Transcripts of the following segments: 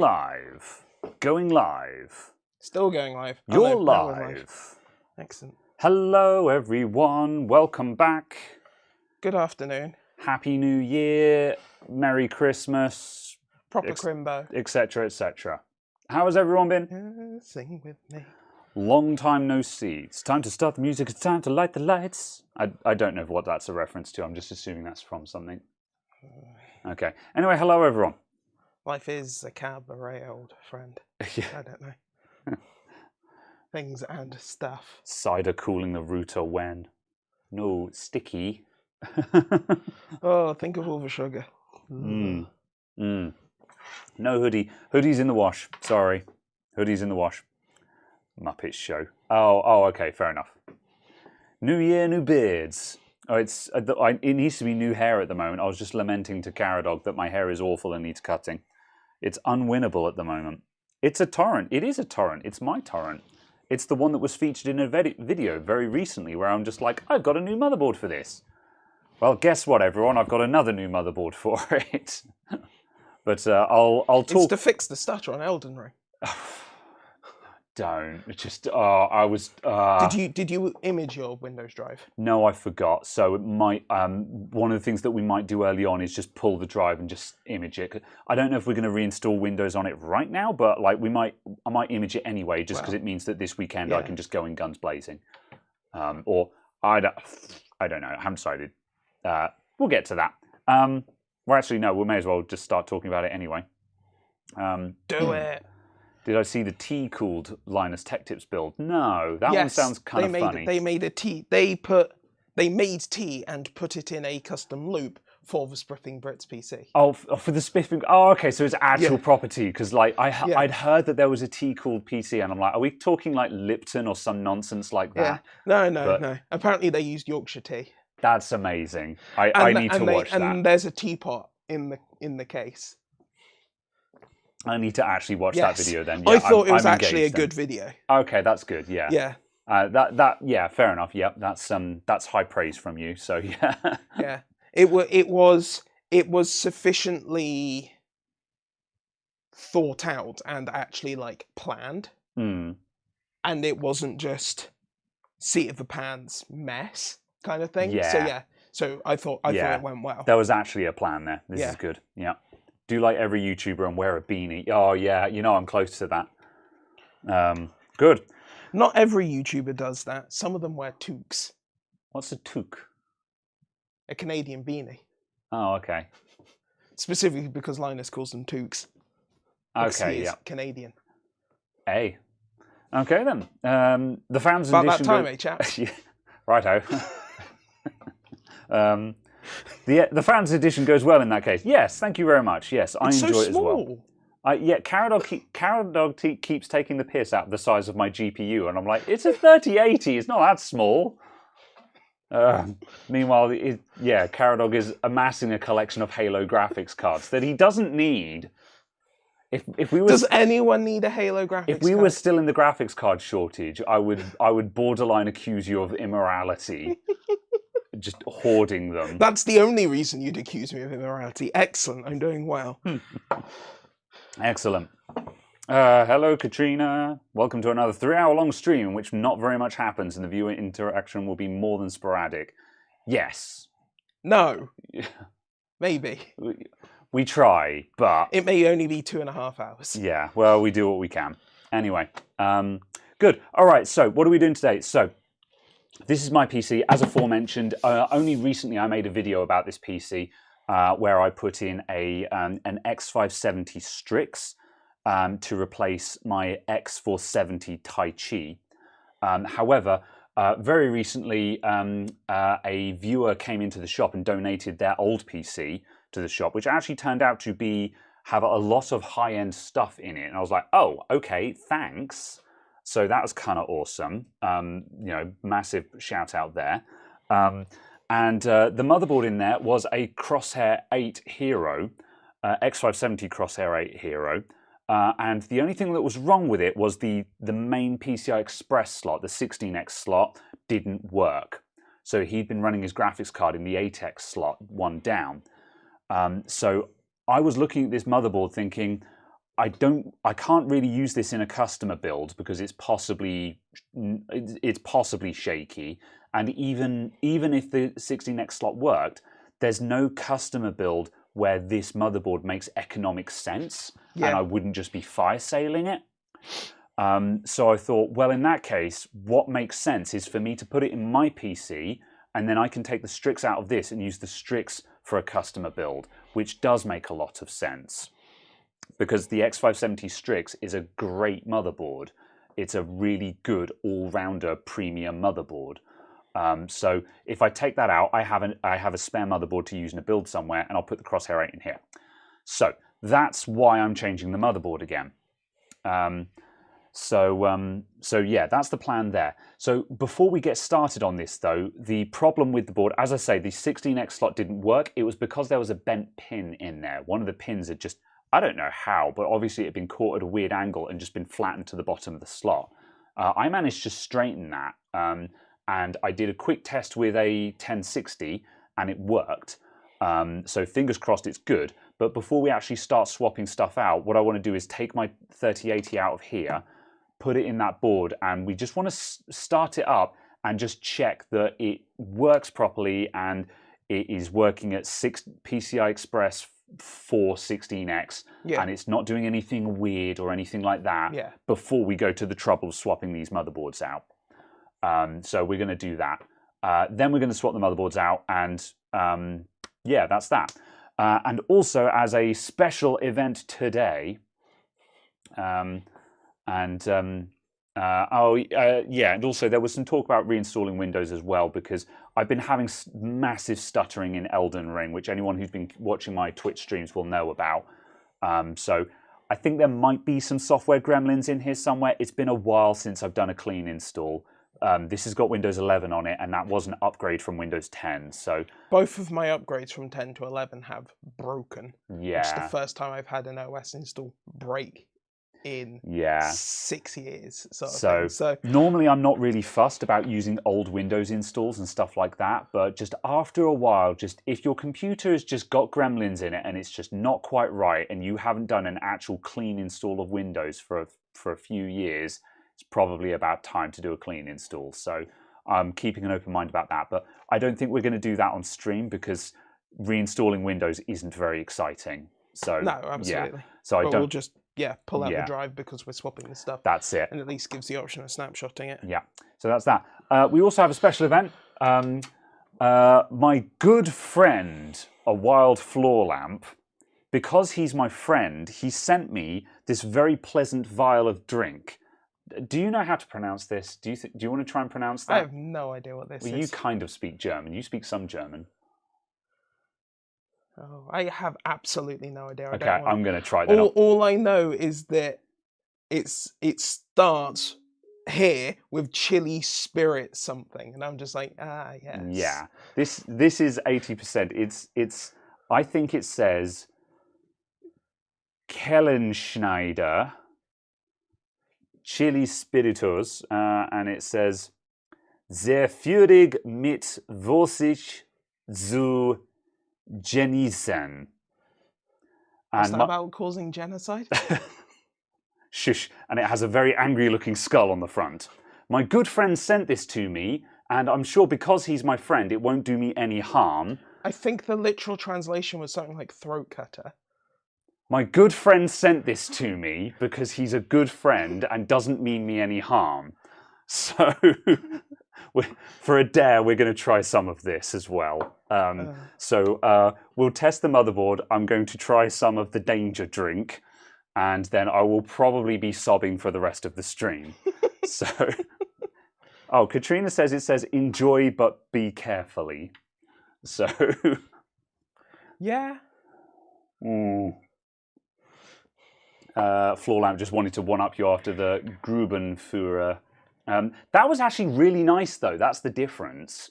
Live. Going live. Still going live. You're no, live. Excellent. Hello, everyone. Welcome back. Good afternoon. Happy New Year. Merry Christmas. Proper crimbo. Etc., etc. How has everyone been? Sing with me. Long time no see. It's time to start the music. It's time to light the lights. I don't know what that's a reference to. I'm just assuming that's from something. Okay. Anyway, hello, everyone. Life is a cabaret, old friend. Yeah. I don't know. Things and stuff. Cider cooling the router when? No, sticky. Oh, think of all the sugar. No hoodie. Hoodie's in the wash. Sorry. Hoodie's in the wash. Muppets show. Oh, okay, fair enough. New year, new beards. Oh, it needs to be new hair at the moment. I was just lamenting to Caradog that my hair is awful and needs cutting. It's unwinnable at the moment. It's a torrent. It is a torrent. It's my torrent. It's the one that was featured in a video very recently where I'm just like, I've got a new motherboard for this. Well, guess what, everyone? I've got another new motherboard for it. But I'll talk. It's to fix the stutter on Elden Ring. Don't. Just I was. Did you image your Windows drive? No, I forgot. So it might. One of the things that we might do early on is just pull the drive and just image it. I don't know if we're going to reinstall Windows on it right now, but like I might image it anyway, just because it means that this weekend I can just go in guns blazing. Or I don't know. I haven't decided. We'll get to that. Well, actually, no. We may as well just start talking about it anyway. Do it. Did I see the tea-cooled Linus Tech Tips build? No, that one sounds kind of funny. They made a tea. They made tea and put it in a custom loop for the Spiffing Brits PC. Oh, for the Spiffing. Oh, okay. So it's actual proper tea because, like, I'd heard that there was a tea-cooled PC, and I'm like, are we talking like Lipton or some nonsense like that? Yeah. No. Apparently, they used Yorkshire tea. That's amazing. I need to watch that. And there's a teapot in the case. I need to actually watch that video then. Yeah, I thought it was actually a good video. Okay, that's good. Yeah. Yeah. Yeah, fair enough. Yep, that's high praise from you. So yeah. Yeah. It was sufficiently thought out and actually like planned. And it wasn't just seat of the pants mess kind of thing. Yeah. So I thought it went well. There was actually a plan there. This is good. Yeah. Do like every YouTuber and wear a beanie. Oh yeah, I'm close to that. Good. Not every YouTuber does that. Some of them wear toques. What's a toque? A Canadian beanie. Oh, okay. Specifically because Linus calls them toques. Okay, yeah. Canadian. Hey. Okay then. The fans about edition. About that time, chaps. Yeah. Righto. The fans edition goes well in that case. Yes, thank you very much. Yes, I enjoy it as well. Caradog keeps taking the piss out of the size of my GPU, and I'm like, it's a 3080. It's not that small. Meanwhile, Caradog is amassing a collection of Halo graphics cards that he doesn't need. If we were, does anyone need a Halo graphics card? If we were still in the graphics card shortage, I would borderline accuse you of immorality. Just hoarding them. That's the only reason you'd accuse me of immorality. Excellent, I'm doing well. Excellent. Hello, Katrina. Welcome to another 3-hour-long stream in which not very much happens and the viewer interaction will be more than sporadic. Yes. No. Maybe. We try, but... It may only be 2.5 hours. Yeah, well, we do what we can. Anyway, good. All right, so what are we doing today? So, this is my PC, as aforementioned. Only recently I made a video about this PC where I put in an X570 Strix to replace my X470 Tai Chi. However, very recently a viewer came into the shop and donated their old PC to the shop, which actually turned out to have a lot of high-end stuff in it. And I was like, oh, okay, thanks. So that was kind of awesome. Massive shout out there. And the motherboard in there was a Crosshair 8 Hero, X570 Crosshair 8 Hero. And the only thing that was wrong with it was the main PCI Express slot, the 16X slot, didn't work. So he'd been running his graphics card in the 8X slot, one down. So I was looking at this motherboard thinking, I can't really use this in a customer build because it's possibly shaky, and even if the 16X slot worked, there's no customer build where this motherboard makes economic sense, and I wouldn't just be fire sailing it. So I thought, well, in that case, what makes sense is for me to put it in my PC, and then I can take the Strix out of this and use the Strix for a customer build, which does make a lot of sense. Because the X570 Strix is a great motherboard. It's a really good all-rounder premium motherboard. So if I take that out, I have a spare motherboard to use in a build somewhere, and I'll put the Crosshair 8 in here. So that's why I'm changing the motherboard again. So yeah, that's the plan there. So before we get started on this, though, the problem with the board, as I say, the 16X slot didn't work. It was because there was a bent pin in there. One of the pins had just, I don't know how, but obviously it had been caught at a weird angle and just been flattened to the bottom of the slot. I managed to straighten that, and I did a quick test with a 1060, and it worked. So fingers crossed it's good. But before we actually start swapping stuff out, what I want to do is take my 3080 out of here, put it in that board, and we just want to start it up and just check that it works properly and it is working at PCI Express 416X, and it's not doing anything weird or anything like that before we go to the trouble of swapping these motherboards out. So we're going to do that. Then we're going to swap the motherboards out, and yeah, that's that. And also, as a special event today, and also there was some talk about reinstalling Windows as well, because I've been having massive stuttering in Elden Ring, which anyone who's been watching my Twitch streams will know about. So I think there might be some software gremlins in here somewhere. It's been a while since I've done a clean install. This has got Windows 11 on it, and that was an upgrade from Windows 10. So both of my upgrades from 10 to 11 have broken. Yeah, it's the first time I've had an OS install break in 6 years. So normally I'm not really fussed about using old Windows installs and stuff like that, but just after a while, just if your computer has just got gremlins in it and it's just not quite right, and you haven't done an actual clean install of Windows for a few years, it's probably about time to do a clean install. So I'm keeping an open mind about that, but I don't think we're going to do that on stream because reinstalling Windows isn't very exciting. So no, absolutely. Yeah. So we'll just pull out the drive because we're swapping the stuff. That's it. And at least gives the option of snapshotting it. Yeah. So that's that. We also have a special event. My good friend, a wild floor lamp, because he's my friend, he sent me this very pleasant vial of drink. Do you know how to pronounce this? Do you want to try and pronounce that? I have no idea what this is. Well, you kind of speak German. You speak some German. Oh, I have absolutely no idea. Okay, I'm going to try that. All I know is that it starts here with chili spirit something, and I'm just like, yes. Yeah, this is 80%. It's I think it says Kellenschneider Chili Spiritus, and it says sehr führig mit Vorsicht zu genießen. What's that about causing genocide? Shush. And it has a very angry-looking skull on the front. My good friend sent this to me, and I'm sure because he's my friend, it won't do me any harm. I think the literal translation was something like throat cutter. My good friend sent this to me because he's a good friend and doesn't mean me any harm. So for a dare, we're going to try some of this as well. So we'll test the motherboard. I'm going to try some of the danger drink, and then I will probably be sobbing for the rest of the stream. So, oh, Katrina says it says enjoy but be carefully. So, yeah. Floor Lamp just wanted to one-up you after the Grubenführer. That was actually really nice, though. That's the difference.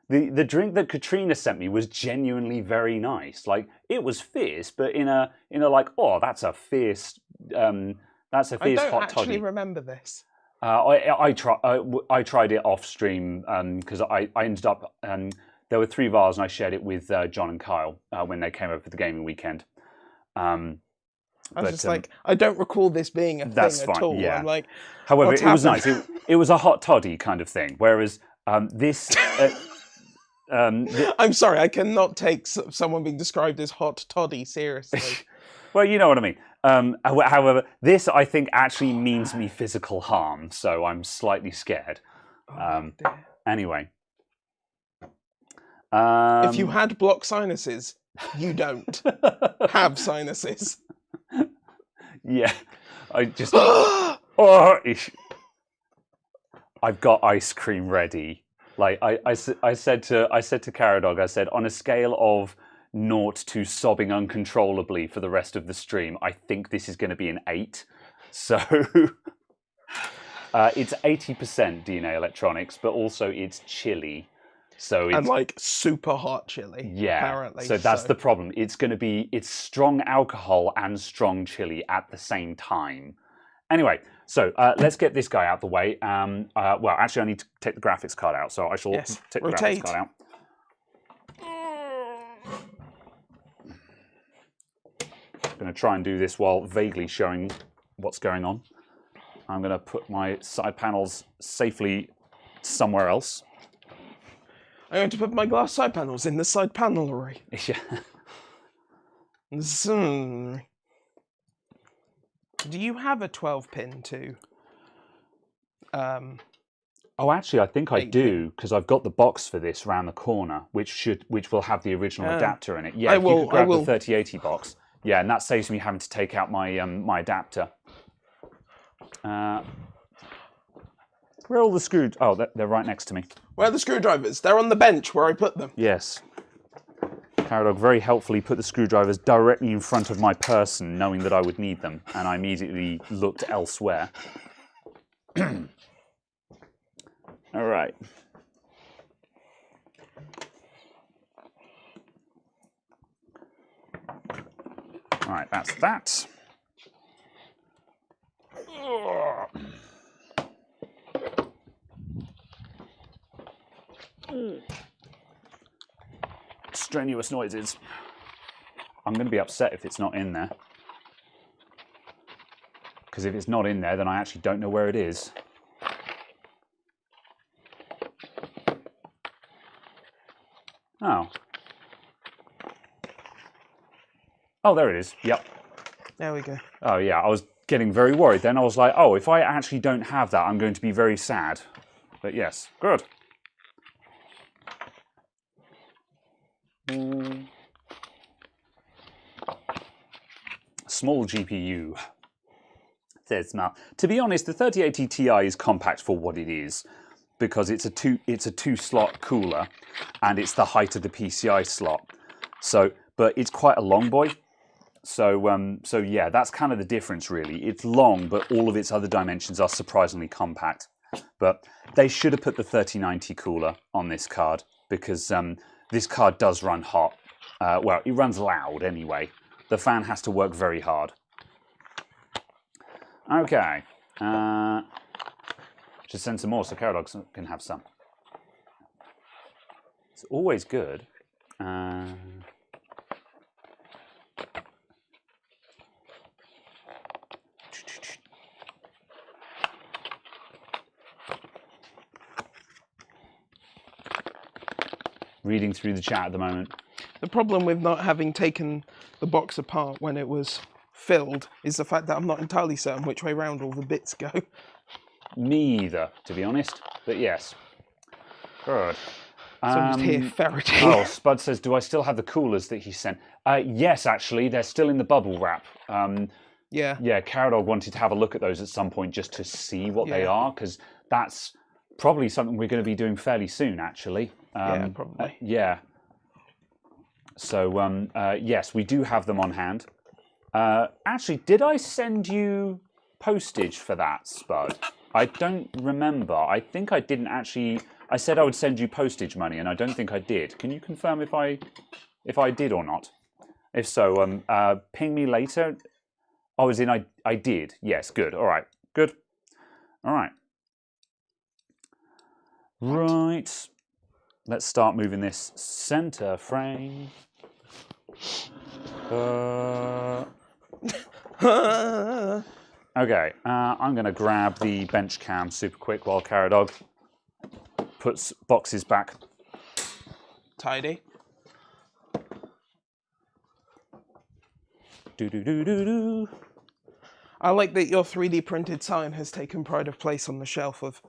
The drink that Katrina sent me was genuinely very nice. Like, it was fierce, but in a like, oh, that's a fierce hot toddy. I don't actually remember this. I tried it off stream because I ended up there were 3 vials and I shared it with John and Kyle when they came over for the gaming weekend. I was just like, I don't recall this being a thing at all. Yeah. I'm like, however, what's it was happened? nice. It was a hot toddy kind of thing. Whereas this, I'm sorry, I cannot take someone being described as hot toddy seriously. well, you know what I mean. However, this I think actually means me physical harm, so I'm slightly scared. Anyway. If you had blocked sinuses, you don't have sinuses. Yeah, I just. Oh, I've got ice cream ready. Like I said to Caradog, I said on a scale of 0 to sobbing uncontrollably for the rest of the stream, I think this is going to be an 8. So it's 80% DNA electronics, but also it's chili. So it's, and like super hot chili. Yeah. Apparently. So that's the problem. It's strong alcohol and strong chili at the same time. Anyway, so let's get this guy out the way. Well, actually, I need to take the graphics card out, so I shall take the graphics card out. I'm going to try and do this while vaguely showing what's going on. I'm going to put my side panels safely somewhere else. I'm going to put my glass side panels in the side panel array. Yeah. Do you have a 12-pin too? Oh, actually, I think I do, because I've got the box for this round the corner, which will have the original adapter in it. Yeah, if you could grab the 3080 box. Yeah, and that saves me having to take out my my adapter. Where are all the screws? Oh, they're right next to me. Where are the screwdrivers? They're on the bench where I put them. Yes. Caradog very helpfully put the screwdrivers directly in front of my person, knowing that I would need them, and I immediately looked elsewhere. All right. All right, that's that. Strenuous noises. I'm going to be upset if it's not in there. Because if it's not in there, then I actually don't know where it is. Oh. Oh, there it is. Yep. There we go. Oh, yeah. I was getting very worried. Then I was like, oh, if I actually don't have that, I'm going to be very sad. But yes, good. Small GPU. Says Mal. To be honest, the 3080 Ti is compact for what it is, because it's a two-slot cooler, and it's the height of the PCI slot. So, but it's quite a long boy. So, so yeah, that's kind of the difference, really. It's long, but all of its other dimensions are surprisingly compact. But they should have put the 3090 cooler on this card, because this card does run hot. Well, it runs loud anyway. The fan has to work very hard. Okay. Just send some more so Caradog can have some. It's always good. Reading through the chat at the moment. The problem with not having taken the box apart when it was filled is the fact that I'm not entirely certain which way round all the bits go. Me either, to be honest. But yes. Good. So I'm just here ferreting. Oh, Spud says, do I still have the coolers that he sent? Yes, actually. They're still in the bubble wrap. Yeah. Yeah, Caradog wanted to have a look at those at some point just to see what they are, because that's probably something we're going to be doing fairly soon, actually. Yeah, probably. Yeah. So, yes, we do have them on hand. Actually, did I send you postage for that, Spud? I don't remember. I think I didn't actually. I said I would send you postage money, and I don't think I did. Can you confirm if I did or not? If so, ping me later. Oh, as in I did. Yes, good. All right, good. All right. Right. Let's start moving this center frame. Okay, I'm going to grab the bench cam super quick while Caradog puts boxes back. Tidy. Do. I like that your 3D printed sign has taken pride of place on the shelf of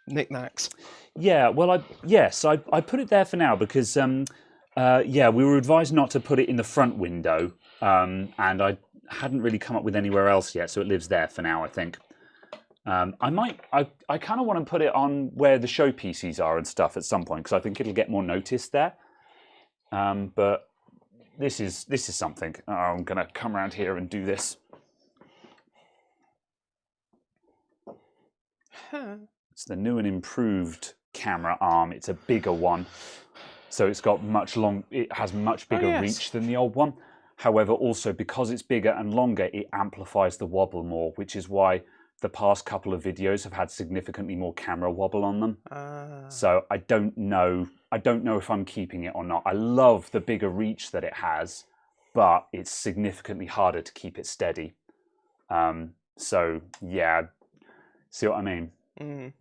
knickknacks. Yeah, well, I put it there for now because, yeah, we were advised not to put it in the front window, and I hadn't really come up with anywhere else yet, so it lives there for now, I think. I kind of want to put it on where the show PCs are and stuff at some point because I think it'll get more noticed there. But this is something. I'm gonna come around here and do this. It's the new and improved camera arm. It's a bigger one, so it's got it has much bigger reach than the old one. However, also because it's bigger and longer, it amplifies the wobble more, which is why the past couple of videos have had significantly more camera wobble on them. So I don't know if I'm keeping it or not. I love the bigger reach that it has, but it's significantly harder to keep it steady. So yeah, see what I mean? Mm.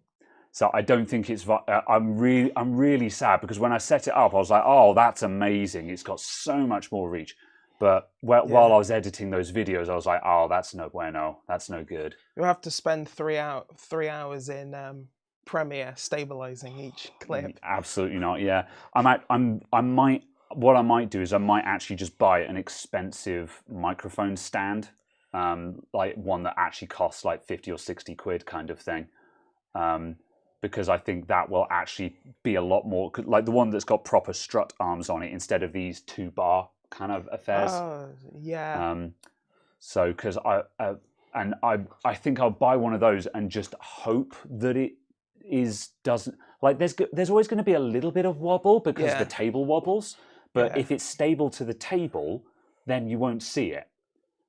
So I don't think it's. I'm really sad because when I set it up, I was like, "Oh, that's amazing! It's got so much more reach." But while I was editing those videos, I was like, "Oh, that's no bueno. That's no good." You'll have to spend 3 hours in Premiere stabilizing each clip. Absolutely not. Yeah, What I might do is I might actually just buy an expensive microphone stand, like one that actually costs like 50 or 60 quid, kind of thing. Because I think that will actually be a lot more like the one that's got proper strut arms on it instead of these 2-bar kind of affairs. Yeah. So because I think I'll buy one of those and just hope that it doesn't like there's always going to be a little bit of wobble because the table wobbles, but if it's stable to the table, then you won't see it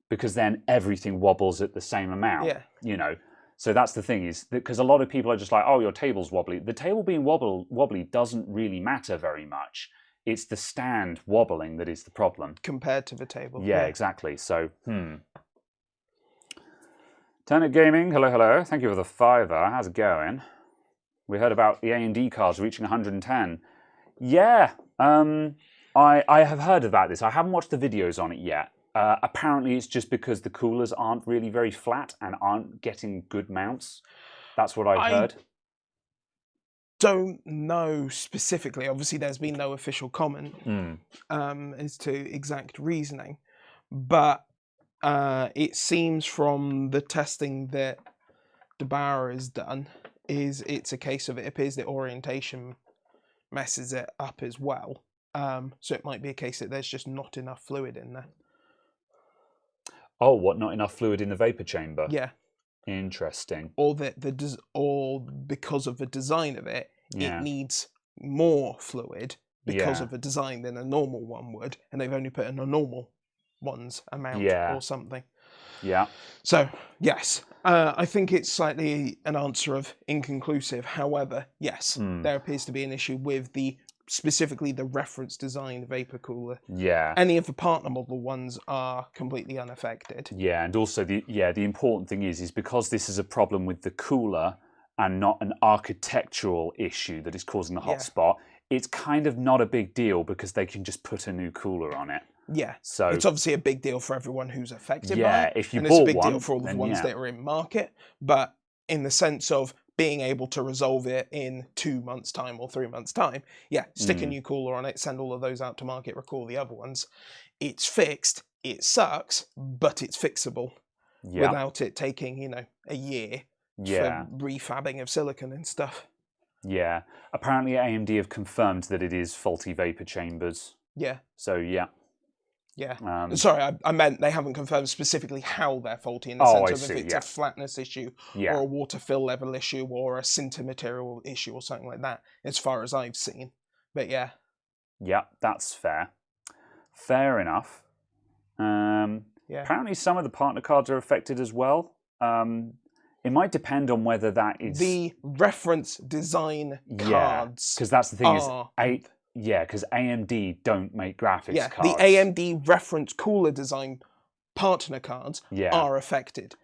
because then everything wobbles at the same amount. Yeah. You know. So that's the thing is because a lot of people are just like, oh, your table's wobbly. The table being wobbly doesn't really matter very much. It's the stand wobbling that is the problem. Compared to the table. Yeah, exactly. So, Turnip Gaming, hello. Thank you for the $5. How's it going? We heard about the AMD cards reaching 110. Yeah, I have heard about this. I haven't watched the videos on it yet. Apparently, it's just because the coolers aren't really very flat and aren't getting good mounts. That's what I've heard. Don't know specifically. Obviously, there's been no official comment as to exact reasoning, but it seems from the testing that DeBauer has done, it's a case of it appears that orientation messes it up as well. So it might be a case that there's just not enough fluid in there. Oh, what? Not enough fluid in the vapor chamber? Yeah. Interesting. Or or because of the design of it, it needs more fluid because of the design than a normal one would, and they've only put in a normal one's amount or something. Yeah. So yes, I think it's slightly an answer of inconclusive. However, yes, there appears to be an issue with specifically the reference design vapor cooler. Yeah. Any of the partner model ones are completely unaffected. Yeah, and also the important thing is because this is a problem with the cooler and not an architectural issue that is causing the hotspot, it's kind of not a big deal because they can just put a new cooler on it. Yeah. So it's obviously a big deal for everyone who's affected by it. If you and bought it's a big deal for all then, the ones that are in market. But in the sense of being able to resolve it in 2 months' time or 3 months' time, stick a new cooler on it, send all of those out to market, recall the other ones. It's fixed. It sucks, but it's fixable without it taking, a year for refabbing of silicon and stuff. Yeah. Apparently AMD have confirmed that it is faulty vapor chambers. Yeah. So, yeah. Yeah. Sorry, I meant they haven't confirmed specifically how they're faulty in the sense of if it's a flatness issue or a water fill level issue or a sinter material issue or something like that, as far as I've seen. But yeah. Yeah, that's fair. Fair enough. Apparently some of the partner cards are affected as well. It might depend on whether that is... The reference design cards. Because that's the thing because AMD don't make graphics cards. The AMD reference cooler design partner cards Yeah. are affected.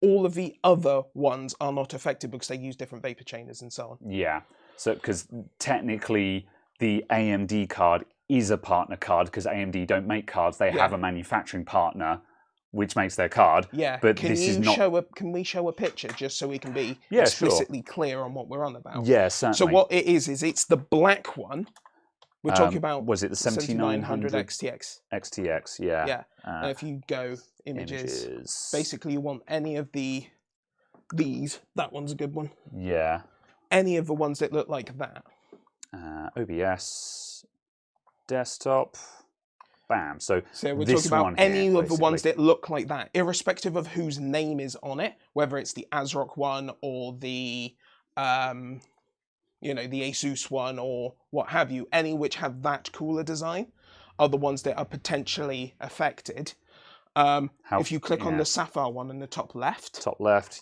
All of the other ones are not affected because they use different vapor chainers and so on. Yeah. So, because technically the AMD card is a partner card because AMD don't make cards; they have a manufacturing partner, which makes their card. Yeah. But Can this you is not. Can we show a picture just so we can be Yeah, explicitly clear on what we're on about? Yeah, certainly. So what it is it's the black one. We're talking about. Was it the 7900 XTX? XTX? Yeah. Yeah. And if you go images, basically you want any of these. That one's a good one. Yeah. Any of the ones that look like that. OBS desktop. Bam. So we're this talking about one any here, of the ones that look like that, irrespective of whose name is on it, whether it's the ASRock one or the the Asus one or what have you, any which have that cooler design are the ones that are potentially affected. If you click on the Sapphire one in the top left,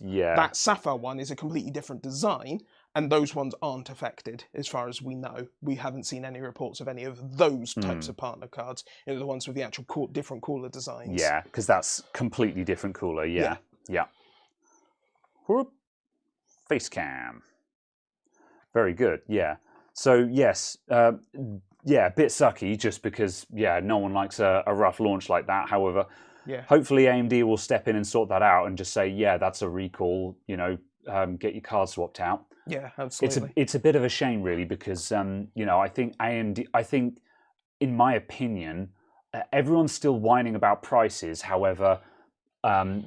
yeah, that Sapphire one is a completely different design, and those ones aren't affected as far as we know. We haven't seen any reports of any of those types of partner cards, the ones with the actual different cooler designs. Yeah, because that's completely different cooler. Yeah. Whoop. Face cam. Very good. Yeah. So yes, a bit sucky just because no one likes a rough launch like that. However, hopefully AMD will step in and sort that out and just say, that's a recall. Get your card swapped out. Yeah, absolutely. It's a bit of a shame, really, because I think AMD. I think, in my opinion, everyone's still whining about prices. However,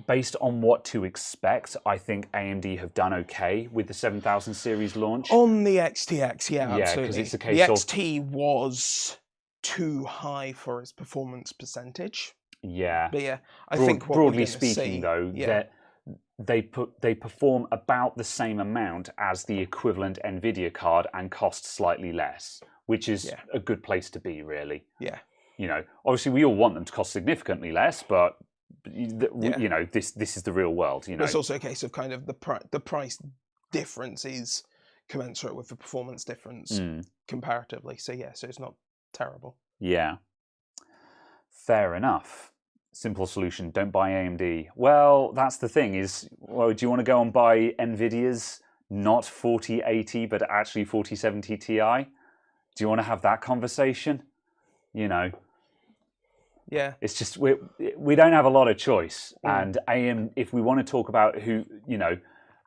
based on what to expect, I think AMD have done okay with the 7000 series launch. On the XTX, absolutely. Because it's a case the XT was too high for its performance percentage. Yeah. But I think what broadly speaking, though, they perform about the same amount as the equivalent NVIDIA card and cost slightly less, which is a good place to be, really. Yeah. Obviously we all want them to cost significantly less, but this is the real world. But it's also a case of kind of the price difference is commensurate with the performance difference comparatively. So so it's not terrible. Yeah. Fair enough. Simple solution, don't buy AMD. Well, that's the thing is, do you want to go and buy NVIDIA's not 4080, but actually 4070 Ti? Do you want to have that conversation? Yeah. It's just, we don't have a lot of choice. And if we want to talk about who,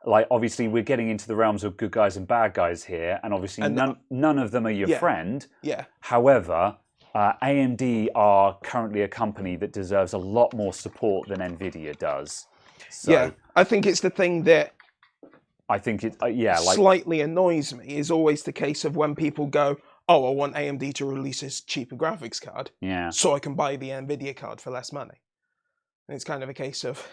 obviously we're getting into the realms of good guys and bad guys here, and obviously none of them are your friend. Yeah. However, AMD are currently a company that deserves a lot more support than NVIDIA does. So, I think it's the thing that I think it, slightly annoys me is always the case of when people go, I want AMD to release this cheaper graphics card, so I can buy the NVIDIA card for less money. And it's kind of a case of,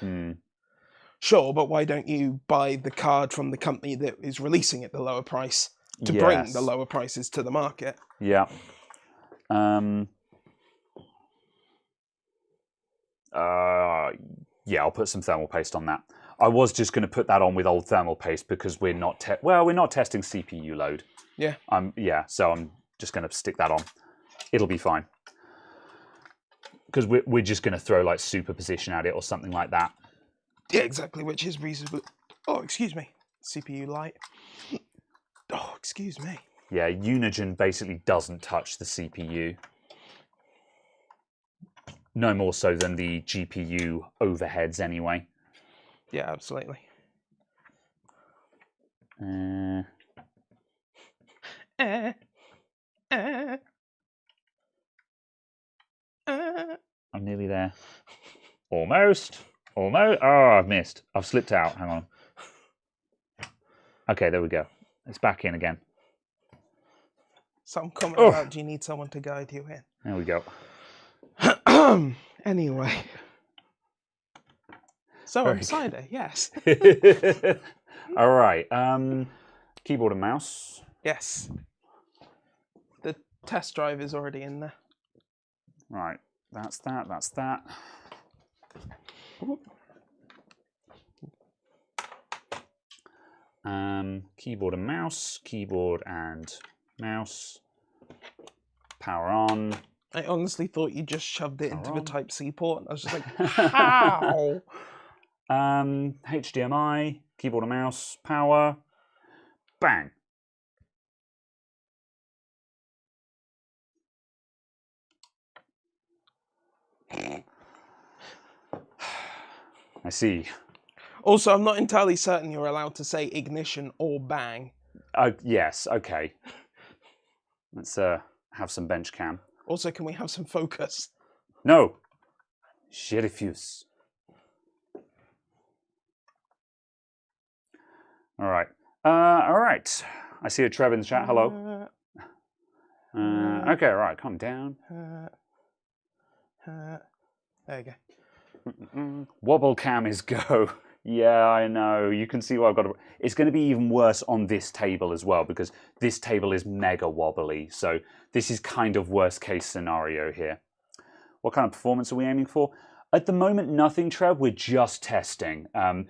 sure, but why don't you buy the card from the company that is releasing at the lower price to bring the lower prices to the market? Yeah. I'll put some thermal paste on that. I was just going to put that on with old thermal paste because we're not testing CPU load. Yeah. So I'm just going to stick that on. It'll be fine. Because we're just going to throw like superposition at it or something like that. Yeah, exactly, which is reasonable. Oh, excuse me. CPU light. Oh, excuse me. Yeah, Unigen basically doesn't touch the CPU. No more so than the GPU overheads anyway. Yeah, absolutely. I'm nearly there. Almost. Oh, I've missed. I've slipped out. Hang on. Okay, there we go. It's back in again. Some comment about, do you need someone to guide you in? There we go. Anyway. So I'm cider, yes. All right. Keyboard and mouse. Yes. The test drive is already in there. Right. That's that. That's that. Keyboard and mouse. Keyboard and mouse. Power on. I honestly thought you just shoved it into the wrong. Type-C port. I was just like, how? HDMI, keyboard and mouse, power, bang. I see. Also, I'm not entirely certain you're allowed to say ignition or bang. Yes, okay. Let's have some bench cam. Also, can we have some focus? No. Je refuse. All right. All right. I see a Trev in the chat. Hello. Okay, all right. Calm down. There you go. Wobble cam is go. Yeah, I know. You can see what I've got. It's going to be even worse on this table as well because this table is mega wobbly. So this is kind of worst case scenario here. What kind of performance are we aiming for? At the moment, nothing, Trev. We're just testing. We're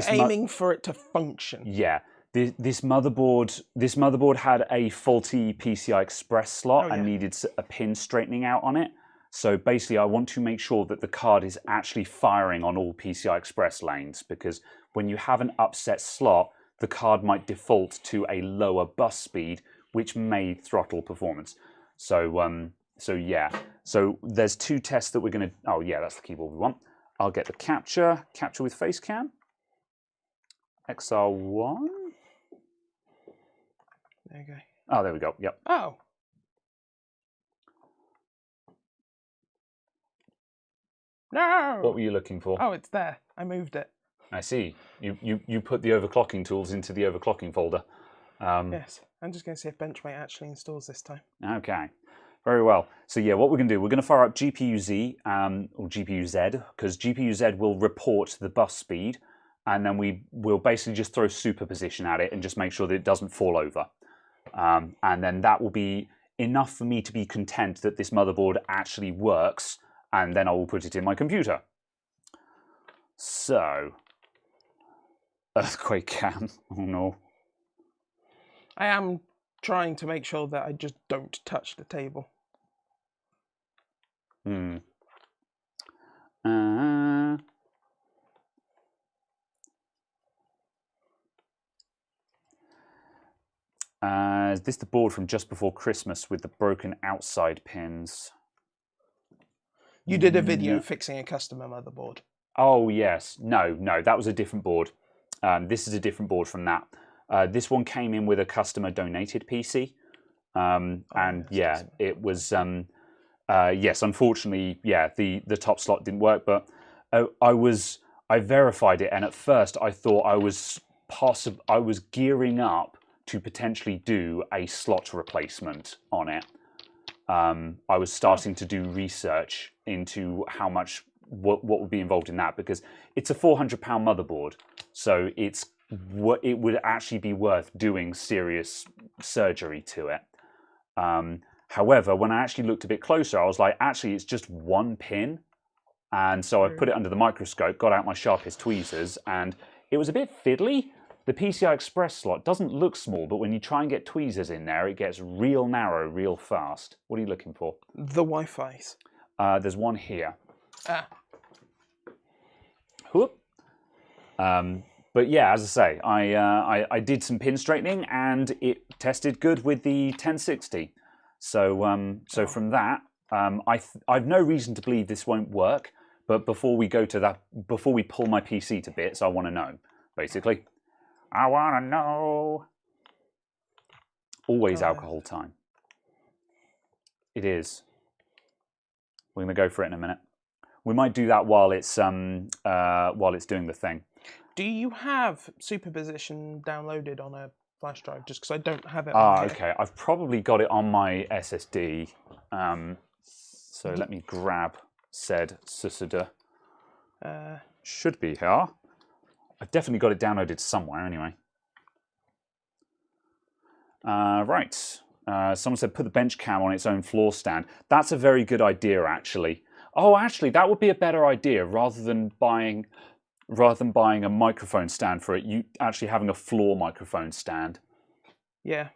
aiming for it to function. Yeah. This motherboard had a faulty PCI Express slot and needed a pin straightening out on it. So basically, I want to make sure that the card is actually firing on all PCI Express lanes because when you have an upset slot, the card might default to a lower bus speed, which may throttle performance. So yeah. So there's two tests that we're going to. Oh yeah, that's the keyboard we want. I'll get the capture with face cam. XR1. There you go. Oh, there we go. Yep. Oh. No! What were you looking for? Oh, it's there. I moved it. I see. You put the overclocking tools into the overclocking folder. Yes. I'm just going to see if Benchmate actually installs this time. Okay. Very well. So yeah, what we're going to do, we're going to fire up GPU-Z or GPU-Z because GPU-Z will report the bus speed, and then we will basically just throw superposition at it and just make sure that it doesn't fall over. And then that will be enough for me to be content that this motherboard actually works, and then I will put it in my computer. So, earthquake cam. Oh no. I am trying to make sure that I just don't touch the table. Is this the board from just before Christmas with the broken outside pins? You did a video fixing a customer motherboard. Oh, yes. No, that was a different board. This is a different board from that. This one came in with a customer donated PC. And yeah, it was, yes, unfortunately, yeah, the top slot didn't work, but I verified it. And at first I thought I was gearing up to potentially do a slot replacement on it. I was starting to do research into how much, what would be involved in that, because it's a £400 motherboard. So it would actually be worth doing serious surgery to it. However, when I actually looked a bit closer, I was like, actually, it's just one pin. And so I put it under the microscope, got out my sharpest tweezers, and it was a bit fiddly. The PCI Express slot doesn't look small, but when you try and get tweezers in there, it gets real narrow real fast. What are you looking for? The Wi-Fi's. There's one here. Ah. Whoop. But yeah, as I say, I did some pin straightening and it tested good with the 1060. So from that, I've no reason to believe this won't work. But before we go to that, before we pull my PC to bits, I want to know, basically. I want to know. Always alcohol time. It is. We're going to go for it in a minute. We might do that while it's doing the thing. Do you have superposition downloaded on a flash drive? Just because I don't have it. On here. Okay. I've probably got it on my SSD. So let me grab said SSD. Should be here. I've definitely got it downloaded somewhere anyway. Right. Someone said put the bench cam on its own floor stand. That's a very good idea, actually. Oh, actually, that would be a better idea rather than buying a microphone stand for it. You actually having a floor microphone stand. Yeah.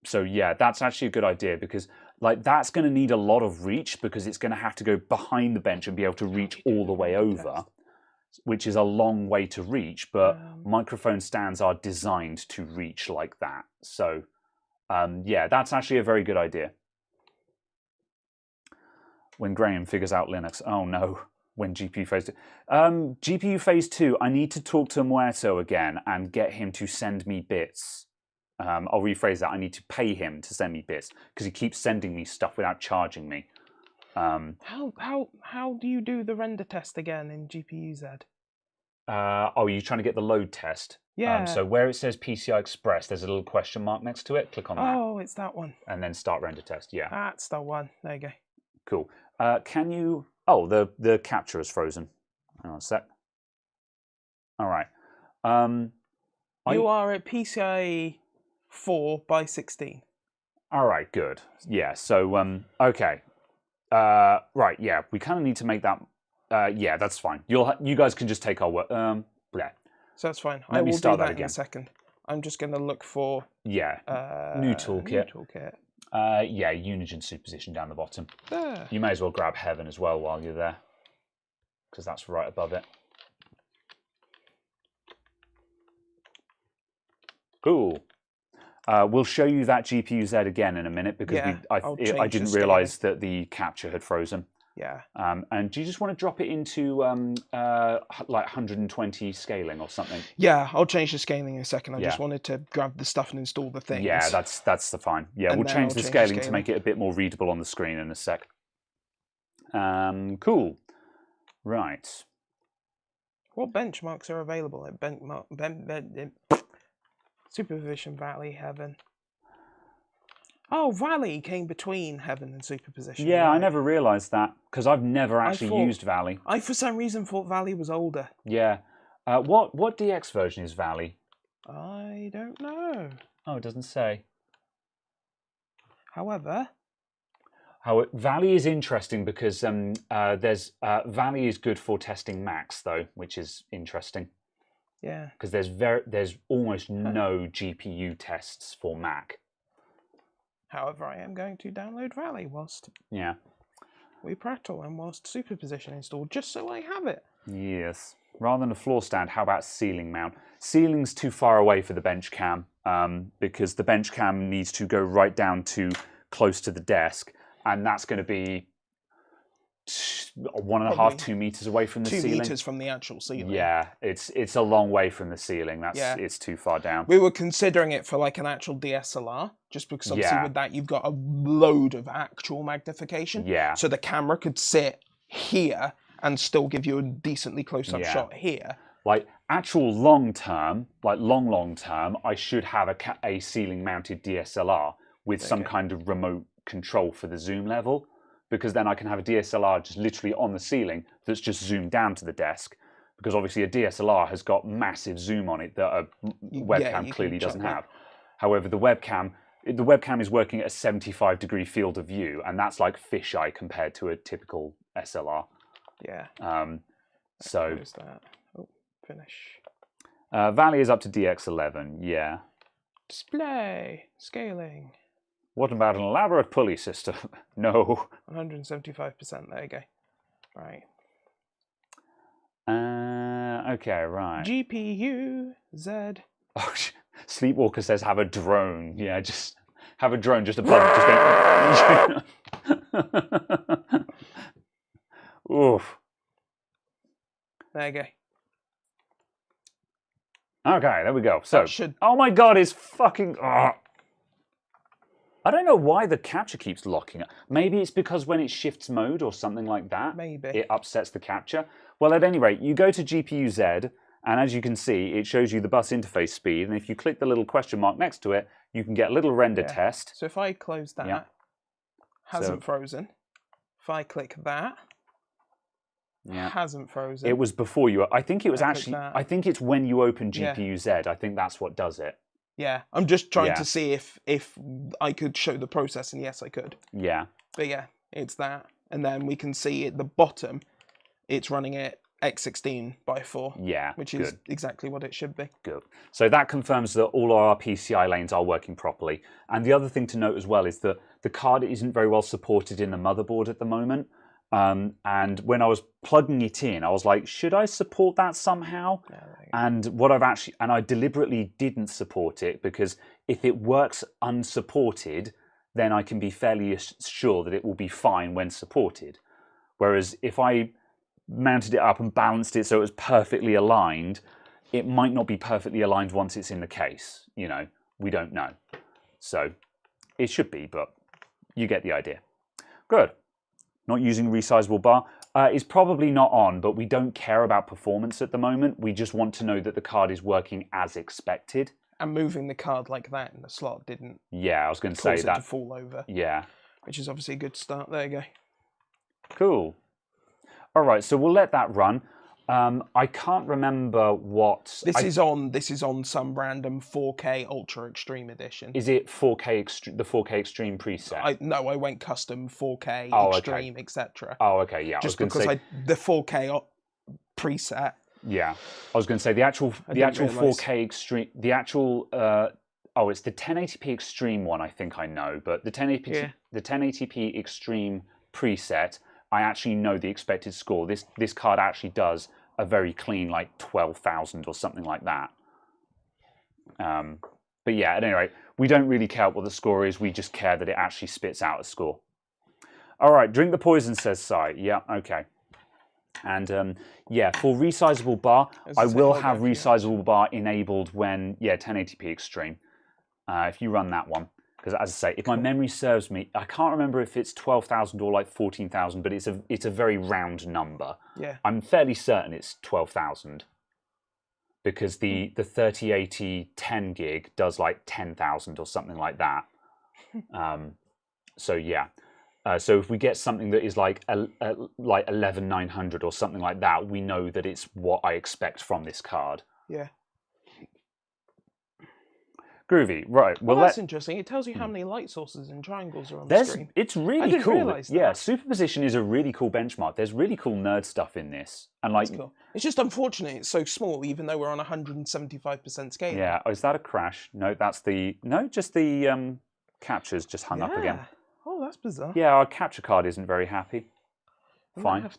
So yeah, that's actually a good idea because like that's going to need a lot of reach because it's going to have to go behind the bench and be able to reach all the way over, which is a long way to reach. But microphone stands are designed to reach like that. So, yeah, that's actually a very good idea. When Graham figures out Linux, oh no. When GPU phase 2. GPU phase 2, I need to talk to Muerto again and get him to send me bits. I'll rephrase that. I need to pay him to send me bits because he keeps sending me stuff without charging me. How do you do the render test again in GPU-Z? Oh, you're trying to get the load test? Yeah. So where it says PCI Express, there's a little question mark next to it. Click on that. Oh, it's that one. And then start render test, yeah. That's the one. There you go. Cool. Can you... Oh, the capture is frozen. Hang on a sec. All right. You are at PCI 4 by 16. All right, good. Yeah, so, okay. Right, yeah, we kind of need to make that... yeah, that's fine. You guys can just take our work. Yeah. So that's fine. Let me start that in again. a second. I'm just going to look for... Yeah, new toolkit. New toolkit. Yeah, Unigen superposition down the bottom. There. You may as well grab Heaven as well while you're there, because that's right above it. Cool. We'll show you that GPU-Z again in a minute because I didn't realise that the capture had frozen. Yeah. And do you just want to drop it into like 120 scaling or something? Yeah, I'll change the scaling in a second. I just wanted to grab the stuff and install the things. Yeah, that's the fine. Yeah, we'll change the scaling to make it a bit more readable on the screen in a sec. Cool. Right. What benchmarks are available at Superposition, Valley, Heaven? Oh, Valley came between Heaven and Superposition. Yeah, right. I never realised that because I've never actually used Valley. I, for some reason, thought Valley was older. Yeah. What DX version is Valley? I don't know. Oh, it doesn't say. However... Valley is interesting because Valley is good for testing Macs, though, which is interesting. Yeah. Because there's almost no GPU tests for Mac. However, I am going to download Valley whilst we prattle and whilst Superposition installed, just so I have it. Yes. Rather than a floor stand, how about ceiling mount? Ceiling's too far away for the bench cam because the bench cam needs to go right down to close to the desk, and that's going to be 1.5, 2 meters away from the ceiling. 2 meters from the actual ceiling. Yeah, it's a long way from the ceiling. It's too far down. We were considering it for like an actual DSLR, just because obviously with that you've got a load of actual magnification. Yeah. So the camera could sit here and still give you a decently close-up shot here. Like actual long term, like long term, I should have a ceiling-mounted DSLR with some kind of remote control for the zoom level. Because then I can have a DSLR just literally on the ceiling that's just zoomed down to the desk. Because obviously a DSLR has got massive zoom on it that a webcam clearly doesn't have. However, the webcam is working at a 75-degree field of view, and that's like fisheye compared to a typical SLR. Yeah. So. What is that? Oh, finish. Valley is up to DX11. Yeah. Display scaling. What about an elaborate pulley system? No. 175%. There you go. Right. Okay, right. GPU Z. Oh, Sleepwalker says have a drone. Yeah, just have a drone just above. Oof. There you go. Okay, there we go. So, oh my God, it's fucking. I don't know why the capture keeps locking up. Maybe it's because when it shifts mode or something like that, maybe it upsets the capture. Well, at any rate, you go to GPU-Z, and as you can see, it shows you the bus interface speed. And if you click the little question mark next to it, you can get a little render test. So if I close that, hasn't frozen. If I click that, hasn't frozen. It was before you. I think it was actually. I think it's when you open GPU-Z. I think that's what does it. Yeah, I'm just trying to see if I could show the process, and yes, I could. Yeah. But yeah, it's that. And then we can see at the bottom, it's running at X16 by 4. Yeah, which is exactly what it should be. Good. So that confirms that all our PCI lanes are working properly. And the other thing to note as well is that the card isn't very well supported in the motherboard at the moment. And when I was plugging it in, I was like, should I support that somehow? And I deliberately didn't support it, because if it works unsupported, then I can be fairly sure that it will be fine when supported. Whereas if I mounted it up and balanced it so it was perfectly aligned, it might not be perfectly aligned once it's in the case. You know, we don't know. So it should be, but you get the idea. Good. Not using resizable bar is probably not on, but we don't care about performance at the moment. We just want to know that the card is working as expected. And moving the card like that in the slot didn't. Yeah, I was going to say that. To fall over. Yeah. Which is obviously a good start. There you go. Cool. All right, so we'll let that run. I can't remember what this is on. This is on some random 4K Ultra Extreme Edition. Is it 4K the 4K Extreme preset? No, I went custom 4K Extreme, etc. Oh, okay, yeah. Just because the 4K preset. Yeah, I was going to say the actual 4K Extreme, the actual it's the 1080p Extreme one. I think I know, but the 1080p Extreme preset, I actually know the expected score. This card actually does a very clean, like 12,000 or something like that. But yeah, at any rate, we don't really care what the score is. We just care that it actually spits out a score. All right, drink the poison, says Sai. Yeah, okay. And yeah, for resizable bar, I will have resizable bar enabled when 1080p Extreme. If you run that one. Because as I say, if my memory serves me, I can't remember if it's 12,000 or like 14,000, but it's a very round number. Yeah. I'm fairly certain it's 12,000. Because the 3080 10 gig does like 10,000 or something like that. So yeah. So if we get something that is like 11,900 or something like that, we know that it's what I expect from this card. Yeah. Groovy, right. Well, that's interesting. It tells you how many light sources and triangles are on the screen. It's really cool. Yeah, superposition is a really cool benchmark. There's really cool nerd stuff in this, and like, cool. It's just unfortunate it's so small, even though we're on 175% scale. Yeah. Oh, is that a crash? No, just the capture's just hung up again. Oh, that's bizarre. Yeah, our capture card isn't very happy. Fine.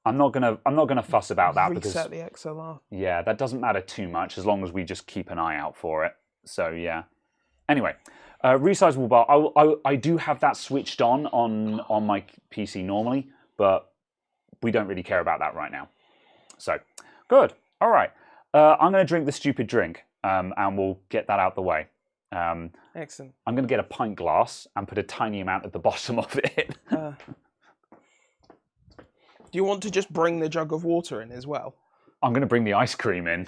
I'm not gonna fuss about that because reset the XLR. Yeah, that doesn't matter too much as long as we just keep an eye out for it. So yeah. Anyway, resizable bar. I do have that switched on my PC normally, but we don't really care about that right now. So good. All right. I'm going to drink the stupid drink, and we'll get that out the way. Excellent. I'm going to get a pint glass and put a tiny amount at the bottom of it. Do you want to just bring the jug of water in as well? I'm going to bring the ice cream in.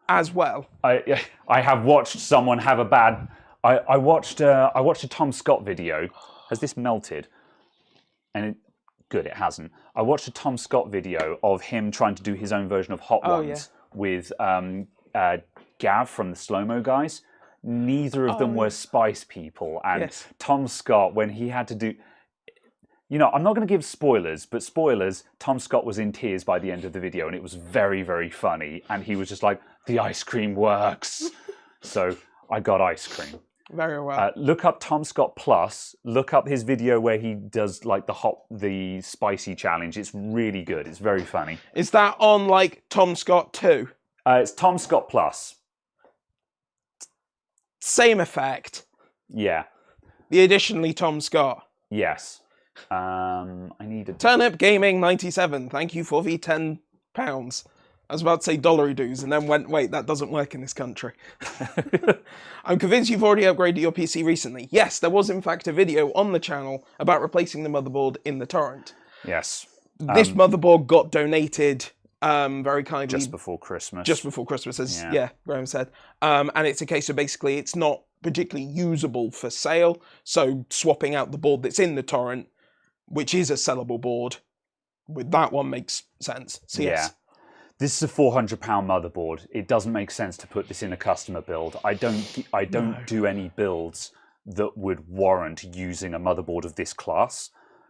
As well. I have watched someone have a bad. I watched a Tom Scott video. Has this melted? And good, it hasn't. I watched a Tom Scott video of him trying to do his own version of Hot Ones with Gav from the Slow Mo guys. Neither of them were Spice people, and Tom Scott, when he had to do. You know, I'm not going to give spoilers, but spoilers, Tom Scott was in tears by the end of the video, and it was very, very funny. And he was just like, the ice cream works. So I got ice cream. Very well. Look up Tom Scott Plus. Look up his video where he does like the spicy challenge. It's really good. It's very funny. Is that on like Tom Scott 2? It's Tom Scott Plus. Same effect. Yeah. The additionally Tom Scott. Yes. I need a Turnip Gaming 97. Thank you for the £10. I was about to say dollary dues and then went, wait, that doesn't work in this country. I'm convinced you've already upgraded your PC recently. Yes, there was in fact a video on the channel about replacing the motherboard in the torrent. Yes. This motherboard got donated very kindly. Just before Christmas. Just before Christmas, as Graham said. And it's a case of basically it's not particularly usable for sale. So swapping out the board that's in the torrent, which is a sellable board, with that one makes sense. So yes. This is a £400 motherboard. It doesn't make sense to put this in a customer build. I don't do any builds that would warrant using a motherboard of this class.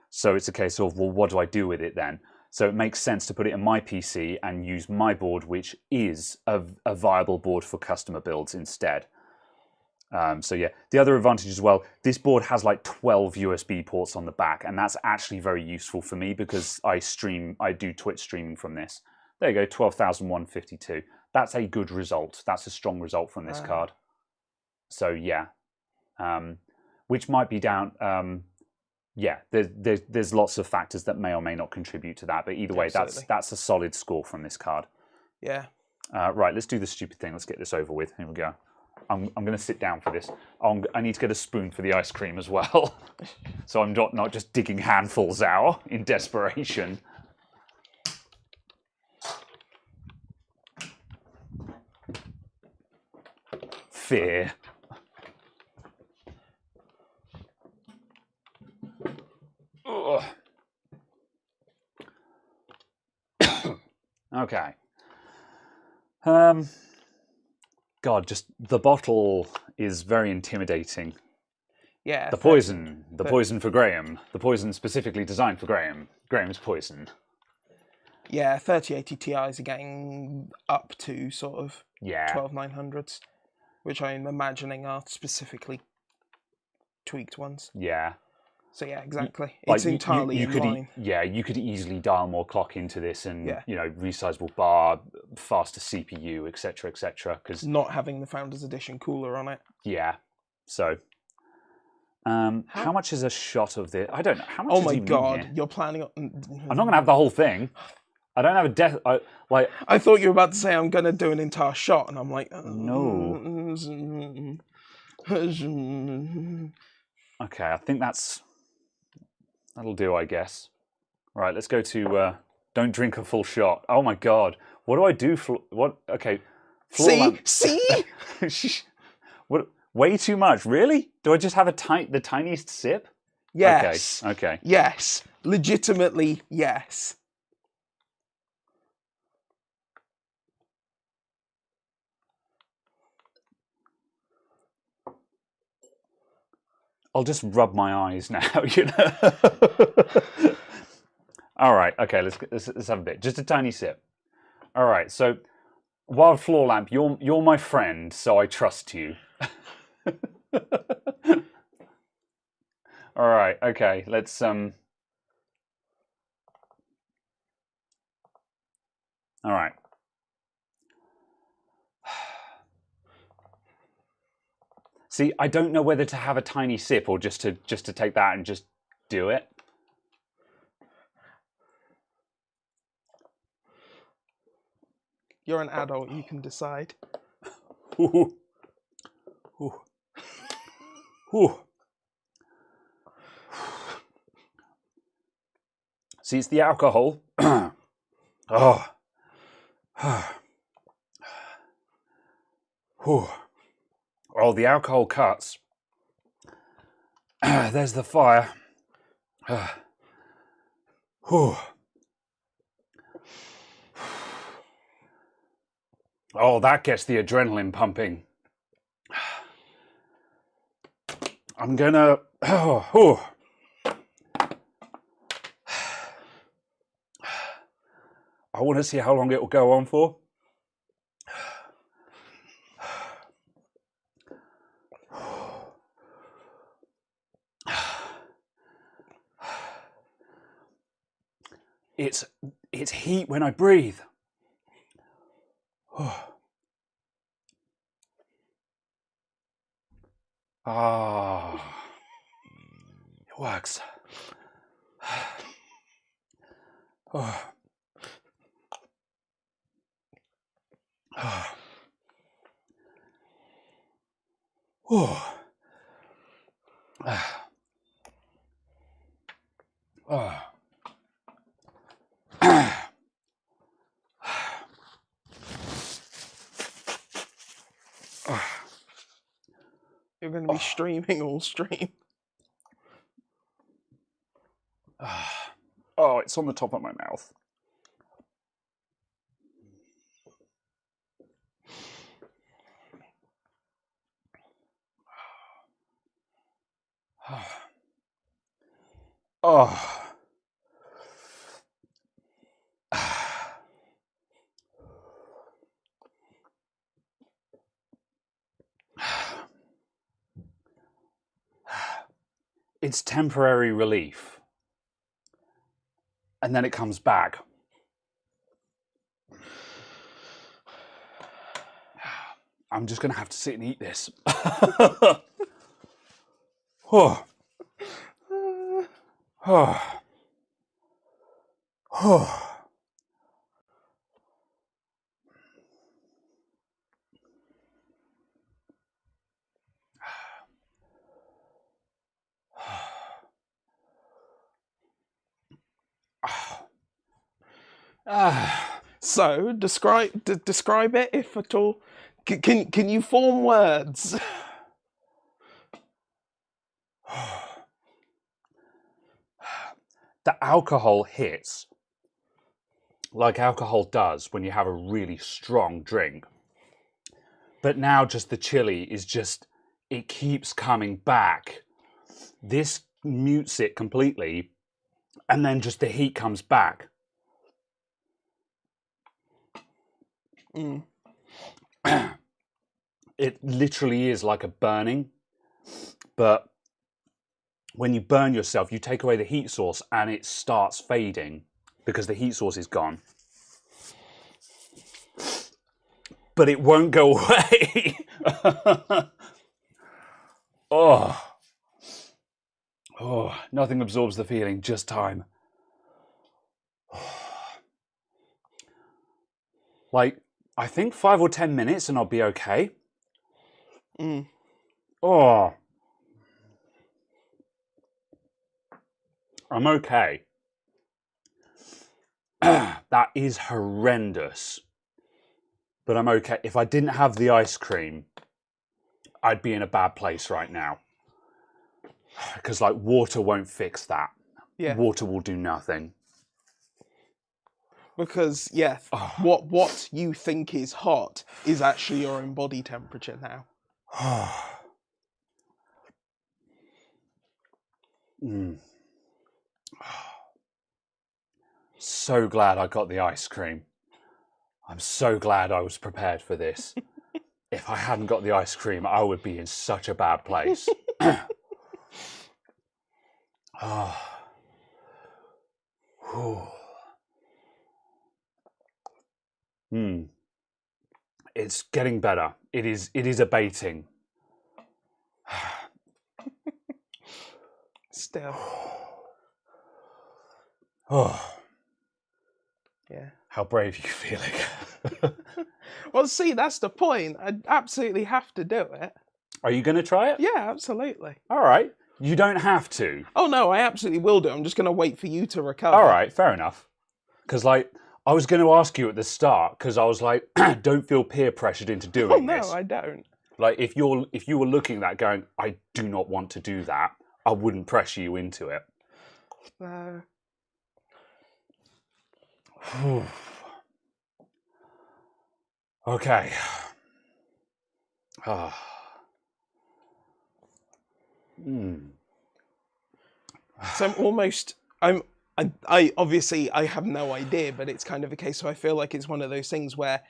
So it's a case of, well, what do I do with it then? So it makes sense to put it in my PC and use my board, which is a viable board for customer builds instead. So yeah, the other advantage as well, this board has like 12 USB ports on the back, and that's actually very useful for me because I do Twitch streaming from this. There you go, 12,152. That's a good result. That's a strong result from this card. So yeah, which might be down. Yeah, there's lots of factors that may or may not contribute to that, but either way, that's a solid score from this card. Yeah. Right, let's do the stupid thing. Let's get this over with. Here we go. I'm going to sit down for this. I need to get a spoon for the ice cream as well, so I'm not just digging handfuls out in desperation. Fear. Okay. God, just the bottle is very intimidating. Yeah. The poison for Graham. The poison specifically designed for Graham. Graham's poison. Yeah, 3080 Ti's are getting up to sort of 12900s, which I'm imagining are specifically tweaked ones. Yeah. So yeah, exactly. It's entirely in line. Yeah, you could easily dial more clock into this, and resizable bar, faster CPU, etc., etc. Because not having the Founders Edition cooler on it. Yeah. So, how much is a shot of this? I don't know. How much? Oh my god, you're planning on. I'm not gonna have the whole thing. I don't have a death. I thought you were about to say I'm gonna do an entire shot, and I'm like, no. Okay, I think that'll do, I guess. All right, let's go to don't drink a full shot. Oh my god, what do I do for what? Okay, see. What? Way too much, really? Do I just have the tiniest sip? Yes. Okay. Yes, legitimately, yes. I'll just rub my eyes now, you know. All right, okay, let's have a bit. Just a tiny sip. All right, so Wild Floor Lamp, you're my friend, so I trust you. All right, okay, let's All right. See, I don't know whether to have a tiny sip or just to take that and just do it. You're an adult, you can decide. Ooh. Ooh. Ooh. See, it's the alcohol. Oh. Oh, the alcohol cuts. There's the fire. Oh, that gets the adrenaline pumping. I'm gonna... I want to see how long it will go on for. It's heat when I breathe. Ah, it works. Oh. Oh. Oh. You're going to be streaming all stream. Oh, it's on the top of my mouth. Oh. it's temporary relief. And then it comes back. I'm just going to have to sit and eat this. Oh. Oh. Oh. So describe it, if at all. Can you form words? The alcohol hits like alcohol does when you have a really strong drink. But now just the chili is just, it keeps coming back. This mutes it completely, and then just the heat comes back. Mm. It literally is like a burning, but when you burn yourself, you take away the heat source and it starts fading because the heat source is gone. But it won't go away. Oh. Oh, nothing absorbs the feeling, just time. Like, I think 5 or 10 minutes and I'll be okay. Mm. Oh. I'm okay. That is horrendous. But I'm okay. If I didn't have the ice cream, I'd be in a bad place right now. Because, like, water won't fix that. Yeah. Water will do nothing. Because, yeah, what you think is hot is actually your own body temperature now. Mm. So glad I got the ice cream. I'm so glad I was prepared for this. If I hadn't got the ice cream, I would be in such a bad place. It's getting better. It is abating. Still. Oh. Yeah. How brave you feeling. Well, see, that's the point. I absolutely have to do it. Are you going to try it? Yeah, absolutely. All right. You don't have to. Oh, no, I absolutely will do. I'm just going to wait for you to recover. All right, fair enough. Because, like, I was going to ask you at the start, because I was like, don't feel peer pressured into doing this. Oh, no, I don't. Like, if you were looking at that going, I do not want to do that, I wouldn't pressure you into it. No. Okay. So I obviously I have no idea, but it's kind of a case. So I feel like it's one of those things where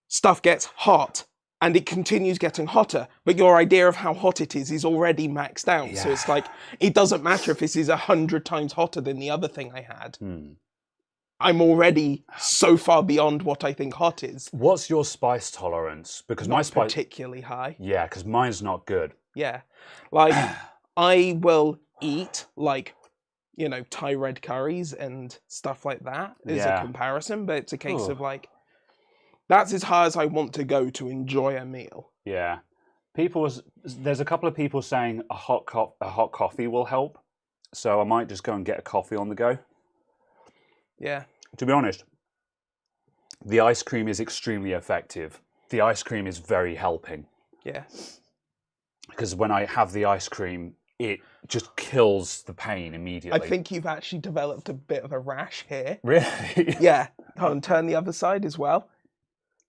stuff gets hot and it continues getting hotter, but your idea of how hot it is already maxed out. Yeah. So it's like, it doesn't matter if this is 100 times hotter than the other thing I had. I'm already so far beyond what I think hot is. What's your spice tolerance? Because my Not spice particularly high. Yeah, because mine's not good. Yeah. Like, I will eat, like, you know, Thai red curries and stuff like that as a comparison, but it's a case of, like, that's as high as I want to go to enjoy a meal. Yeah. There's a couple of people saying a hot coffee will help. So I might just go and get a coffee on the go. Yeah. To be honest, the ice cream is extremely effective. The ice cream is very helping. Yeah. Because when I have the ice cream, it just kills the pain immediately. I think you've actually developed a bit of a rash here. Really? Yeah. Hold on, turn the other side as well.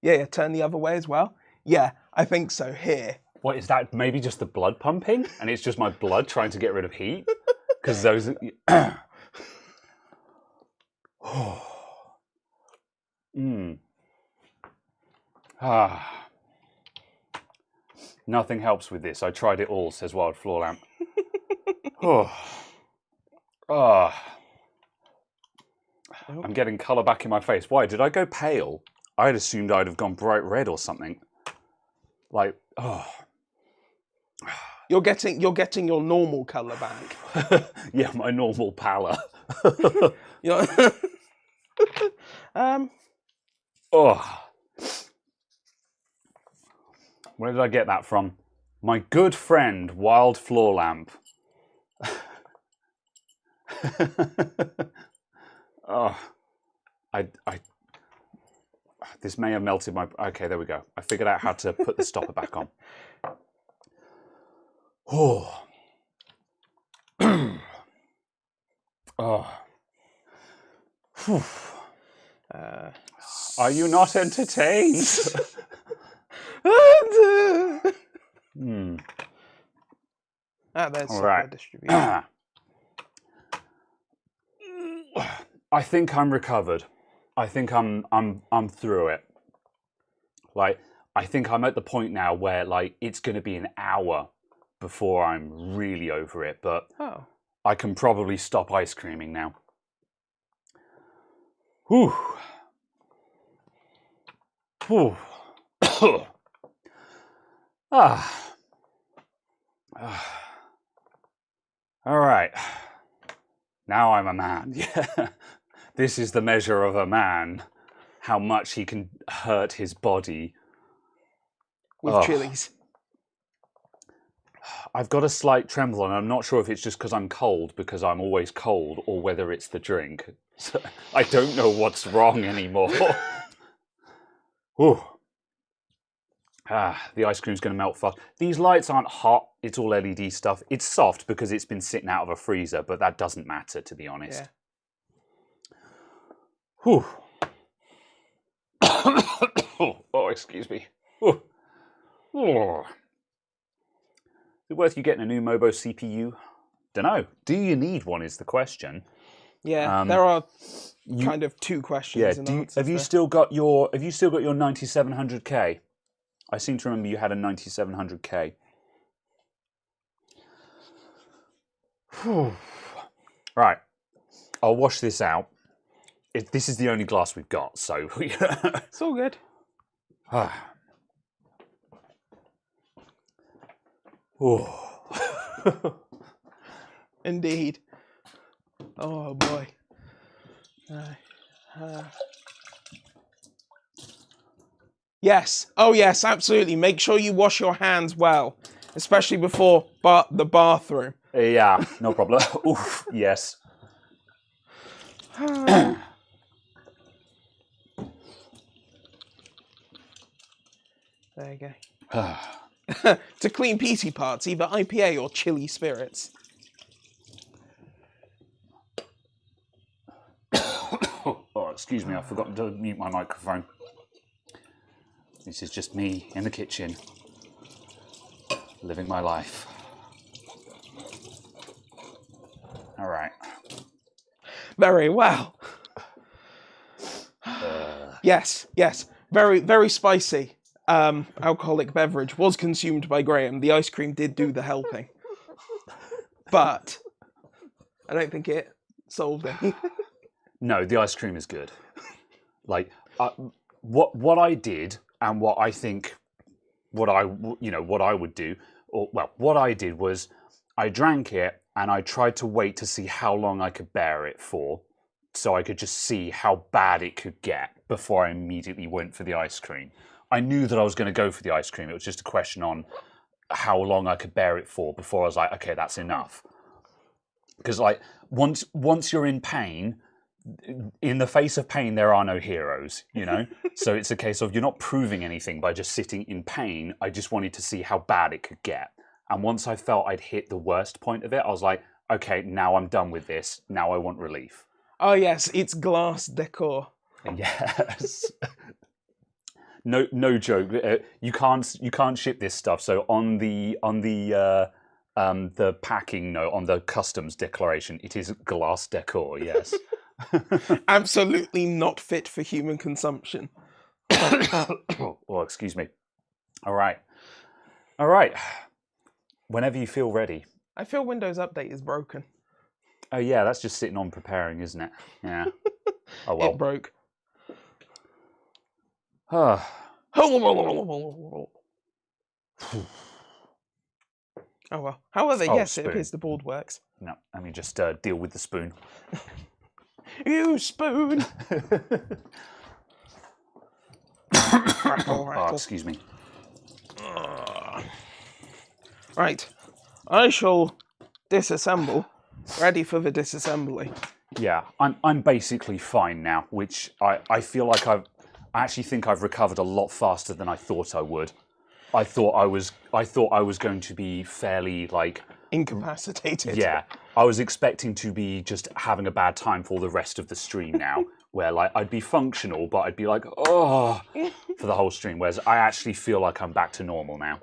Yeah, turn the other way as well. Yeah, I think so, here. What is that? Maybe just the blood pumping? And it's just my blood trying to get rid of heat? Because those... Nothing helps with this. I tried it all, says Wild Floor Lamp. Oh. Oh. Nope. I'm getting colour back in my face. Why? Did I go pale? I had assumed I'd have gone bright red or something. Like, oh. You're getting your normal colour back. Yeah, my normal pallor. Oh. Where did I get that from? My good friend, Wild Floor Lamp. Oh, this may have melted my. Okay, there we go. I figured out how to put the stopper back on. Oh. Oh. Are you not entertained? There's All software right. distribution. I think I'm recovered. I think I'm through it. Like, I think I'm at the point now where like it's going to be an hour before I'm really over it, but I can probably stop ice creaming now. Whew. Whew. Ah. All right. Now I'm a man. Yeah. This is the measure of a man. How much he can hurt his body. With chilies. I've got a slight tremble, and I'm not sure if it's just because I'm cold, because I'm always cold, or whether it's the drink. So I don't know what's wrong anymore. Whew. The ice cream's going to melt fast. These lights aren't hot. It's all LED stuff. It's soft because it's been sitting out of a freezer, but that doesn't matter, to be honest. Yeah. Whew. Oh, excuse me. Oh. Oh. Is it worth you getting a new mobo CPU? Dunno. Do you need one is the question. Yeah, there are kind of two questions. Yeah. Have you still got your 9700K? I seem to remember you had a 9700K. Right. I'll wash this out. This is the only glass we've got, so it's all good. Indeed. Oh boy. Yes. Oh yes, absolutely. Make sure you wash your hands well, especially before the bathroom. Yeah, no problem. Oof, yes. There you go. To clean peaty parts, either IPA or chili spirits. Oh, excuse me, I forgot to mute my microphone. This is just me in the kitchen, living my life. All right. Very well. Yes, yes. Very, very spicy. Alcoholic beverage was consumed by Graham. The ice cream did do the helping. But I don't think it solved it. No, the ice cream is good. Like, what I did and what I think, what I would do, or well, what I did was I drank it and I tried to wait to see how long I could bear it for, so I could just see how bad it could get before I immediately went for the ice cream. I knew that I was going to go for the ice cream. It was just a question on how long I could bear it for before I was like, okay, that's enough. Because like once you're in pain, in the face of pain, there are no heroes, you know? So it's a case of you're not proving anything by just sitting in pain. I just wanted to see how bad it could get. And once I felt I'd hit the worst point of it, I was like, okay, now I'm done with this. Now I want relief. Oh yes, it's glass decor. Yes. No joke. You can't ship this stuff. So on the packing note, on the customs declaration, it is glass decor. Yes. Absolutely not fit for human consumption. Oh, excuse me. All right. Whenever you feel ready. I feel Windows Update is broken. Oh yeah, that's just sitting on preparing, isn't it? Yeah. Oh well. It broke. Ah. Oh well. However, yes, spoon. it appears the board works. No, let me just deal with the spoon. You spoon! Rattle, Oh, rattle. excuse me. Right. I shall disassemble. Ready for the disassembly. Yeah, I'm basically fine now, which I feel like I actually think I've recovered a lot faster than I thought I would. I thought I was going to be fairly like Incapacitated. yeah. I was expecting to be just having a bad time for the rest of the stream now, where like I'd be functional, but I'd be like oh for the whole stream. Whereas I actually feel like I'm back to normal now.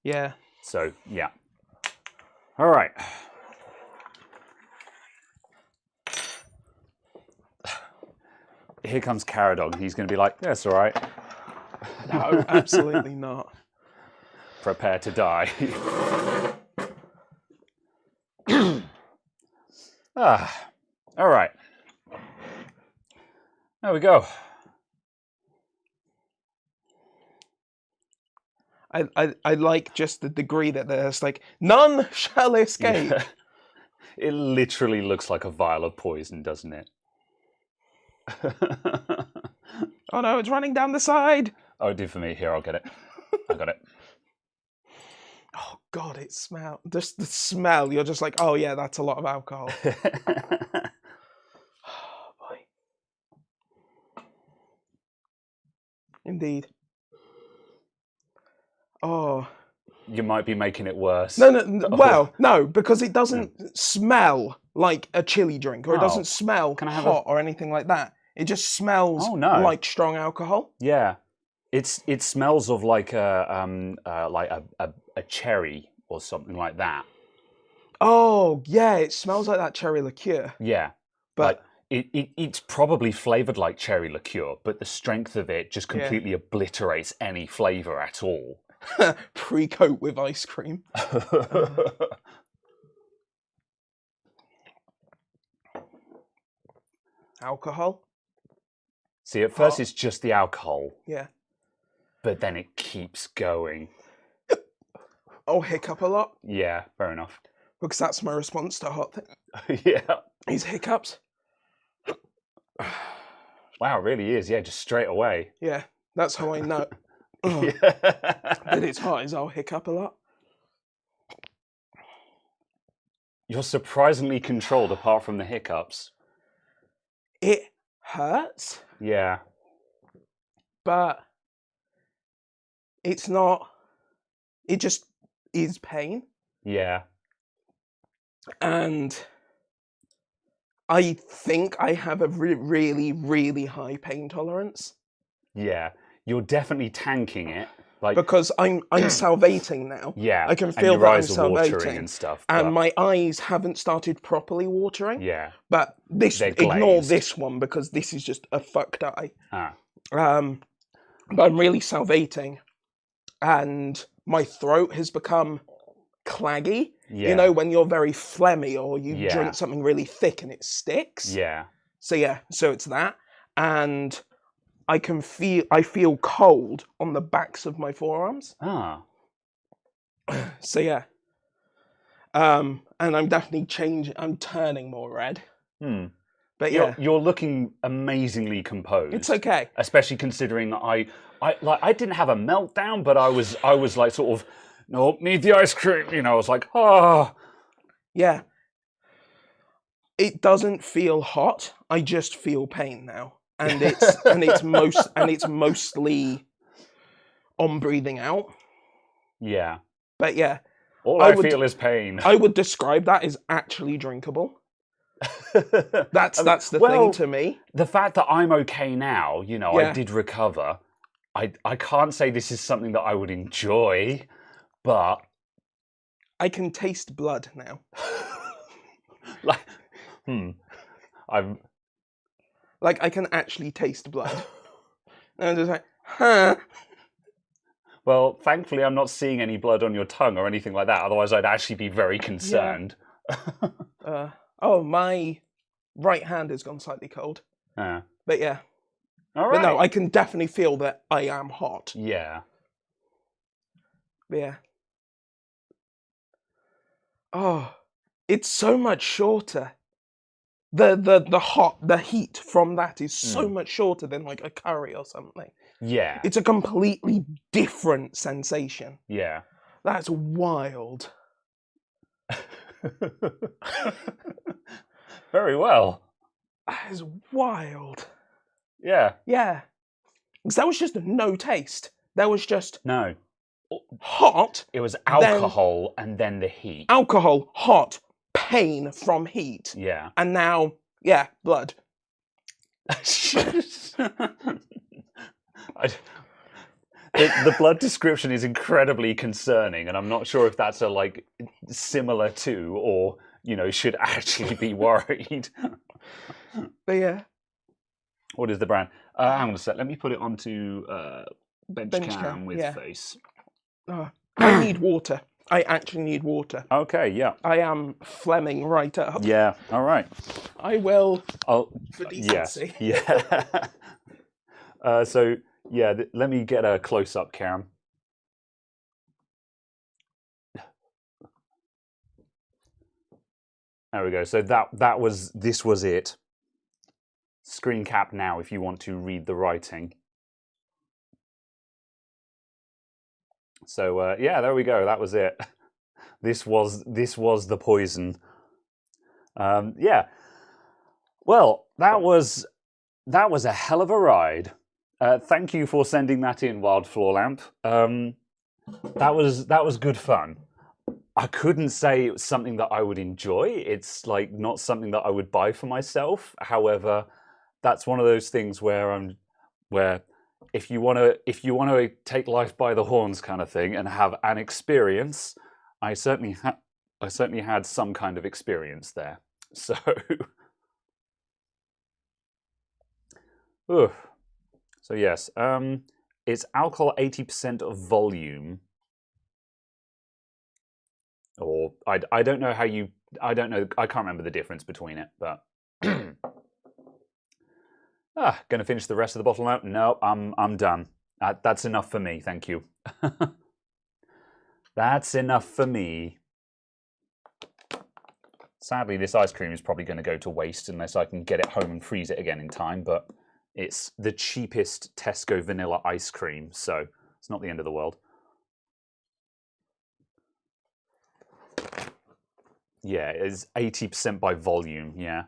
Yeah. So yeah. All right. Here comes Caradog. He's going to be like, that's all right. No, absolutely not. Prepare to die. All right. There we go. I like just the degree that there's like, none shall escape. Yeah. It literally looks like a vial of poison, doesn't it? Oh no, it's running down the side. Oh, it did for me. Here, I'll get it. I got it. Oh God, it smells. Just the smell, you're just like, oh yeah, that's a lot of alcohol. Oh boy. Indeed. Oh. You might be making it worse. No, well, no, because it doesn't smell like a chili drink, or it doesn't smell hot or anything like that. It just smells like strong alcohol. Yeah, it smells of like a cherry or something like that. Oh yeah, it smells like that cherry liqueur. Yeah, but it's probably flavored like cherry liqueur, but the strength of it just completely obliterates any flavor at all. Pre-coat with ice cream. Alcohol. See, at first it's just the alcohol. Yeah. But then it keeps going. Oh, hiccup a lot? Yeah, fair enough. Because that's my response to hot things. Yeah. These hiccups. Wow, it really is. Yeah, just straight away. Yeah, that's how I know. Yeah. That it's hot is I'll hiccup a lot. You're surprisingly controlled apart from the hiccups. It hurts. Yeah. But it's not, it just is pain. Yeah. And I think I have a really, really high pain tolerance. Yeah. You're definitely tanking it. Like, because I'm salivating now. Yeah. I can feel and your that eyes I'm are watering salivating. and stuff. And my eyes haven't started properly watering. Yeah. But this, ignore this one because this is just a fucked eye. But I'm really salivating. And my throat has become claggy. Yeah. You know, when you're very phlegmy or you drink something really thick and it sticks. Yeah. So yeah, so it's that. And I feel cold on the backs of my forearms. So yeah. And I'm definitely I'm turning more red. But yeah. You're looking amazingly composed. It's okay. Especially considering I didn't have a meltdown, but I was like sort of, nope, need the ice cream. You know, I was like, ah. Yeah. It doesn't feel hot. I just feel pain now. And it's mostly on breathing out. Yeah. But yeah. All I feel is pain. I would describe that as actually drinkable. That's the thing to me. The fact that I'm okay now, you know, I did recover. I can't say this is something that I would enjoy, but I can taste blood now. Like, I can actually taste blood. And I'm just like, huh. Well, thankfully, I'm not seeing any blood on your tongue or anything like that. Otherwise, I'd actually be very concerned. Oh, my right hand has gone slightly cold. But yeah. All right. But no, I can definitely feel that I am hot. Yeah. But yeah. Oh, it's so much shorter. The heat from that is so much shorter than like a curry or something. Yeah. It's a completely different sensation. Yeah. That's wild. Very well. That is wild. Yeah. Yeah. Because that was just no taste. That was just No. hot. It was alcohol and then the heat. Alcohol, hot, pain from heat. Yeah. And now, yeah, blood. The blood description is incredibly concerning, and I'm not sure if that's a like similar to, or should actually be worried. But yeah. What is the brand? Hang on a sec. Let me put it onto Benchcam with yeah. face. I need water. I actually need water. Okay. Yeah. I am Fleming right up. Yeah. All right. I will. Oh, for decency. Yes. Yeah. So yeah, let me get a close up cam. There we go. So this was it. Screen cap now if you want to read the writing. So yeah, there we go. That was it. This was the poison. Yeah. Well, that was a hell of a ride. Thank you for sending that in, Wild Floor Lamp. That was good fun. I couldn't say it was something that I would enjoy. It's like not something that I would buy for myself. However, that's one of those things where if you want to take life by the horns kind of thing and have an experience, I certainly had some kind of experience there. So so yes, it's alcohol 80% of volume. Or I don't know how you I can't remember the difference between it, but gonna finish the rest of the bottle now? No, I'm done. That's enough for me, thank you. That's enough for me. Sadly, this ice cream is probably going to go to waste unless I can get it home and freeze it again in time, but it's the cheapest Tesco vanilla ice cream, so it's not the end of the world. Yeah, it's 80% by volume, yeah.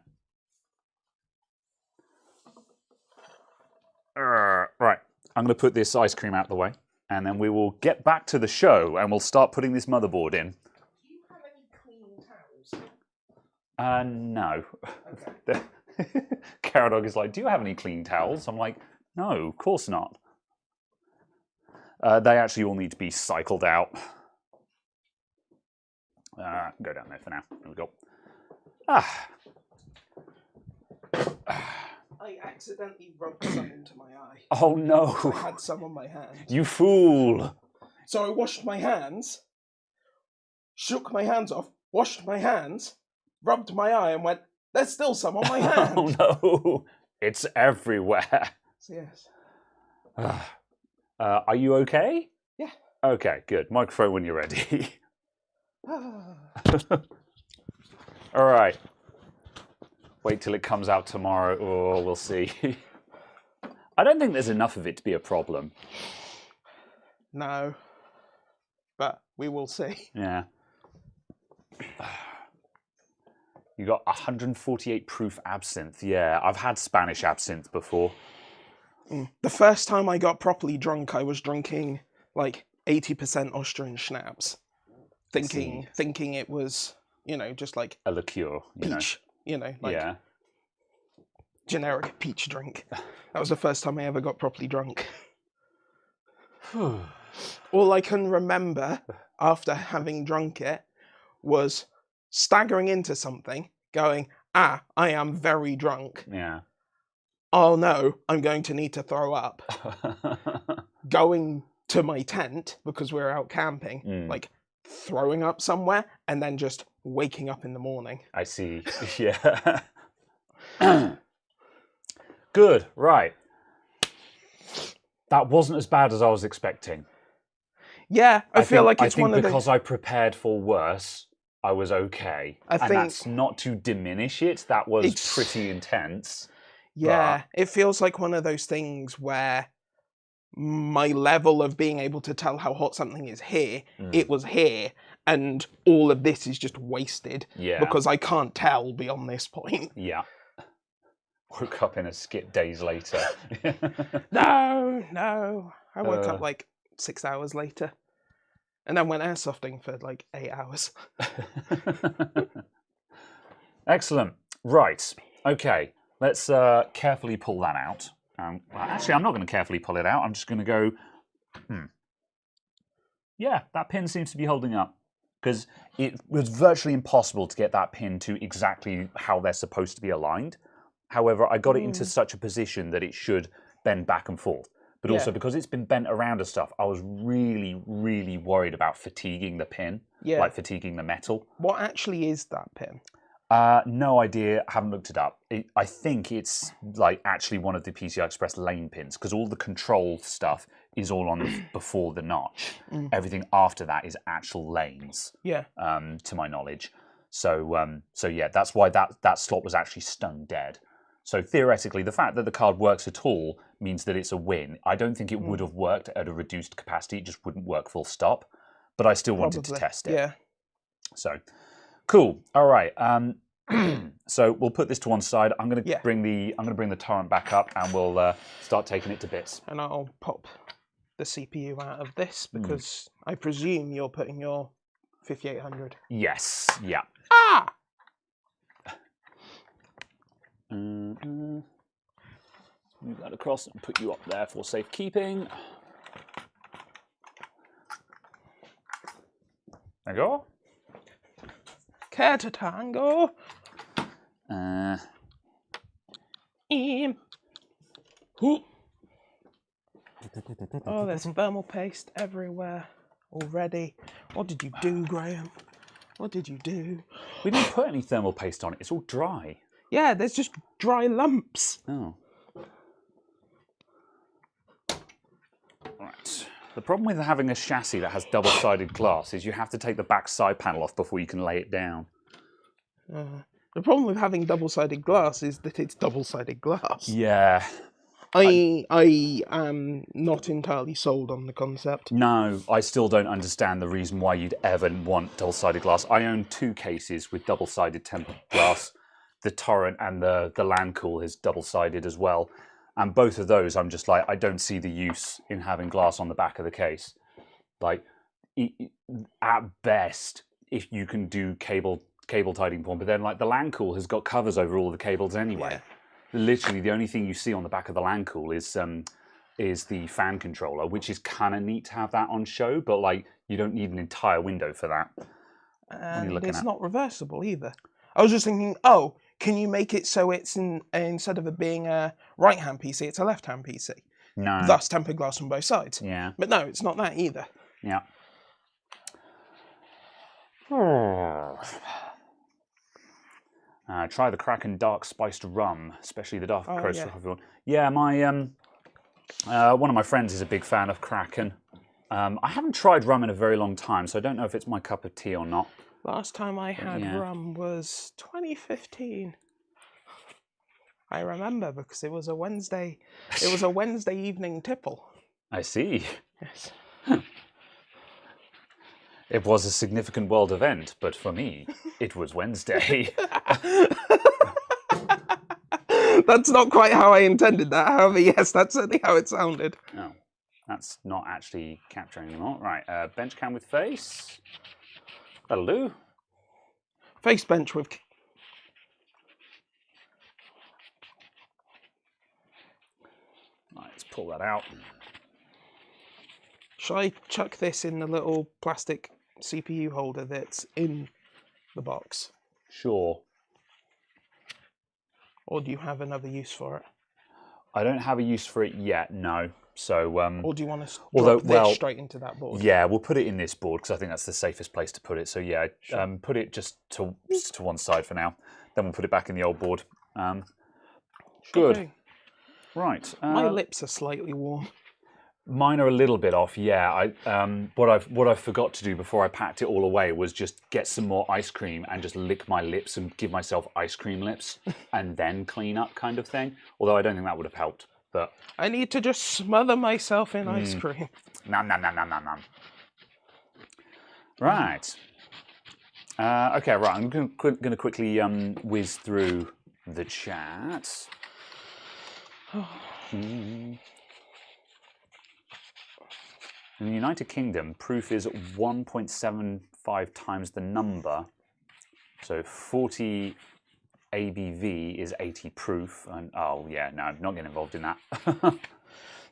Right, I'm going to put this ice cream out the way, and then we will get back to the show, and we'll start putting this motherboard in. Do you have any clean towels? No. Okay. Caradog is like, do you have any clean towels? I'm like, no, of course not. They actually all need to be cycled out. Go down there for now. There we go. I accidentally rubbed some into my eye. Oh no! I had some on my hand. You fool! So I washed my hands, shook my hands off, washed my hands, rubbed my eye, and went, there's still some on my hand. Oh no! It's everywhere. So, yes. Are you okay? Yeah. Okay, good. Microphone when you're ready. All right. Wait till it comes out tomorrow. Oh, we'll see. I don't think there's enough of it to be a problem. No. But we will see. Yeah. You got 148 proof absinthe. Yeah, I've had Spanish absinthe before. The first time I got properly drunk, I was drinking like 80% Austrian schnapps. Thinking it was, just like a liqueur, peach, like yeah, generic peach drink. That was the first time I ever got properly drunk. All I can remember after having drunk it was staggering into something, going, I am very drunk. Yeah. Oh no, I'm going to need to throw up. Going to my tent because we're out camping, like throwing up somewhere and then just waking up in the morning. I see. Yeah. Good. Right. That wasn't as bad as I was expecting. Yeah, I feel like it's one of because I prepared for worse, I was okay. and that's not to diminish it. That was pretty intense. Yeah, it feels like one of those things where my level of being able to tell how hot something is here, it was here, and all of this is just wasted because I can't tell beyond this point. Yeah. Woke up in a skit days later. No. I woke up like 6 hours later. And then went airsofting for like 8 hours. Excellent. Right. Okay. Let's carefully pull that out. Actually, I'm not going to carefully pull it out. I'm just going to go, Yeah, that pin seems to be holding up. Because it was virtually impossible to get that pin to exactly how they're supposed to be aligned. However, I got it into such a position that it should bend back and forth. But also, because it's been bent around and stuff, I was really, really worried about fatiguing the pin. Like fatiguing the metal. What actually is that pin? No idea. Haven't looked it up. I think it's like actually one of the PCI Express lane pins because all the control stuff is all on before the notch. Everything after that is actual lanes. Yeah. To my knowledge. So yeah, that's why that slot was actually stone dead. So theoretically, the fact that the card works at all means that it's a win. I don't think it would have worked at a reduced capacity. It just wouldn't work full stop. But I still wanted to test it. Yeah. So, cool. All right. So we'll put this to one side. I'm going to bring the torrent back up, and we'll start taking it to bits. And I'll pop the CPU out of this because I presume you're putting your 5800. Yes. Yeah. Ah. Move that across and put you up there for safekeeping. There you go. Care to tango? Oh, there's thermal paste everywhere already. What did you do, Graham? What did you do? We didn't put any thermal paste on it. It's all dry. Yeah, there's just dry lumps. Oh. Right. The problem with having a chassis that has double-sided glass is you have to take the back side panel off before you can lay it down. The problem with having double-sided glass is that it's double-sided glass. Yeah. I am not entirely sold on the concept. No, I still don't understand the reason why you'd ever want double-sided glass. I own 2 cases with double-sided tempered glass. The Torrent and the Landcool is double-sided as well. And both of those, I'm just like, I don't see the use in having glass on the back of the case. Like, at best, if you can do cable tiding porn, but then like the Landcool has got covers over all the cables anyway. Yeah. Literally, the only thing you see on the back of the Landcool is the fan controller, which is kind of neat to have that on show, but like you don't need an entire window for that. And it's not reversible either. I was just thinking, oh, can you make it so it's instead of it being a right-hand PC, it's a left-hand PC? No. Thus tempered glass on both sides. Yeah. But no, it's not that either. Yeah. Try the Kraken dark spiced rum, especially the dark roast. Yeah, my one of my friends is a big fan of Kraken. I haven't tried rum in a very long time, so I don't know if it's my cup of tea or not. Last time I had rum was 2015. I remember because it was a Wednesday. It was a Wednesday evening tipple. I see. Yes. It was a significant world event, but for me, it was Wednesday. That's not quite how I intended that. However, yes, that's certainly how it sounded. Oh, that's not actually capturing anymore. Right, bench cam with face. That'll do. Face bench with... Right, let's pull that out. Shall I chuck this in the little plastic CPU holder that's in the box? Sure. Or do you have another use for it? I don't have a use for it yet, no. So, Or do you want to although, drop well, this straight into that board? yeah, we'll put it in this board because I think that's the safest place to put it. So yeah, Sure. put it just to one side for now. Then we'll put it back in the old board. Good. Okay. Right. My lips are slightly warm. Mine are a little bit off. Yeah. What I forgot to do before I packed it all away was just get some more ice cream and just lick my lips and give myself ice cream lips and then clean up, kind of thing. Although I don't think that would have helped. But I need to just smother myself in ice cream. nom nom nom nom nom nom. Right. Okay. Right. I'm going to quickly whiz through the chat. In the United Kingdom, proof is 1.75 times the number. So 40 ABV is 80 proof. And oh yeah, no, I'm not getting involved in that.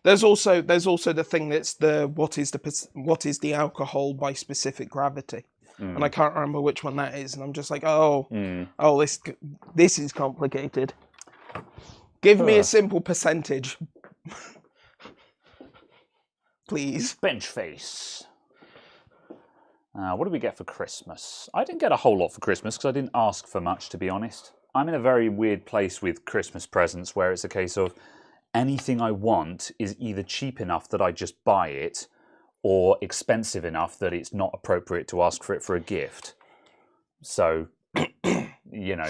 There's also the thing that's what is the alcohol by specific gravity, and I can't remember which one that is. And I'm just like, oh, this is complicated. Give me a simple percentage. Please. Bench face. What did we get for Christmas? I didn't get a whole lot for Christmas because I didn't ask for much, to be honest. I'm in a very weird place with Christmas presents where it's a case of anything I want is either cheap enough that I just buy it or expensive enough that it's not appropriate to ask for it for a gift. So, you know,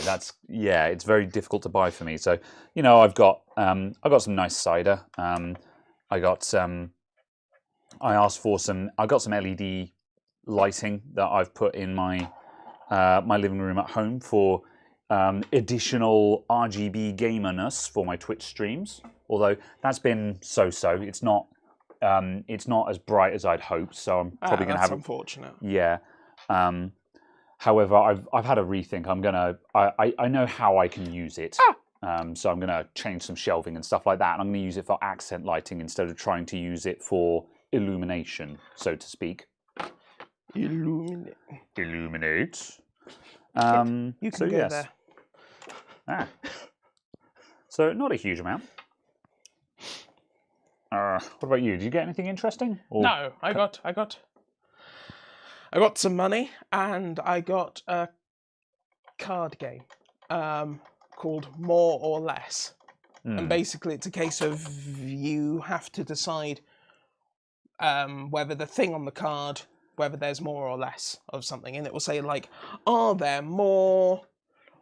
it's very difficult to buy for me. So, you know, I got some nice cider. I got some LED lighting that I've put in my my living room at home for additional RGB gamerness for my Twitch streams. Although that's been so-so. It's not as bright as I'd hoped. So I'm probably going to have. That's unfortunate. Yeah. However, I've had a rethink. I know how I can use it. So I'm going to change some shelving and stuff like that. And I'm going to use it for accent lighting instead of trying to use it for illumination, so to speak. Illuminate. You can go there. So not a huge amount. What about you? Did you get anything interesting? Or... No, I got some money and I got a card game called More or Less. And basically it's a case of you have to decide whether the thing on the card, whether there's more or less of something. And it will say like,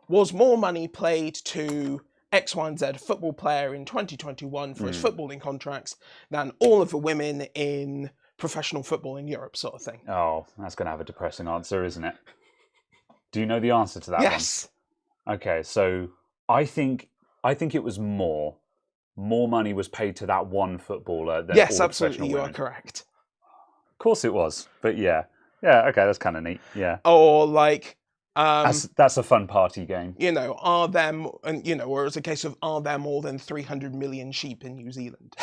was more money played to X, Y, and Z football player in 2021 for his footballing contracts than all of the women in professional football in Europe, sort of thing. Oh, that's going to have a depressing answer, isn't it? Do you know the answer to that one? Yes. Okay, so I think it was more. More money was paid to that one footballer than yes, all absolutely, you women. are correct. Of course it was, but yeah, okay, that's kind of neat. Yeah. Or like. That's a fun party game. You know, or it's a case of, are there more than 300 million sheep in New Zealand?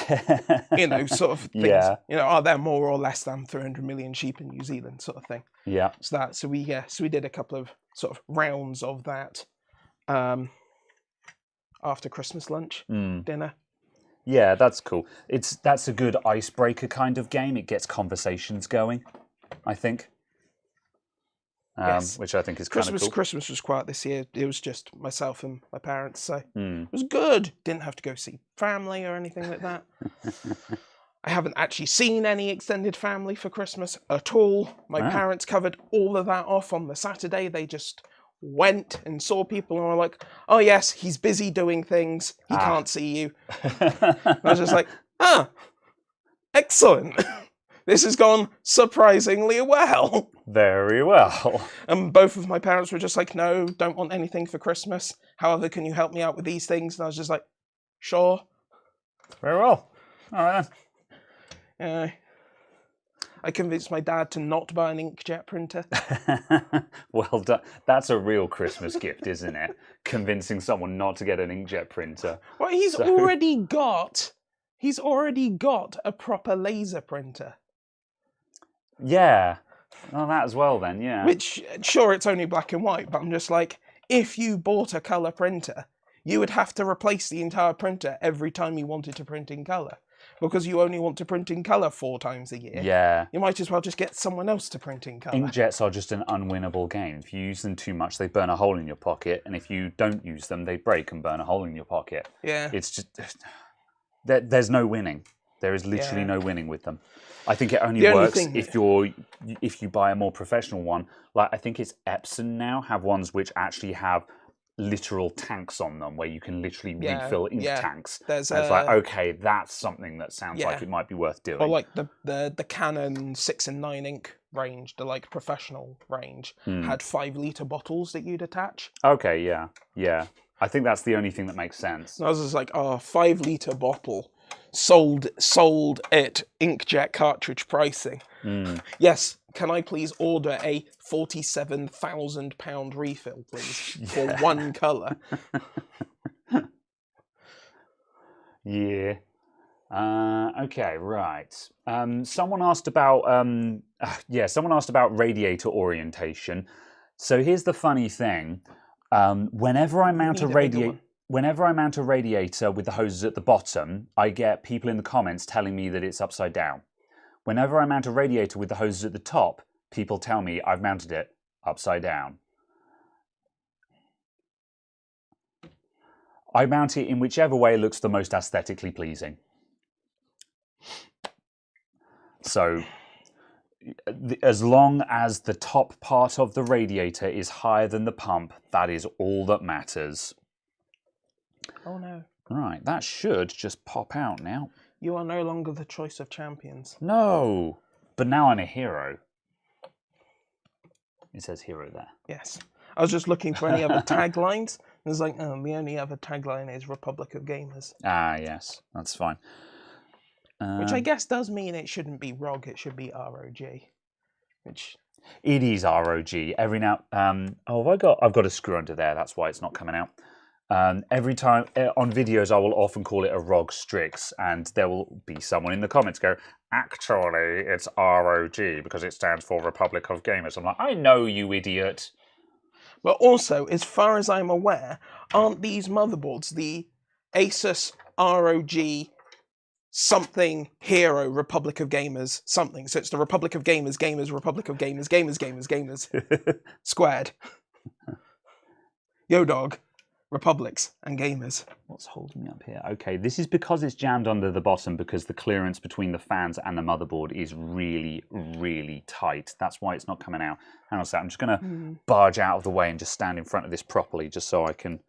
You know, sort of things. Yeah. You know, are there more or less than 300 million sheep in New Zealand, sort of thing. Yeah. So we did a couple of sort of rounds of that after Christmas lunch dinner. Yeah, that's cool. That's a good icebreaker kind of game. It gets conversations going, I think. Yes. Which I think is kind of cool. Christmas was quiet this year. It was just myself and my parents, so it was good. Didn't have to go see family or anything like that. I haven't actually seen any extended family for Christmas at all. My parents covered all of that off on the Saturday. They just went and saw people and were like, oh yes, he's busy doing things. He can't see you. I was just like, excellent. This has gone surprisingly well. Very well. And both of my parents were just like, no, don't want anything for Christmas. However, can you help me out with these things? And I was just like, sure. Very well. All right then. I convinced my dad to not buy an inkjet printer. Well done. That's a real Christmas gift, isn't it? Convincing someone not to get an inkjet printer. Well, he's already got a proper laser printer. Yeah. Well, that as well then, yeah. Which, sure, it's only black and white, but I'm just like, if you bought a colour printer, you would have to replace the entire printer every time you wanted to print in colour. because you only want to print in colour 4 times a year. Yeah. You might as well just get someone else to print in colour. Inkjets are just an unwinnable game. If you use them too much, they burn a hole in your pocket, and if you don't use them, they break and burn a hole in your pocket. Yeah. It's just there's no winning. There is literally no winning with them. I think it only works if you buy a more professional one. Like I think it's Epson now have ones which actually have literal tanks on them where you can literally refill ink tanks. There's it's like, okay, that's something that sounds like it might be worth doing. Or like the Canon 6 and 9 ink range, the like professional range, had 5-litre bottles that you'd attach. Okay, yeah. I think that's the only thing that makes sense. And I was just like, oh, 5-litre bottle sold at inkjet cartridge pricing. Yes, can I please order a £47,000 refill, please, for one colour? Yeah. Okay, right. Someone asked about someone asked about radiator orientation. So here's the funny thing. Whenever I mount a radiator with the hoses at the bottom, I get people in the comments telling me that it's upside down. Whenever I mount a radiator with the hoses at the top, people tell me I've mounted it upside down. I mount it in whichever way looks the most aesthetically pleasing. So, as long as the top part of the radiator is higher than the pump, that is all that matters. Oh no. Right, that should just pop out now. You are no longer the choice of champions. No, but now I'm a hero. It says hero there. Yes. I was just looking for any other taglines. It's like, oh, the only other tagline is Republic of Gamers. Ah, yes, that's fine. Which I guess does mean it shouldn't be ROG, it should be ROG. Which it is ROG. Every now, I've got a screw under there. That's why it's not coming out. Every time on videos, I will often call it a ROG Strix, and there will be someone in the comments go, "Actually, it's ROG because it stands for Republic of Gamers." I'm like, I know, you idiot. But also, as far as I'm aware, aren't these motherboards the Asus ROG something Hero Republic of Gamers something? So it's the Republic of Gamers, Gamers, Republic of Gamers, Gamers squared. Yo dog, Republics and Gamers. What's holding me up here? Okay, this is because it's jammed under the bottom because the clearance between the fans and the motherboard is really, really tight. That's why it's not coming out. Hang on a sec, I'm just going to barge out of the way and just stand in front of this properly just so I can...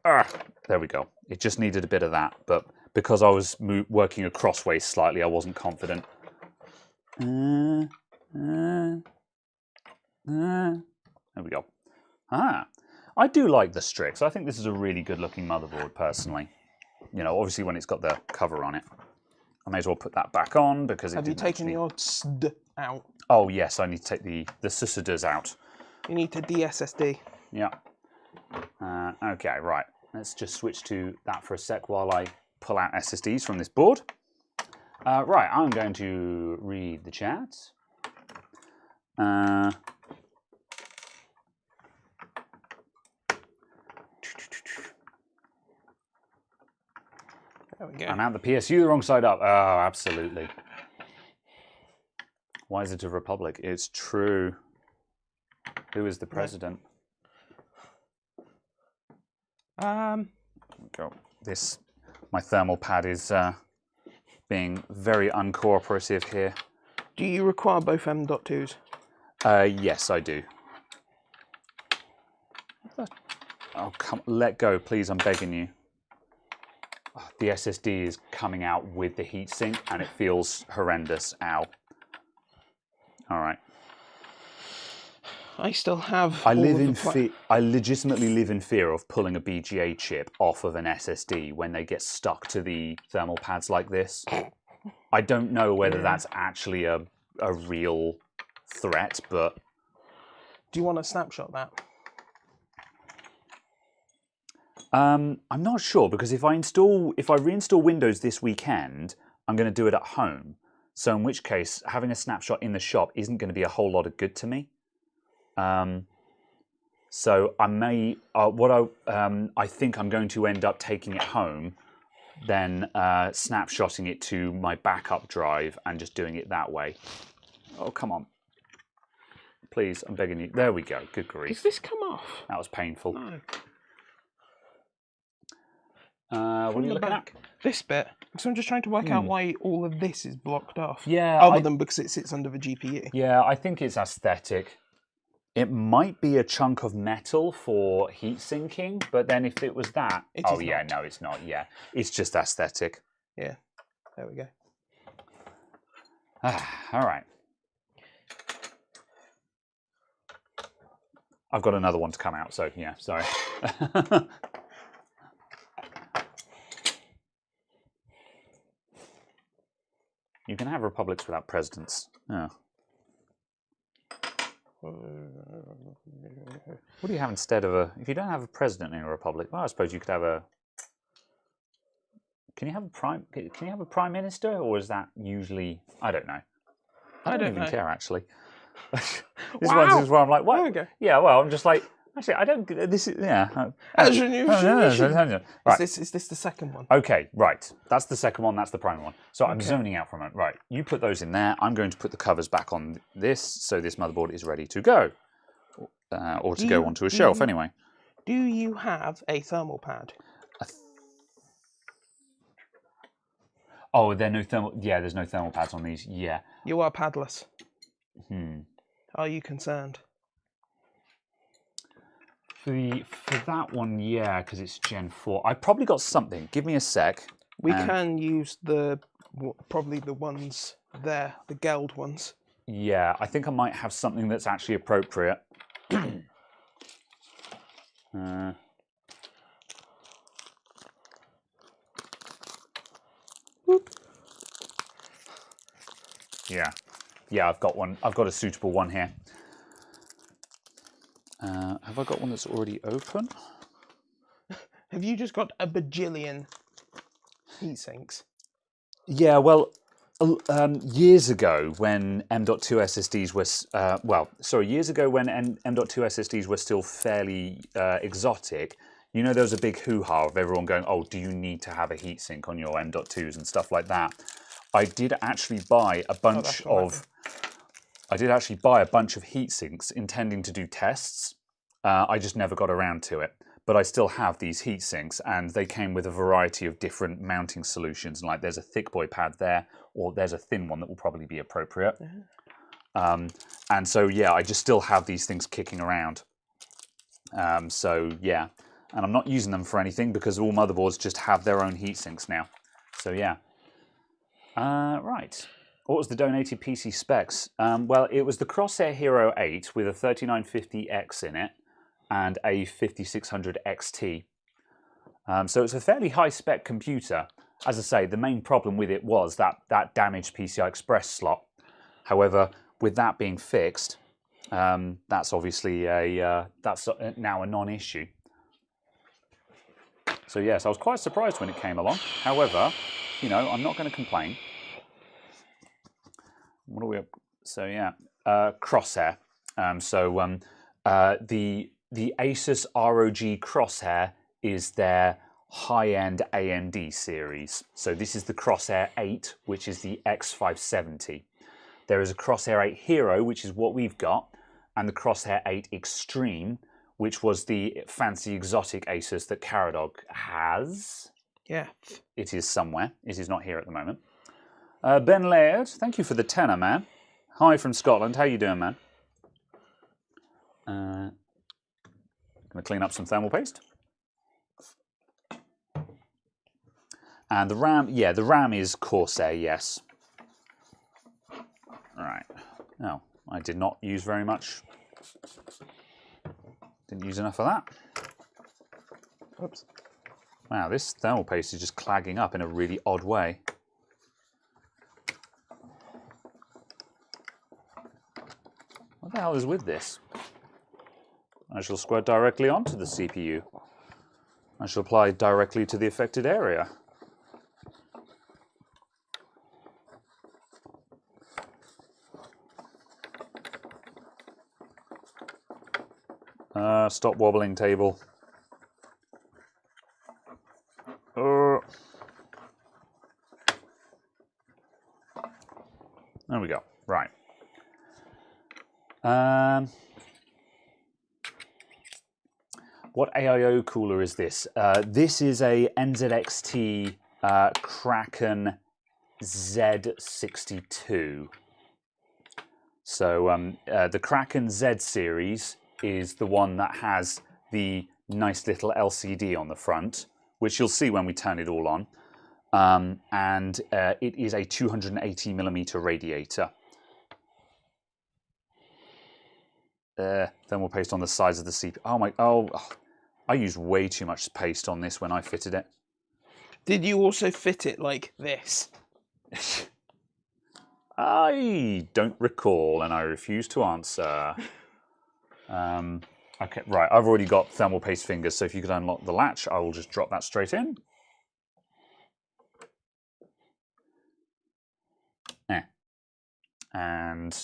there we go. It just needed a bit of that, but because I was working a crossways slightly, I wasn't confident. There we go. I do like the Strix. I think this is a really good-looking motherboard, personally. You know, obviously when it's got the cover on it. I may as well put that back on because it Have you taken your SD out? Oh, yes, I need to take the SSDs out. You need to de-SSD. Yeah. Okay, right. Let's just switch to that for a sec while I pull out SSDs from this board. Right, I'm going to read the chat. There we go. I'm out the PSU the wrong side up. Oh, absolutely. Why is it a republic? It's true. Who is the president? Go. My thermal pad is being very uncooperative here. Do you require both M.2s? Yes, I do. Oh, come, let go, please, I'm begging you. Oh, the SSD is coming out with the heatsink and it feels horrendous. Ow. All right. I still have. I legitimately live in fear of pulling a BGA chip off of an SSD when they get stuck to the thermal pads like this. I don't know whether that's actually a real threat, but... Do you want to snapshot that? I'm not sure, because if I reinstall Windows this weekend, I'm going to do it at home. So in which case, having a snapshot in the shop isn't going to be a whole lot of good to me. So I may, I think I'm going to end up taking it home, then snapshotting it to my backup drive and just doing it that way. Oh, come on. Please, I'm begging you. There we go. Good grief. Does this come off? That was painful. No. What are you looking at? This bit. So I'm just trying to work out why all of this is blocked off. Yeah. Other than because it sits under the GPU. Yeah, I think it's aesthetic. It might be a chunk of metal for heat sinking, but then if it was that... Oh, yeah, no, it's not. Yeah, it's just aesthetic. Yeah, there we go. All right. I've got another one to come out, so yeah, sorry. You can have republics without presidents. Oh. What do you have instead of a... If you don't have a president in a republic, well, I suppose you could have a... Can you have a prime minister, or is that usually... I don't know. I don't even care, actually. This is where I'm like, what? Okay. Yeah, well, I'm just like... Actually, I don't... This is... Yeah. Right. Is this the second one? Okay, right. That's the second one. That's the primary one. So I'm zoning out for a moment. Right. You put those in there. I'm going to put the covers back on this, so this motherboard is ready to go. Or to go onto a shelf, anyway. Do you have a thermal pad? Oh, there are no thermal... Yeah, there's no thermal pads on these. Yeah. You are padless. Are you concerned? For that one, yeah, because it's Gen 4. I've probably got something. Give me a sec. We can use probably the ones there, the Geld ones. Yeah, I think I might have something that's actually appropriate. Yeah, I've got one. I've got a suitable one here. Have I got one that's already open? Have you just got a bajillion heat sinks? Yeah, well, years ago when M.2 SSDs were, years ago when M.2 SSDs were still fairly exotic, you know, there was a big hoo-ha of everyone going, oh, do you need to have a heatsink on your M.2s and stuff like that. I did actually buy a bunch of heatsinks intending to do tests. I just never got around to it. But I still have these heatsinks, and they came with a variety of different mounting solutions. Like there's a thick boy pad there, or there's a thin one that will probably be appropriate. And so, yeah, I just still have these things kicking around. So, yeah. And I'm not using them for anything because all motherboards just have their own heatsinks now. So, yeah. Right. What was the donated PC specs? Well, it was the Crosshair Hero 8 with a 3950X in it and a 5600 XT. So it's a fairly high-spec computer. As I say, the main problem with it was that damaged PCI Express slot. However, with that being fixed, that's obviously that's now a non-issue. So yes, I was quite surprised when it came along. However, you know, I'm not going to complain. What are we up? So yeah, Crosshair. The Asus ROG Crosshair is their high-end AMD series. So this is the Crosshair 8, which is the X570. There is a Crosshair 8 Hero, which is what we've got, and the Crosshair 8 Extreme, which was the fancy exotic Asus that Caradog has. Yeah. It is somewhere. It is not here at the moment. Ben Laird, thank you for the tenner, man. Hi from Scotland. How you doing, man? Going to clean up some thermal paste. And the RAM, yeah, the RAM is Corsair, yes. Right. No, I did not use very much. Didn't use enough of that. Oops. Wow, this thermal paste is just clagging up in a really odd way. What the hell is with this? I shall squirt directly onto the CPU. I shall apply directly to the affected area. Stop wobbling, table. Right. What AIO cooler is this? This is a NZXT Kraken Z62. So the Kraken Z series is the one that has the nice little LCD on the front, which you'll see when we turn it all on. And it is a 280mm radiator. Thermal paste on the sides of the CPU. Oh, I used way too much paste on this when I fitted it. Did you also fit it like this? I don't recall, and I refuse to answer. Okay, right, I've already got thermal paste fingers, so if you could unlock the latch, I will just drop that straight in. And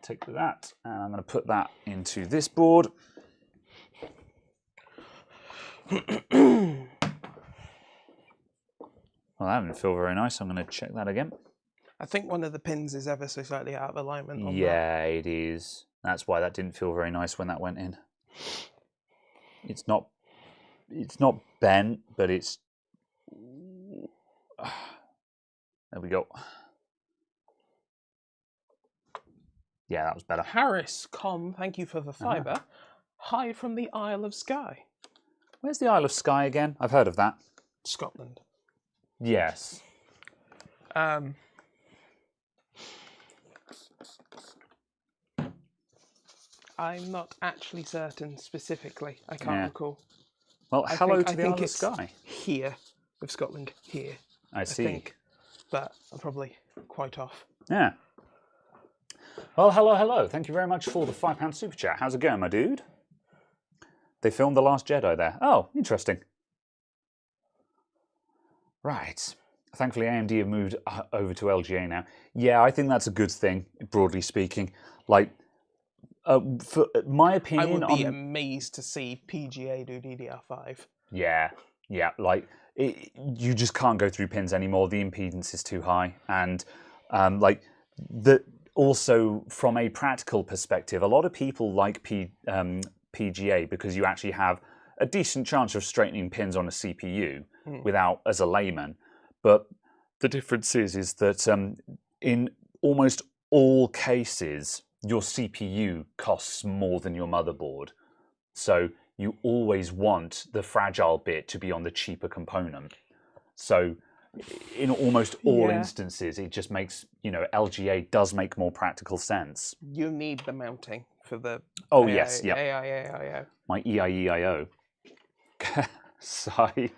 take that, and I'm going to put that into this board. Well, that didn't feel very nice. I'm going to check that again. I think one of the pins is ever so slightly out of alignment on Yeah, it is. That's why that didn't feel very nice when that went in. It's not bent, but it's... There we go. Yeah, that was better. Harris, thank you for the fibre. Hi from the Isle of Skye. Where's the Isle of Skye again? I've heard of that. Scotland. Yes. I'm not actually certain specifically. I can't recall. Well, hello to the Isle of Skye. Here, of Scotland, here. I see. I think, but I'm probably quite off. Yeah. Well, hello. Thank you very much for the £5 super chat. How's it going, my dude? They filmed The Last Jedi there. Oh, interesting. Right. Thankfully, AMD have moved over to LGA now. Yeah, I think that's a good thing, broadly speaking. Like, for my opinion, I would be amazed to see PGA do DDR5. Yeah. Like, you just can't go through pins anymore. The impedance is too high, and also from a practical perspective, a lot of people like PGA because you actually have a decent chance of straightening pins on a CPU without, as a layman. But the difference is that in almost all cases, your CPU costs more than your motherboard. So you always want the fragile bit to be on the cheaper component. So in almost all instances, it just makes, LGA does make more practical sense. You need the mounting for the AIO. My EIEIO. Sai,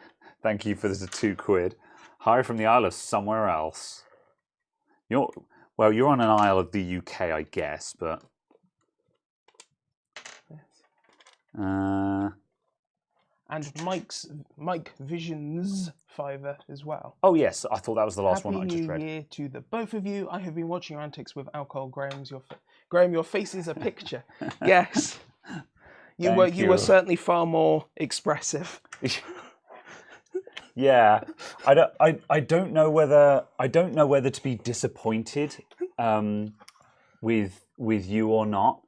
thank you for the £2. Hi from the Isle of somewhere else. You're on an isle of the UK, I guess, but... And Mike Visions fiver as well. Oh yes, I thought that was the last one I just read. Happy New Year to the both of you. I have been watching your antics with alcohol. Graham, your face is a picture. Yes, you were certainly far more expressive. Yeah, I don't know whether to be disappointed with you or not.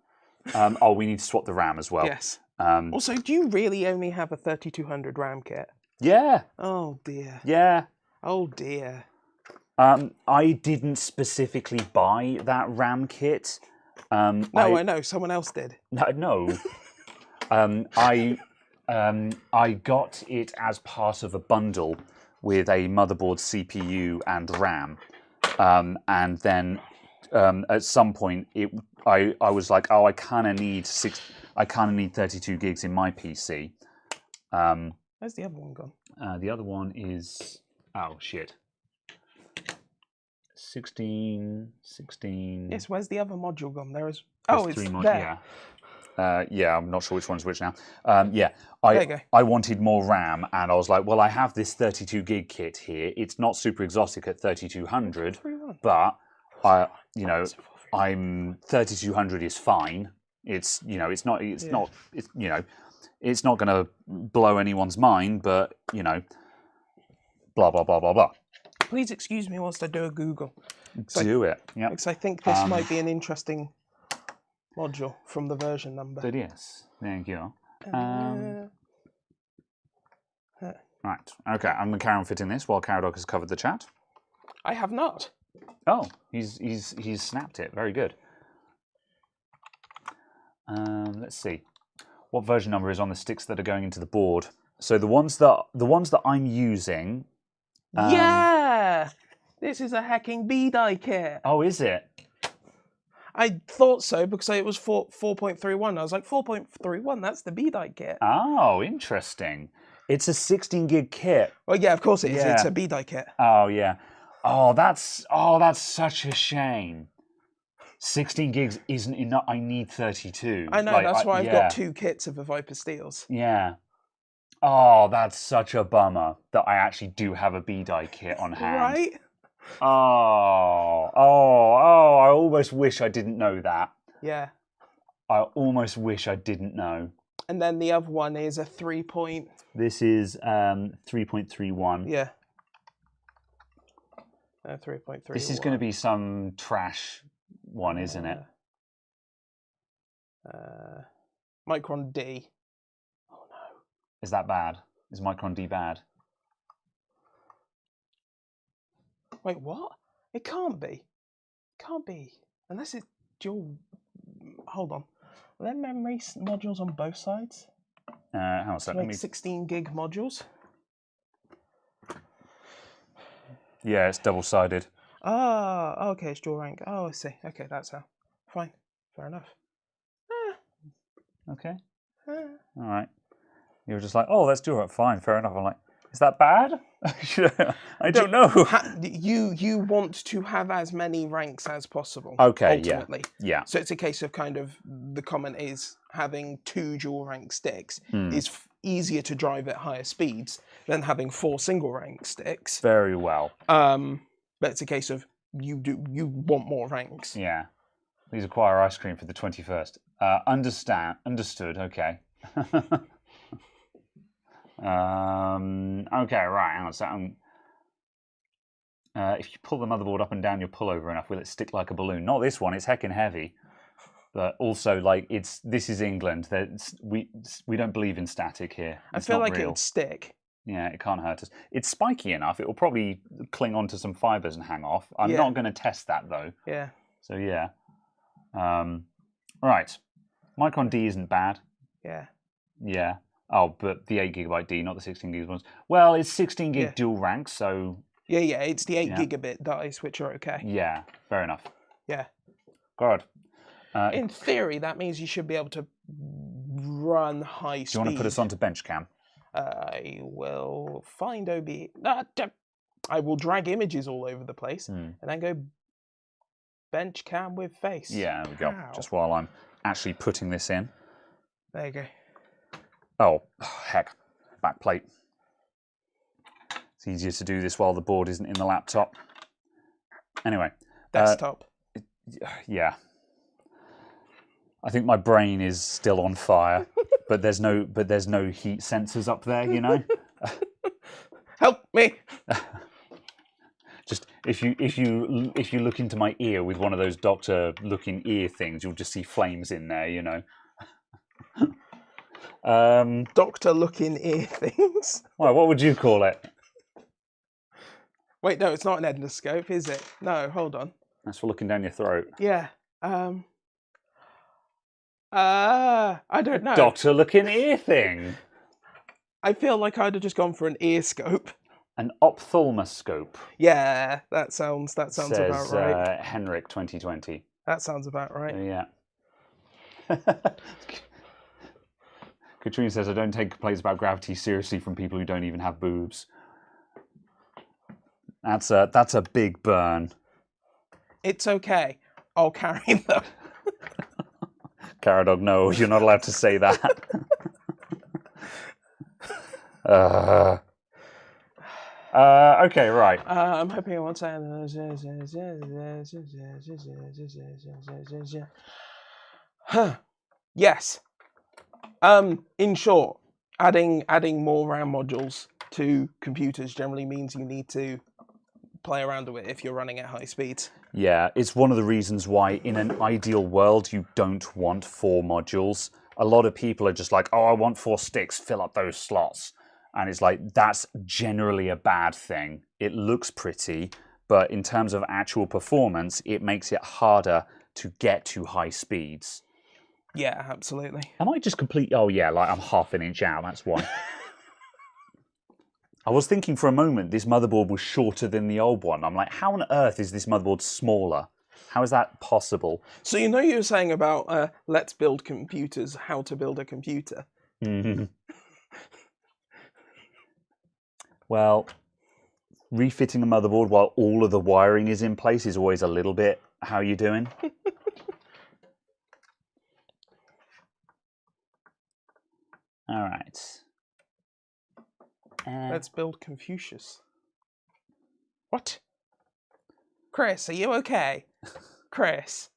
We need to swap the RAM as well. Yes. Also, do you really only have a 3200 RAM kit? Yeah. Oh dear. Yeah. Oh dear. I didn't specifically buy that RAM kit. No, I know someone else did. No. I got it as part of a bundle with a motherboard, CPU, and RAM, and then at some point I was like, oh, I kind of need 32 gigs in my PC. Where's the other one gone? The other one is 16. Yes, where's the other module gone? It's three there. Yeah, I'm not sure which one's which now. There you go. I wanted more RAM, and I was like, well, I have this 32 gig kit here. It's not super exotic at 3200, but I'm 3200 is fine. It's it's not going to blow anyone's mind, but blah blah blah blah blah. Please excuse me whilst I do a Google. Do it. Yeah. Because I think this might be an interesting module from the version number. It is. Thank you. Right. Okay. I'm gonna carry on fitting this while Caradog has covered the chat. I have not. Oh, he's snapped it. Very good. Let's see. What version number is on the sticks that are going into the board? So the ones that I'm using. Yeah, this is a hacking B-die kit. Oh, is it? I thought so because it was 4.31. I was like, 4.31. That's the B-die kit. Oh, interesting. It's a 16 gig kit. Well, yeah, of course it is. Yeah. It's a B-die kit. Oh yeah. Oh, that's such a shame. 16 gigs isn't enough. I need 32. I know. Like, that's why I've yeah. got 2 kits of the Viper Steels. Yeah. Oh, that's such a bummer that I actually do have a B-die kit on hand. Right? Oh, I almost wish I didn't know that. Yeah. I almost wish I didn't know. And then the other one is a 3 point. This is 3.31. Yeah. 3.3. This is going to be some trash one, isn't it? Micron D. Oh no. Is that bad? Is Micron D bad? Wait, what? It can't be. Can't be. Unless it's dual. Hold on. Are there memory modules on both sides? Hang on a second. Like 16 gig modules? Yeah, it's double-sided. Ah, okay, it's dual rank. Oh, I see. Okay, that's how. Fine. Fair enough. Okay. All right. You were just like, oh, that's dual rank. Fine, fair enough. I'm like, is that bad? I don't know. You want to have as many ranks as possible. Okay, ultimately. Yeah. So it's a case of kind of, the comment is having 2 dual rank sticks is easier to drive at higher speeds than having 4 single rank sticks. Very well. But it's a case of you want more ranks. Yeah. Please acquire ice cream for the 21st. Understood. Okay. Okay, right. Hang on a second. If you pull the motherboard up and down your pullover enough, will it stick like a balloon? Not this one. It's heckin' heavy. But also, like, this is England. We don't believe in static here. It's I feel not like real. it would stick. Yeah, it can't hurt us. It's spiky enough. It will probably cling onto some fibers and hang off. I'm not going to test that though. Yeah. So yeah. Right. Micron D isn't bad. Yeah. Yeah. Oh, but the 8GB D, not the 16 gig ones. Well, it's 16 gig dual rank, so. Yeah. It's the 8 gigabit dies, which are okay. Yeah. Fair enough. Yeah. Good. In theory, that means you should be able to run high speed. Do you want to put us onto bench cam? I will find OB. I will drag images all over the place and then go bench cam with face. Yeah, there we go. Ow. Just while I'm actually putting this in. There you go. Oh, heck. Back plate. It's easier to do this while the board isn't in the laptop. Anyway. Desktop. Yeah. I think my brain is still on fire, but there's no heat sensors up there, you know. Help me! Just if you look into my ear with one of those doctor-looking ear things, you'll just see flames in there, you know. Doctor-looking ear things. Well, what would you call it? Wait, no, it's not an endoscope, is it? No, hold on. That's for looking down your throat. Yeah. I don't know. Doctor-looking ear thing. I feel like I'd have just gone for an ear scope. An ophthalmoscope. Yeah, that sounds about right. Henrik 2020. That sounds about right. Yeah. Katrina says, I don't take complaints about gravity seriously from people who don't even have boobs. That's a big burn. It's okay. I'll carry them. Caradog, no, you're not allowed to say that. Okay, right. I'm hoping I won't say. Yes. In short, adding more RAM modules to computers generally means you need to play around with it if you're running at high speeds. Yeah, it's one of the reasons why in an ideal world you don't want 4 modules. A lot of people are just like, oh, I want 4 sticks, fill up those slots. And it's like, that's generally a bad thing. It looks pretty, but in terms of actual performance, it makes it harder to get to high speeds. Yeah, absolutely. Am I just completely... Oh, yeah, like I'm half an inch out, that's why. I was thinking for a moment this motherboard was shorter than the old one. I'm like, how on earth is this motherboard smaller? How is that possible? So you know you were saying about let's build computers, how to build a computer. Mm-hmm. Well, refitting a motherboard while all of the wiring is in place is always a little bit, how are you doing? All right. Let's build Confucius. What? Chris, are you okay? Chris,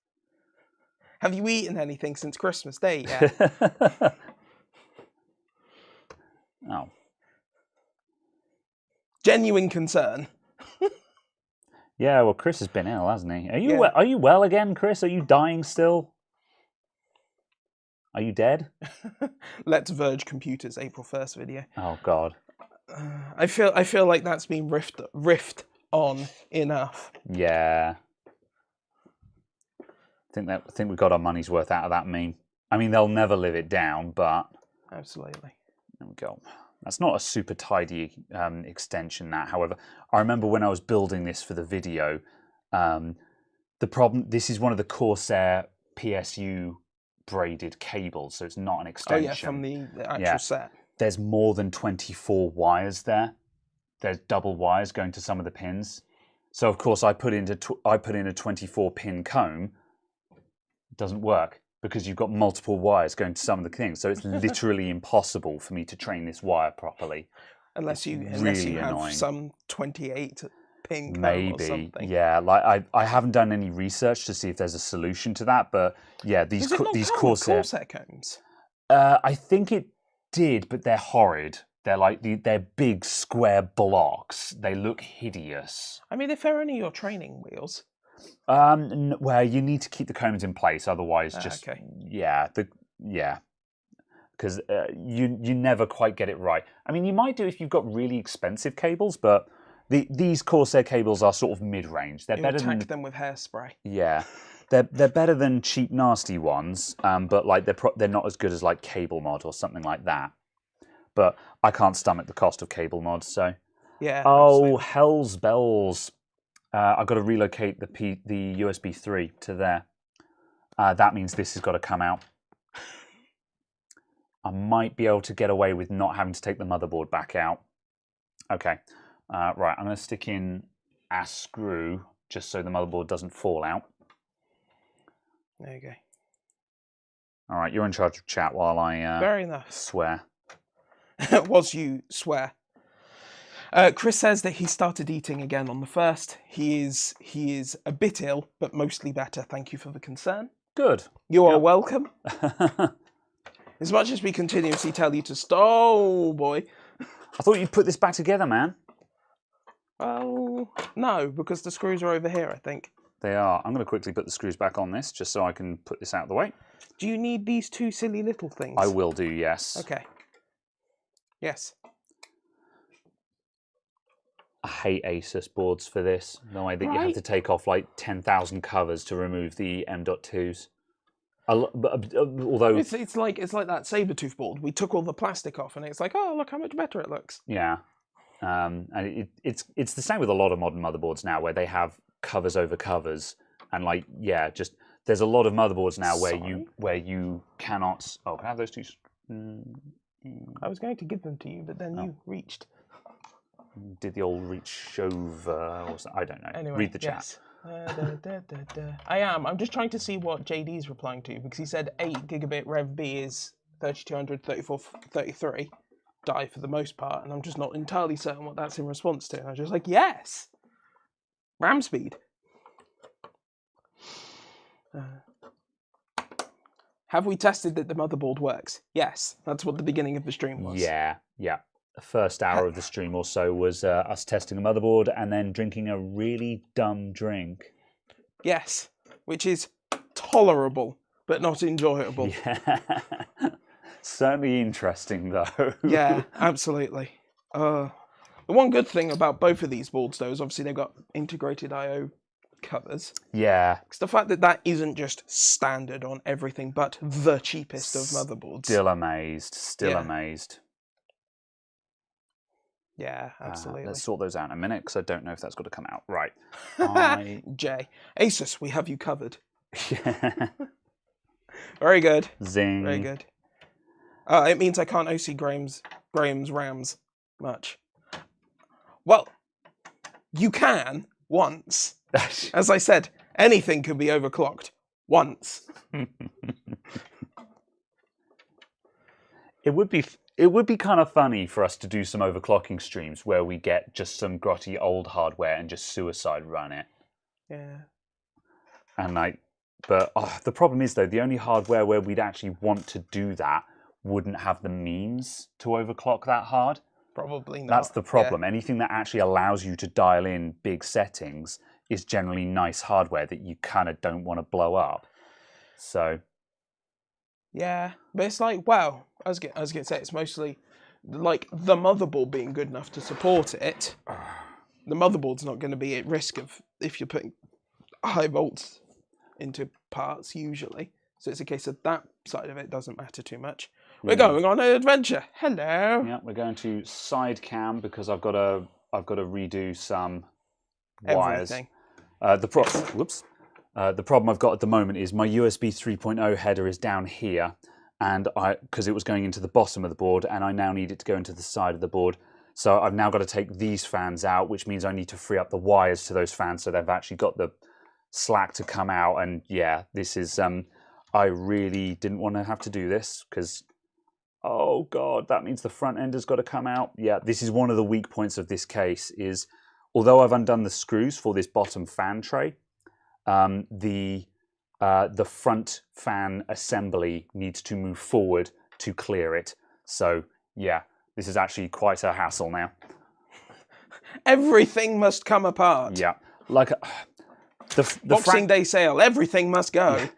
have you eaten anything since Christmas Day yet? Oh. Genuine concern. Yeah, well, Chris has been ill, hasn't he? Are you well again, Chris? Are you dying still? Are you dead? Let's Verge Computers April 1st video. Oh God. I feel like that's been riffed on enough. Yeah. I think we got our money's worth out of that meme. I mean, they'll never live it down, but Absolutely. there we go. That's not a super tidy extension. That, however, I remember when I was building this for the video, the problem. This is one of the Corsair PSU braided cables, so it's not an extension. Oh yeah, from the actual set. There's more than 24 wires there. There's double wires going to some of the pins. So of course I put in a 24-pin comb. It doesn't work because you've got multiple wires going to some of the things. So it's literally impossible for me to train this wire properly. Unless you have annoying. some 28-pin comb or something. Maybe, yeah. Like I haven't done any research to see if there's a solution to that, but yeah, these Corsair combs. I think it did, but they're horrid. They're like they're big square blocks. They look hideous. I mean, if they're only your training wheels. Well, you need to keep the combs in place, otherwise, just okay. because you never quite get it right. I mean, you might do if you've got really expensive cables, but these Corsair cables are sort of mid-range. They're better than them with hairspray. Yeah, they're better than cheap, nasty ones. But like they're not as good as like Cable Mod or something like that. But I can't stomach the cost of Cable Mod, so yeah. Oh, absolutely. hell's bells! I've got to relocate the USB 3 to there. That means this has got to come out. I might be able to get away with not having to take the motherboard back out. Okay, right. I'm going to stick in a screw just so the motherboard doesn't fall out. There you go. All right, you're in charge of chat while I Very nice. swear. Was you swear? Chris says that he started eating again on the 1st. He is a bit ill, but mostly better. Thank you for the concern. Good. You are welcome. As much as we continuously tell you to stop, oh boy. I thought you'd put this back together, man. Well, no, because the screws are over here, I think. They are. I'm going to quickly put the screws back on this, just so I can put this out of the way. Do you need these 2 silly little things? I will do, yes. Okay. Yes. I hate Asus boards for this. The way that you have to take off like 10,000 covers to remove the M.2s. Although it's like that Sabertooth board. We took all the plastic off, and it's like, oh, look how much better it looks. Yeah, and it's the same with a lot of modern motherboards now, where they have covers over covers, and like just there's a lot of motherboards now where you cannot. Oh, can I have those two? I was going to give them to you, but then you reached. Did the old reach over? Or something? I don't know. Anyway, read the chat. Yes. I am. I'm just trying to see what JD's replying to, because he said 8 gigabit Rev B is 3200, 34, 33 die for the most part, and I'm just not entirely certain what that's in response to. And I'm just like, yes, RAM speed. Have we tested that the motherboard works? Yes, that's what the beginning of the stream was. Yeah. first hour of the stream or so was us testing a motherboard and then drinking a really dumb drink. Yes, which is tolerable, but not enjoyable. Yeah. Certainly interesting, though. Yeah, absolutely. The one good thing about both of these boards, though, is obviously they've got integrated I/O covers. Yeah. It's the fact that that isn't just standard on everything, but the cheapest of motherboards. Still amazed. Still Yeah. amazed. Yeah, absolutely. Let's sort those out in a minute, because I don't know if that's got to come out. Right. Jay. Asus, we have you covered. Yeah. Very good. Zing. Very good. It means I can't OC Graham's RAMs much. Well, you can once. As I said, anything can be overclocked once. It would be kind of funny for us to do some overclocking streams where we get just some grotty old hardware and just suicide run it. Yeah. And but the problem is though, the only hardware where we'd actually want to do that wouldn't have the means to overclock that hard. Probably not. That's the problem. Yeah. Anything that actually allows you to dial in big settings is generally nice hardware that you kind of don't want to blow up. So. Yeah, but it's like, well, I was going to say, it's mostly like the motherboard being good enough to support it. The motherboard's not going to be at risk of if you're putting high volts into parts usually. So it's a case of that side of it doesn't matter too much. We're going on an adventure. Hello. Yeah, we're going to side cam because I've got to redo some wires. Everything. The problem I've got at the moment is my USB 3.0 header is down here, and because it was going into the bottom of the board, and I now need it to go into the side of the board. So I've now got to take these fans out, which means I need to free up the wires to those fans so they've actually got the slack to come out. And yeah, this is I really didn't want to have to do this because, oh God, that means the front end has got to come out. Yeah, this is one of the weak points of this case is, although I've undone the screws for this bottom fan tray, the front fan assembly needs to move forward to clear it. So yeah, this is actually quite a hassle now. Everything must come apart. Yeah, like the Boxing Day sale, everything must go. Yeah.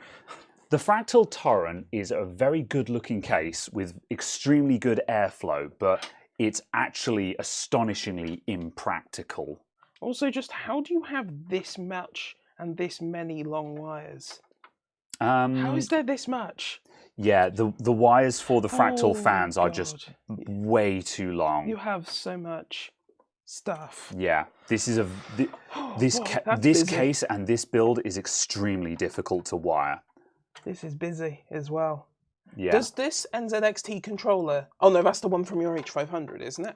The Fractal Torrent is a very good-looking case with extremely good airflow, but it's actually astonishingly impractical. Also, just how do you have this much and this many long wires? How is there this much? Yeah, the wires for the Fractal fans are just way too long. You have so much stuff. Yeah, this is this case and this build is extremely difficult to wire. This is busy as well. Yeah. Does this NZXT controller? Oh no, that's the one from your H500, isn't it?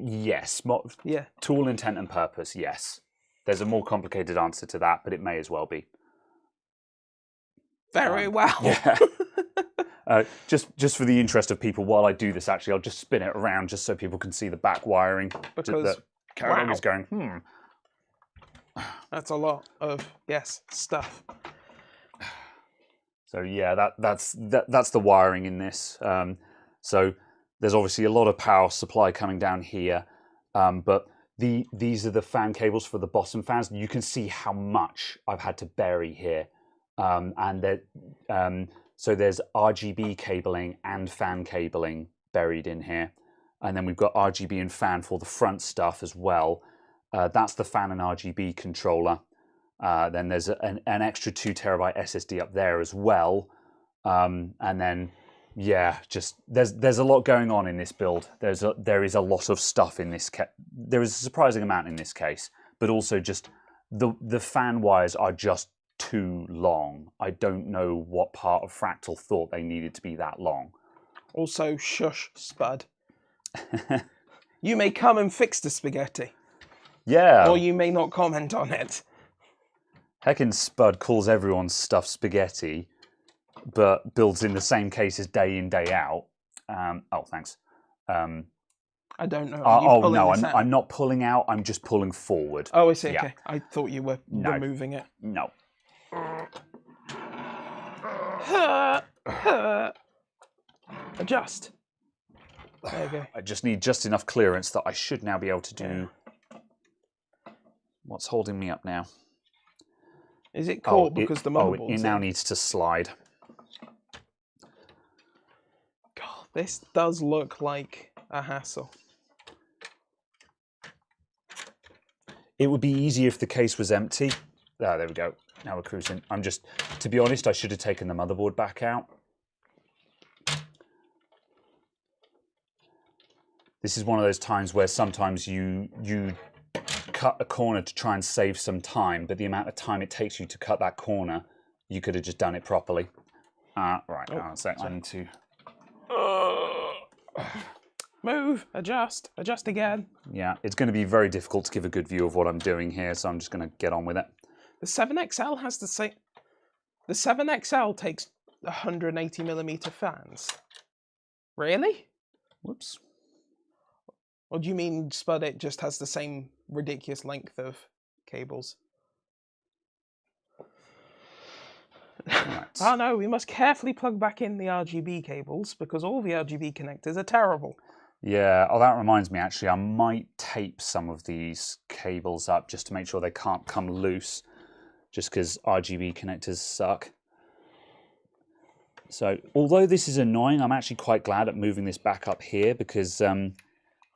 Yes. Yeah. To all intent and purpose, yes. There's a more complicated answer to that, but it may as well be. Very well. Yeah. Just for the interest of people, while I do this, actually, I'll just spin it around just so people can see the back wiring. Because Carol is going, That's a lot of stuff. So yeah, that's the wiring in this. So there's obviously a lot of power supply coming down here, but these are the fan cables for the bottom fans. You can see how much I've had to bury here, so there's RGB cabling and fan cabling buried in here, and then we've got RGB and fan for the front stuff as well. That's the fan and RGB controller. Then there's an extra 2 terabyte SSD up there as well, and then yeah, just there's a lot going on in this build. There is a lot of stuff in this. There is a surprising amount in this case, but also just the fan wires are just too long. I don't know what part of Fractal thought they needed to be that long. Also, shush, Spud. You may come and fix the spaghetti. Yeah. Or you may not comment on it. Heckin' Spud calls everyone's stuff spaghetti, but builds in the same cases day in, day out. Oh, thanks. I don't know. Oh, no, I'm not pulling out. I'm just pulling forward. Oh, I see. Yeah. Okay. I thought you were removing it. No. Adjust. There you go. I just need just enough clearance that I should now be able to do... What's holding me up now? Is it caught because the motherboard's it now needs to slide. God, this does look like a hassle. It would be easier if the case was empty. Ah, there we go. Now we're cruising. I'm just, to be honest, I should have taken the motherboard back out. This is one of those times where sometimes you cut a corner to try and save some time, but the amount of time it takes you to cut that corner, you could have just done it properly. Right, I need to... Move, adjust again. Yeah, it's going to be very difficult to give a good view of what I'm doing here, so I'm just going to get on with it. The 7XL has the same... The 7XL takes 180mm fans. Really? Whoops. Or do you mean Spud it just has the same ridiculous length of cables? Right. Oh no, we must carefully plug back in the RGB cables because all the RGB connectors are terrible. Yeah, oh, that reminds me, actually, I might tape some of these cables up just to make sure they can't come loose, just because RGB connectors suck. So, although this is annoying, I'm actually quite glad at moving this back up here because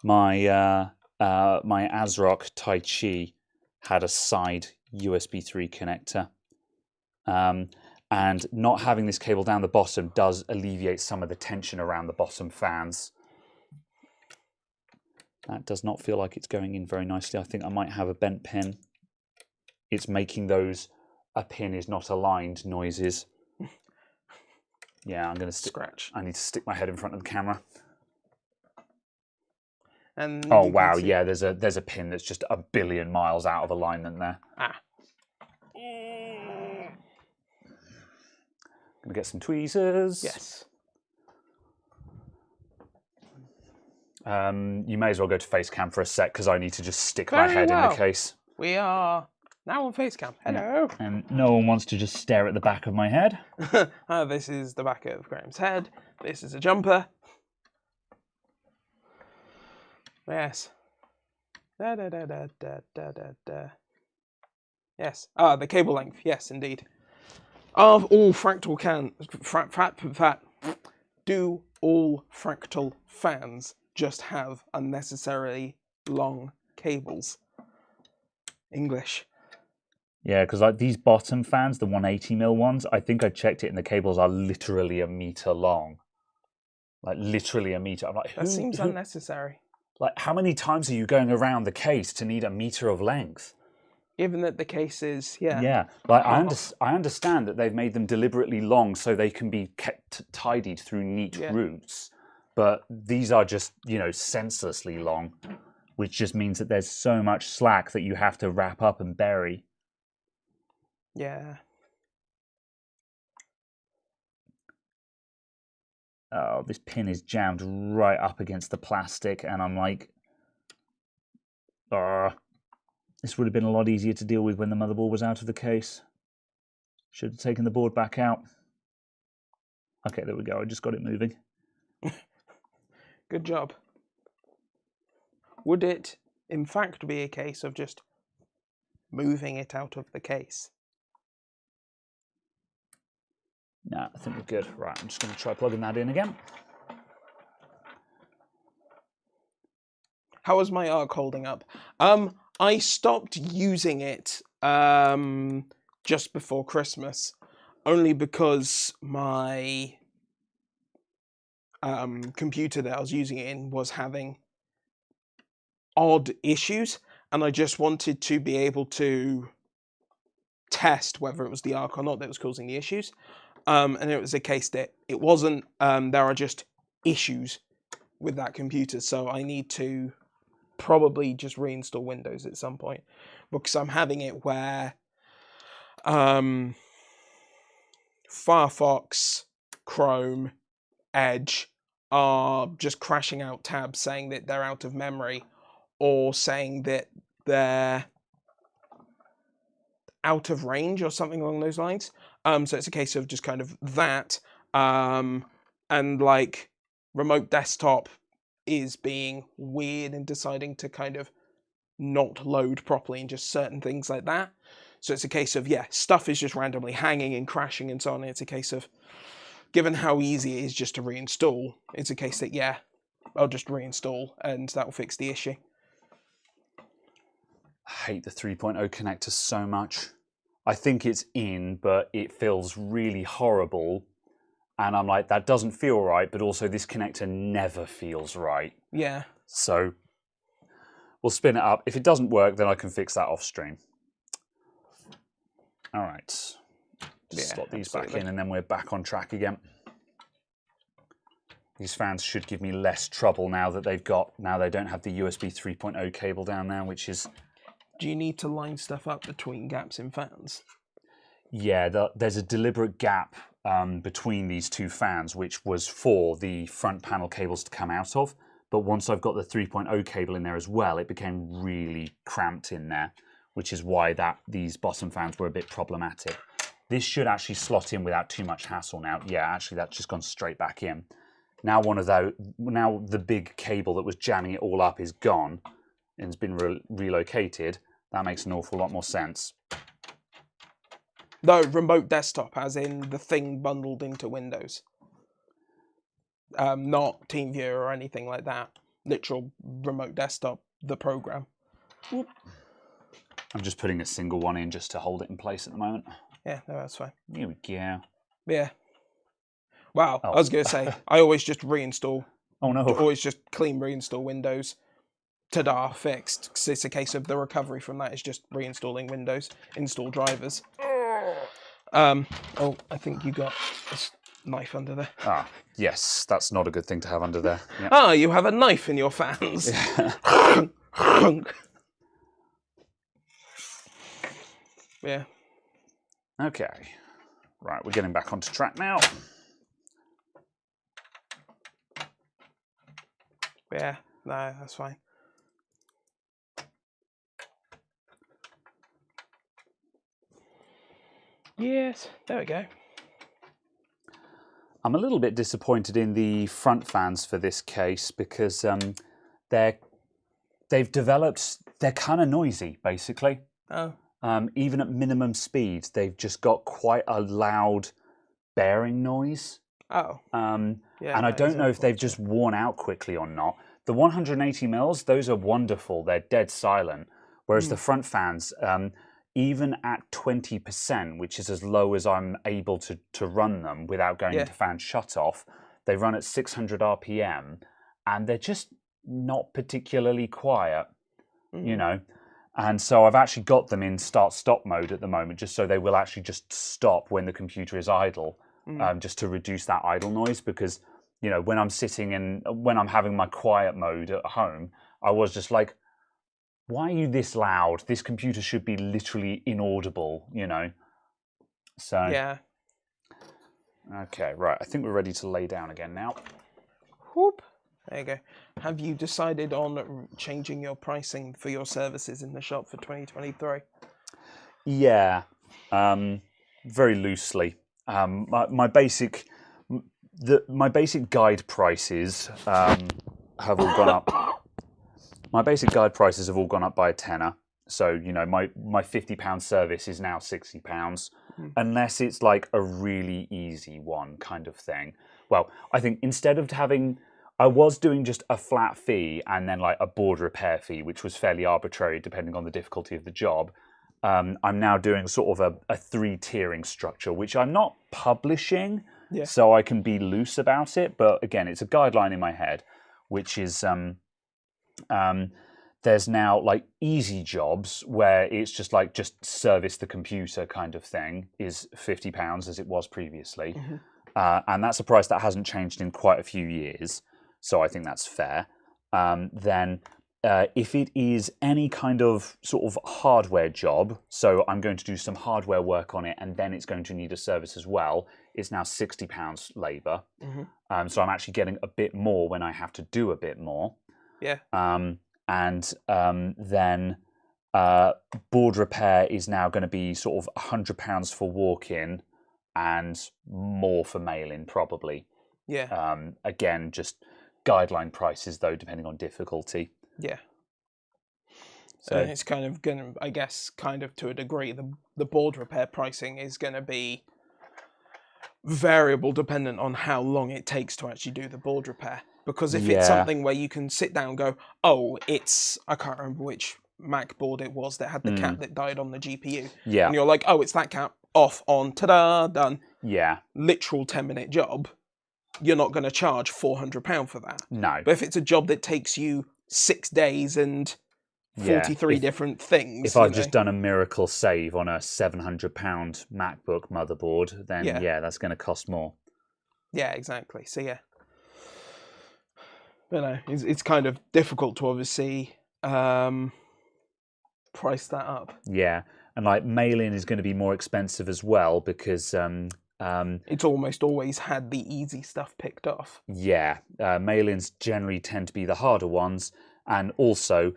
my ASRock Tai Chi had a side USB 3 connector. And not having this cable down the bottom does alleviate some of the tension around the bottom fans. That does not feel like it's going in very nicely. I think I might have a bent pin. It's making those "a pin is not aligned" noises. Yeah, I'm going to scratch. I need to stick my head in front of the camera. And oh wow, yeah, there's a pin that's just a billion miles out of alignment there. Ah. Gonna get some tweezers. Yes. You may as well go to face cam for a sec because I need to just stick my head in the case. We are now on face cam. Hello. And no one wants to just stare at the back of my head. This is the back of Graham's head. This is a jumper. Yes. Da, da, da, da, da, da, da, da. Yes. The cable length. Yes, indeed. Of all fractal do all fractal fans just have unnecessarily long cables? English. Yeah, because like these bottom fans, the 180mm ones, I think I checked it and the cables are literally a meter long. Like literally a meter. I'm like, that seems unnecessary. Like, how many times are you going around the case to need a meter of length? Given that the case is, yeah. Yeah, like I understand that they've made them deliberately long so they can be kept tidied through neat routes, but these are just, you know, senselessly long, which just means that there's so much slack that you have to wrap up and bury. Yeah. Oh, this pin is jammed right up against the plastic, and I'm like, this would have been a lot easier to deal with when the motherboard was out of the case. Should have taken the board back out. Okay, there we go. I just got it moving. Good job. Would it, in fact, be a case of just moving it out of the case? No, I think we're good. Right, I'm just going to try plugging that in again. How is my ARC holding up? I stopped using it just before Christmas, only because my computer that I was using it in was having odd issues, and I just wanted to be able to test whether it was the ARC or not that was causing the issues. And it was a case that it wasn't. There are just issues with that computer, so I need to probably just reinstall Windows at some point, because I'm having it where Firefox, Chrome, Edge are just crashing out tabs saying that they're out of memory, or saying that they're out of range or something along those lines. So it's a case of just kind of that, and like remote desktop is being weird and deciding to kind of not load properly and just certain things like that. So it's a case of, yeah, stuff is just randomly hanging and crashing and so on. It's a case of, given how easy it is just to reinstall, it's a case that, yeah, I'll just reinstall and that'll fix the issue. I hate the 3.0 connector so much. I think it's in, but it feels really horrible. And I'm like, that doesn't feel right, but also this connector never feels right. Yeah. So we'll spin it up. If it doesn't work, then I can fix that off stream. All right. Just slot these back in and then we're back on track again. These fans should give me less trouble now that they don't have the USB 3.0 cable down there, which is... Do you need to line stuff up between gaps in fans? Yeah, there's a deliberate gap between these two fans, which was for the front panel cables to come out of. But once I've got the 3.0 cable in there as well, it became really cramped in there, which is why these bottom fans were a bit problematic. This should actually slot in without too much hassle now. Yeah, actually, that's just gone straight back in. Now now the big cable that was jamming it all up is gone and has been relocated. That makes an awful lot more sense. No, remote desktop, as in the thing bundled into Windows. Not TeamViewer or anything like that. Literal remote desktop, the program. Whoop. I'm just putting a single one in just to hold it in place at the moment. Yeah, no, that's fine. Here we go. Yeah. Wow, I was going to say, I always just reinstall. Oh no. Always just clean reinstall Windows. Ta-da, fixed. 'Cause it's a case of the recovery from that is just reinstalling Windows, install drivers. Oh, I think you got this knife under there. Ah, yes, that's not a good thing to have under there. Yep. Ah, you have a knife in your fans. Yeah. Okay. Right, we're getting back onto track now. Yeah, no, that's fine. Yes, there we go. I'm a little bit disappointed in the front fans for this case because they're kind of noisy, basically. Oh. Even at minimum speed, they've just got quite a loud bearing noise. Oh. Yeah, and I don't know if they've just worn out quickly or not. The 180 mils, those are wonderful. They're dead silent. Whereas the front fans, even at 20%, which is as low as I'm able to run them without going into fan shutoff, they run at 600 RPM, and they're just not particularly quiet, you know. And so I've actually got them in start-stop mode at the moment, just so they will actually just stop when the computer is idle, just to reduce that idle noise. Because, you know, when I'm sitting and when I'm having my quiet mode at home, I was just like, why are you this loud? This computer should be literally inaudible, you know? So, yeah. Okay, right. I think we're ready to lay down again now. Whoop. There you go. Have you decided on changing your pricing for your services in the shop for 2023? Yeah, very loosely. My basic guide prices have all gone up. My basic guide prices have all gone up by a tenner. So, you know, my £50 service is now £60, unless it's like a really easy one kind of thing. Well, I think instead of having, I was doing just a flat fee and then like a board repair fee, which was fairly arbitrary depending on the difficulty of the job. I'm now doing sort of a 3-tiering structure, which I'm not publishing, so I can be loose about it. But again, it's a guideline in my head, which is there's now like easy jobs where it's just like just service the computer kind of thing is £50 as it was previously. And that's a price that hasn't changed in quite a few years. So I think that's fair. Then if it is any kind of sort of hardware job, so I'm going to do some hardware work on it and then it's going to need a service as well, it's now £60 labour. So I'm actually getting a bit more when I have to do a bit more. Yeah. Then board repair is now going to be sort of £100 for walk-in and more for mail-in probably. Yeah. Again, just guideline prices though, depending on difficulty. Yeah. So It's kind of going to, I guess, kind of to a degree, the board repair pricing is going to be variable dependent on how long it takes to actually do the board repair. Because if it's something where you can sit down and go, oh, I can't remember which Mac board it was that had the cap that died on the GPU. Yeah. And you're like, oh, it's that cap, off, on, ta-da, done. Yeah. Literal 10-minute job. You're not going to charge £400 for that. No. But if it's a job that takes you 6 days and 43 different things. If I've just done a miracle save on a £700 MacBook motherboard, then yeah, that's going to cost more. Yeah, exactly. So yeah. But no, it's kind of difficult to obviously price that up. Yeah. And like mail-in is going to be more expensive as well because it's almost always had the easy stuff picked off. Yeah, mail-ins generally tend to be the harder ones, and also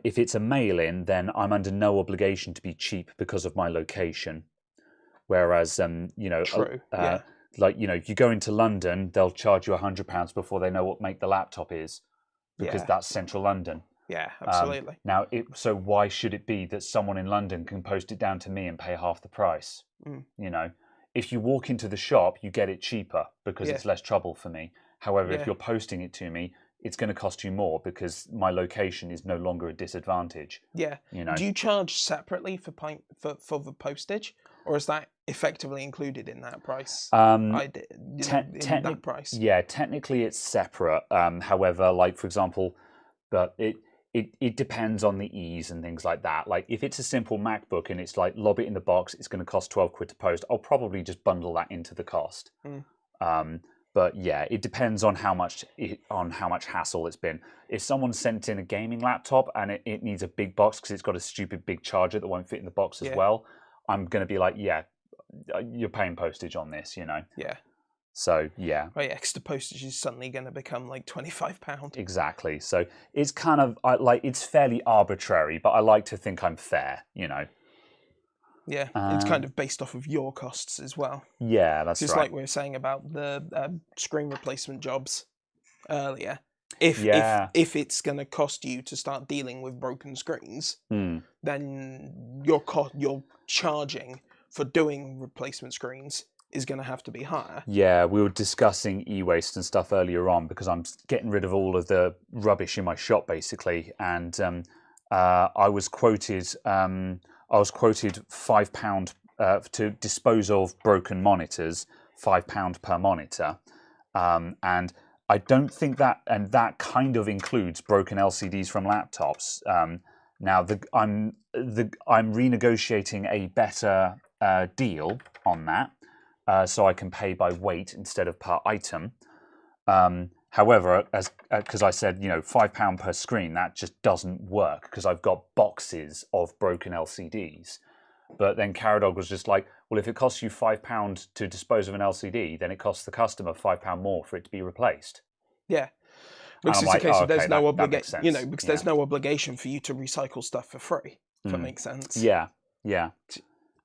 if it's a mail-in, then I'm under no obligation to be cheap because of my location. Whereas, you know, True. like, you know, if you go into London, they'll charge you £100 before they know what make the laptop is, because that's central London. Yeah, absolutely. Now, so why should it be that someone in London can post it down to me and pay half the price? You know, if you walk into the shop, you get it cheaper because it's less trouble for me. However, if you're posting it to me, it's going to cost you more because my location is no longer a disadvantage. Yeah. You know. Do you charge separately for the postage, or is that effectively included in that price? That price. Yeah, technically it's separate. However, like for example, but it depends on the ease and things like that. Like if it's a simple MacBook and it's like lob it in the box, it's going to cost 12 quid to post. I'll probably just bundle that into the cost. But yeah, it depends on how much hassle it's been. If someone sent in a gaming laptop and it needs a big box because it's got a stupid big charger that won't fit in the box as well, I'm going to be like, yeah, you're paying postage on this, you know. Yeah. So yeah. Oh yeah, because the postage is suddenly going to become like £25. Exactly. So it's kind of it's fairly arbitrary, but I like to think I'm fair, you know. Yeah, it's kind of based off of your costs as well. Yeah, that's just right. Like we were saying about the screen replacement jobs earlier. If it's going to cost you to start dealing with broken screens, then your charging for doing replacement screens is going to have to be higher. Yeah, we were discussing e-waste and stuff earlier on because I'm getting rid of all of the rubbish in my shop basically, and I was quoted £5 to dispose of broken monitors, £5 per monitor, and I don't think that kind of includes broken LCDs from laptops. Now I'm renegotiating a better deal on that, so I can pay by weight instead of per item. However, because I said, you know, £5 per screen, that just doesn't work because I've got boxes of broken LCDs. But then Caradog was just like, well, if it costs you £5 to dispose of an LCD, then it costs the customer £5 more for it to be replaced. Yeah, because it's a case of there's no obligation, you know, because there's no obligation for you to recycle stuff for free. If that makes sense. Yeah, yeah.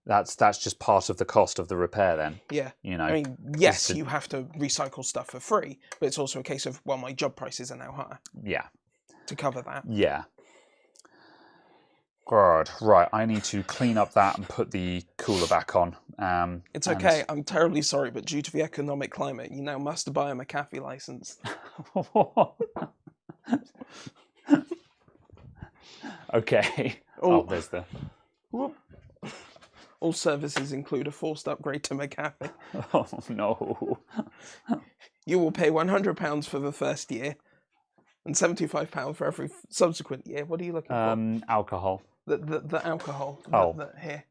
That's just part of the cost of the repair then. Yeah. You know. I mean, yes, you have to recycle stuff for free, but it's also a case of, well, my job prices are now higher. Yeah. To cover that. Yeah. God, right. I need to clean up that and put the cooler back on. It's okay. I'm terribly sorry, but due to the economic climate, you now must buy a McAfee license. Okay. Oh, there's the... Whoop. All services include a forced upgrade to McAfee. Oh, no. You will pay £100 for the first year and £75 for every subsequent year. What are you looking for? Alcohol. The alcohol. Oh. Here.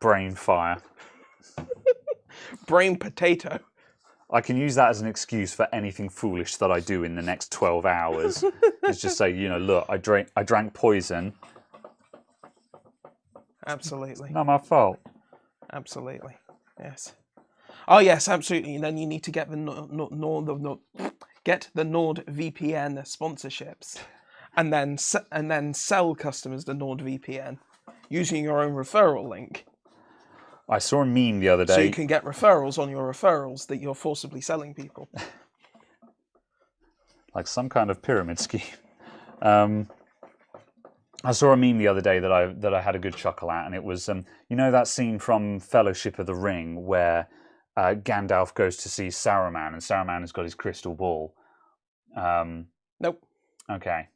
Brain fire. Brain potato. I can use that as an excuse for anything foolish that I do in the next 12 hours. It's just say, you know, look, I drank poison. Absolutely. Not my fault. Absolutely. Yes. Oh yes, absolutely. And then you need to get the NordVPN sponsorships, and then sell customers the NordVPN using your own referral link. I saw a meme the other day. So you can get referrals on your referrals that you're forcibly selling people. like some kind of pyramid scheme. I saw a meme the other day that I had a good chuckle at, and it was you know that scene from Fellowship of the Ring where Gandalf goes to see Saruman, and Saruman has got his crystal ball. Nope. Okay.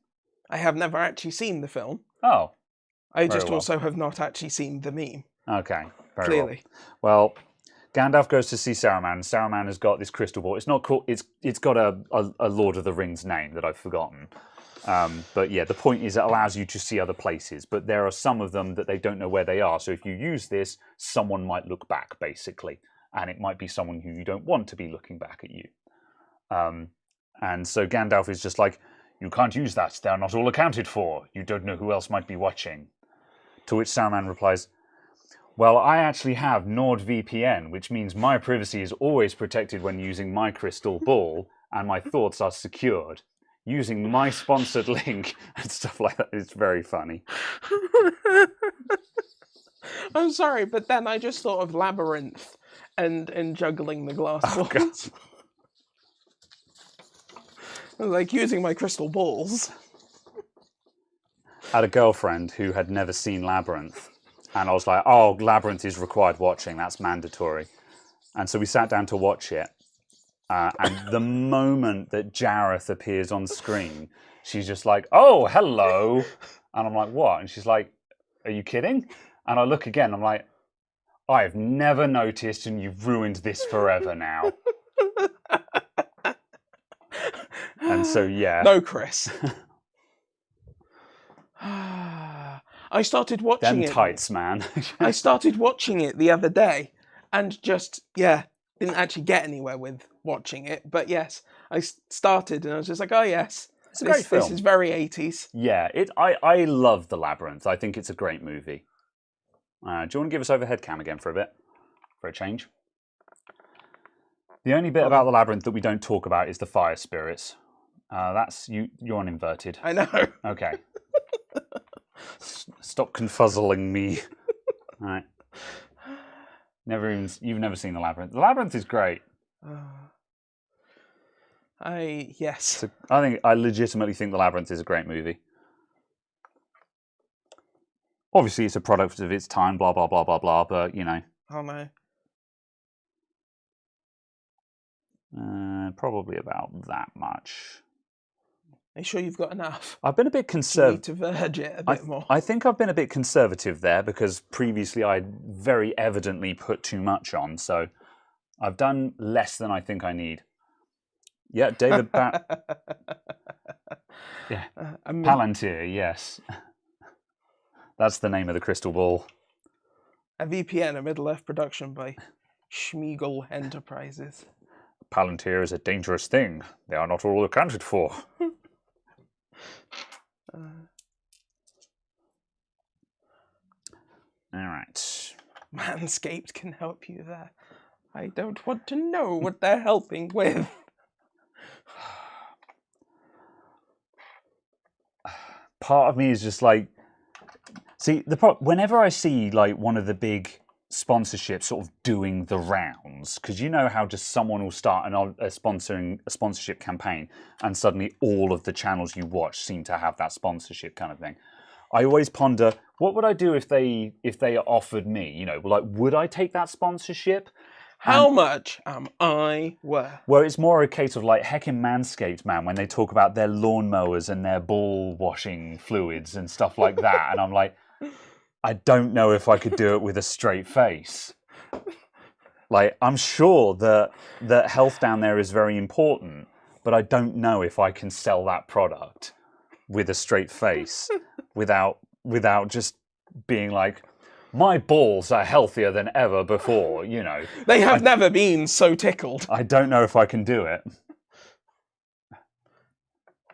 I have never actually seen the film. Oh. I just also have not actually seen the meme. Okay. Very Clearly. Well, Gandalf goes to see Saruman. Saruman has got this crystal ball. It's not called. It's got a Lord of the Rings name that I've forgotten. But yeah, the point is it allows you to see other places. But there are some of them that they don't know where they are. So if you use this, someone might look back, basically, and it might be someone who you don't want to be looking back at you. And so Gandalf is just like, you can't use that. They're not all accounted for. You don't know who else might be watching. To which Saruman replies, well, I actually have NordVPN, which means my privacy is always protected when using my crystal ball, and my thoughts are secured. Using my sponsored link and stuff like that. It's very funny. I'm sorry, but then I just thought of Labyrinth and juggling the glass balls. Like using my crystal balls. I had a girlfriend who had never seen Labyrinth. And I was like, oh, Labyrinth is required watching. That's mandatory. And so we sat down to watch it. And the moment that Jareth appears on screen, she's just like, oh, hello. And I'm like, what? And she's like, are you kidding? And I look again, I'm like, I've never noticed and you've ruined this forever now. And so, yeah. No, Chris. I started watching Them tights, man. I started watching it the other day and just, didn't actually get anywhere with watching it. But yes, I started and I was just like, oh yes, it's a great film. This is very 80s. Yeah, I love The Labyrinth. I think it's a great movie. Do you want to give us overhead cam again for a bit? For a change? The only bit about The Labyrinth that we don't talk about is the fire spirits. That's you're on inverted. I know. Okay. Stop confuzzling me. All right. You've never seen The Labyrinth. The Labyrinth is great. Yes. I legitimately think The Labyrinth is a great movie. Obviously, it's a product of its time, blah, blah, blah, blah, blah, but, you know. Oh, no. Probably about that much. Are you sure you've got enough? I've been a bit conservative. You need to verge it a bit more. I think I've been a bit conservative there because previously I very evidently put too much on, so I've done less than I think I need. Yeah, David yeah. Palantir, yes. That's the name of the crystal ball. A VPN, a Middle-earth production by Schmiegel Enterprises. Palantir is a dangerous thing. They are not all accounted for. All right. Manscaped can help you there. I don't want to know what they're helping with. Part of me is just like, see, whenever I see like one of the big sponsorships sort of doing the rounds, because you know how just someone will start a sponsorship campaign and suddenly all of the channels you watch seem to have that sponsorship kind of thing. I always ponder, what would I do if they offered me, you know, like, would I take that sponsorship? How much am I worth? Well, it's more a case of like, heckin' Manscaped, man, when they talk about their lawnmowers and their ball washing fluids and stuff like that. And I'm like, I don't know if I could do it with a straight face. Like, I'm sure that health down there is very important, but I don't know if I can sell that product with a straight face without just being like, my balls are healthier than ever before, you know. They have never been so tickled. I don't know if I can do it.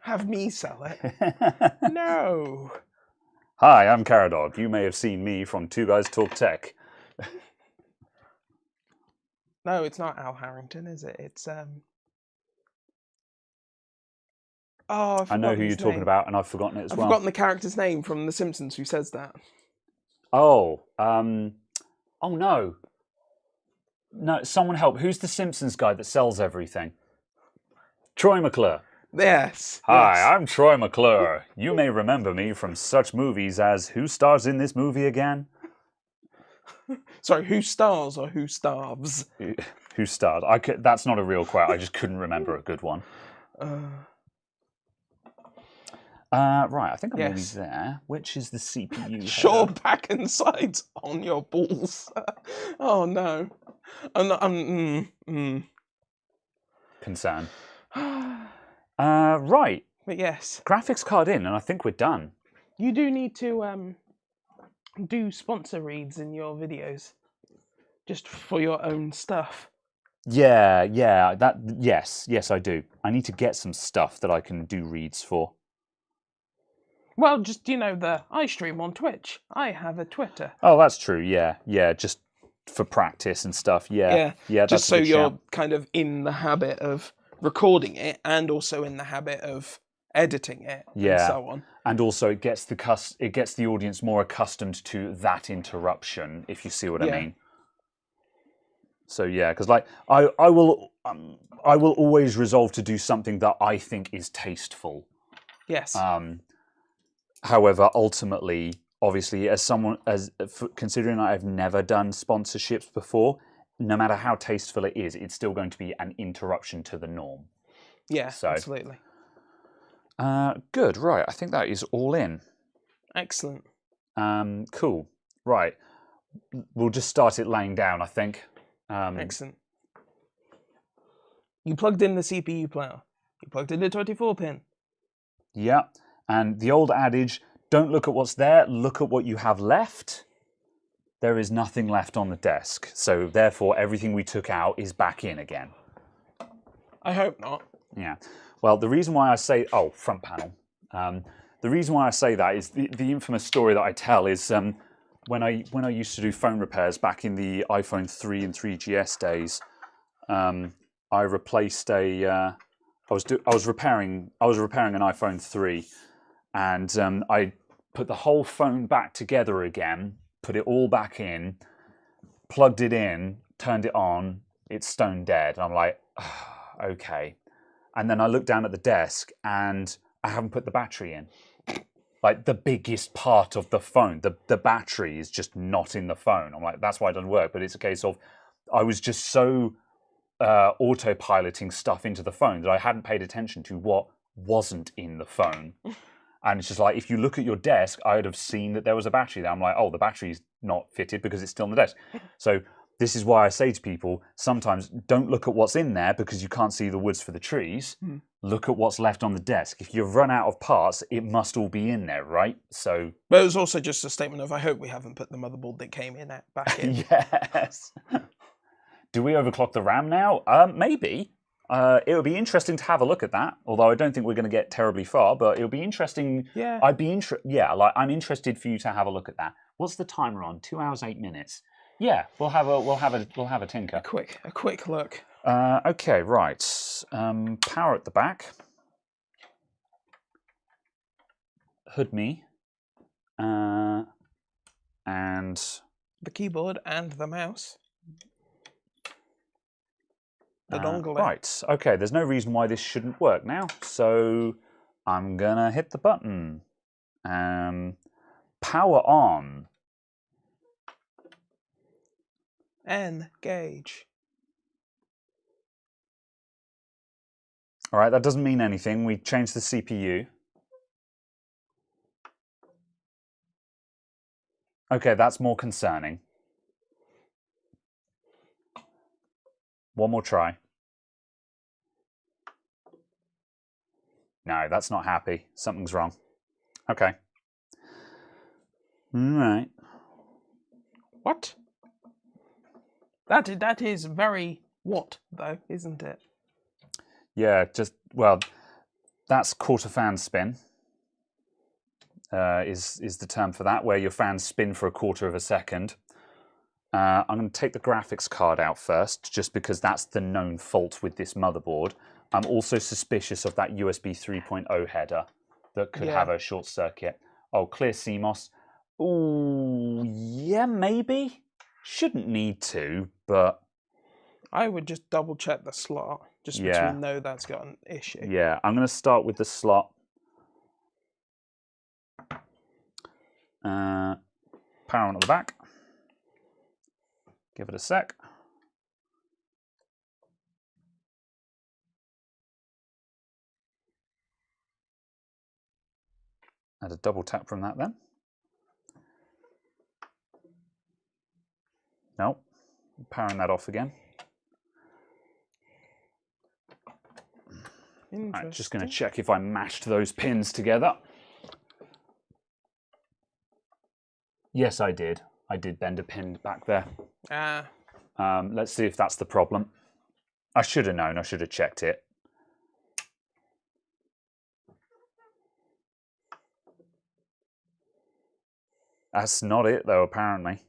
Have me sell it. No. Hi, I'm Caradog. You may have seen me from Two Guys Talk Tech. No, it's not Al Harrington, is it? It's Oh, I know who you're talking about, and I've forgotten it as well. I've forgotten the character's name from The Simpsons who says that. Oh, oh no. No, someone help. Who's the Simpsons guy that sells everything? Troy McClure. Yes. Hi, I'm Troy McClure. You may remember me from such movies as Who Stars in This Movie Again? Sorry, who stars or who starves? Who starred? That's not a real quote. I just couldn't remember a good one. Right, I think I'm nearly there. Which is the CPU? Sure, back and sides on your balls. Oh no. Concern. Right. But yes. Graphics card in, and I think we're done. You do need to do sponsor reads in your videos. Just for your own stuff. Yeah, yes, I do. I need to get some stuff that I can do reads for. Well, just, I stream on Twitch. I have a Twitter. Oh, that's true, yeah, just for practice and stuff, yeah, that's just so a good you're shout. kind of in the habit of recording it and also in the habit of editing it and so on. And also it gets the audience more accustomed to that interruption, if you see what I mean. So yeah, because like I will always resolve to do something that I think is tasteful. Yes. However, ultimately, obviously, considering I've never done sponsorships before, no matter how tasteful it is, it's still going to be an interruption to the norm. Yeah, absolutely. Good, right. I think that is all in. Excellent. Cool. Right. We'll just start it laying down, I think. Excellent. You plugged in the CPU player. You plugged in the 24-pin. Yeah. And the old adage, don't look at what's there, look at what you have left. There is nothing left on the desk. So therefore, everything we took out is back in again. I hope not. Yeah. Well, the reason why I say... Oh, front panel. The reason why I say that is the infamous story that I tell is when I used to do phone repairs back in the iPhone 3 and 3GS days, I replaced a... I was repairing an iPhone 3, and I put the whole phone back together again, put it all back in, plugged it in, turned it on. It's stone dead. And I'm like, oh, okay. And then I looked down at the desk, and I haven't put the battery in. Like the biggest part of the phone, the battery is just not in the phone. I'm like, that's why it doesn't work. But it's a case of I was just so autopiloting stuff into the phone that I hadn't paid attention to what wasn't in the phone. And it's just like, if you look at your desk, I would have seen that there was a battery there. I'm like, oh, the battery's not fitted because it's still on the desk. So this is why I say to people, sometimes don't look at what's in there because you can't see the woods for the trees. Look at what's left on the desk. If you've run out of parts, it must all be in there, right? So, but it was also just a statement of, I hope we haven't put the motherboard that came in back in. Yes. Do we overclock the RAM now? Maybe. It would be interesting to have a look at that. Although I don't think we're going to get terribly far, but it'll be interesting. Yeah. I'm interested for you to have a look at that. What's the timer on? 2 hours 8 minutes. Yeah, we'll have a tinker. A quick look. Okay, right. Power at the back. Hood me. And the keyboard and the mouse. The dongle. Right. Okay, there's no reason why this shouldn't work now. So I'm gonna hit the button. Power on. Engage. All right, that doesn't mean anything. We changed the CPU. Okay, that's more concerning. One more try. No, that's not happy. Something's wrong. Okay. All right. What? That is very what, though, isn't it? Yeah, well, that's quarter fan spin. Is the term for that, where your fans spin for a quarter of a second. I'm going to take the graphics card out first, just because that's the known fault with this motherboard. I'm also suspicious of that USB 3.0 header that could have a short circuit. Oh, clear CMOS. Ooh, yeah, maybe. Shouldn't need to, but... I would just double check the slot. just because we know that's got an issue. Yeah, I'm going to start with the slot. Power on at the back. Give it a sec. Add a double tap from that then. No, powering that off again. Right, just going to check if I mashed those pins together. Yes, I did. I did bend a pin back there. Let's see if that's the problem. I should have known. I should have checked it. That's not it, though, apparently.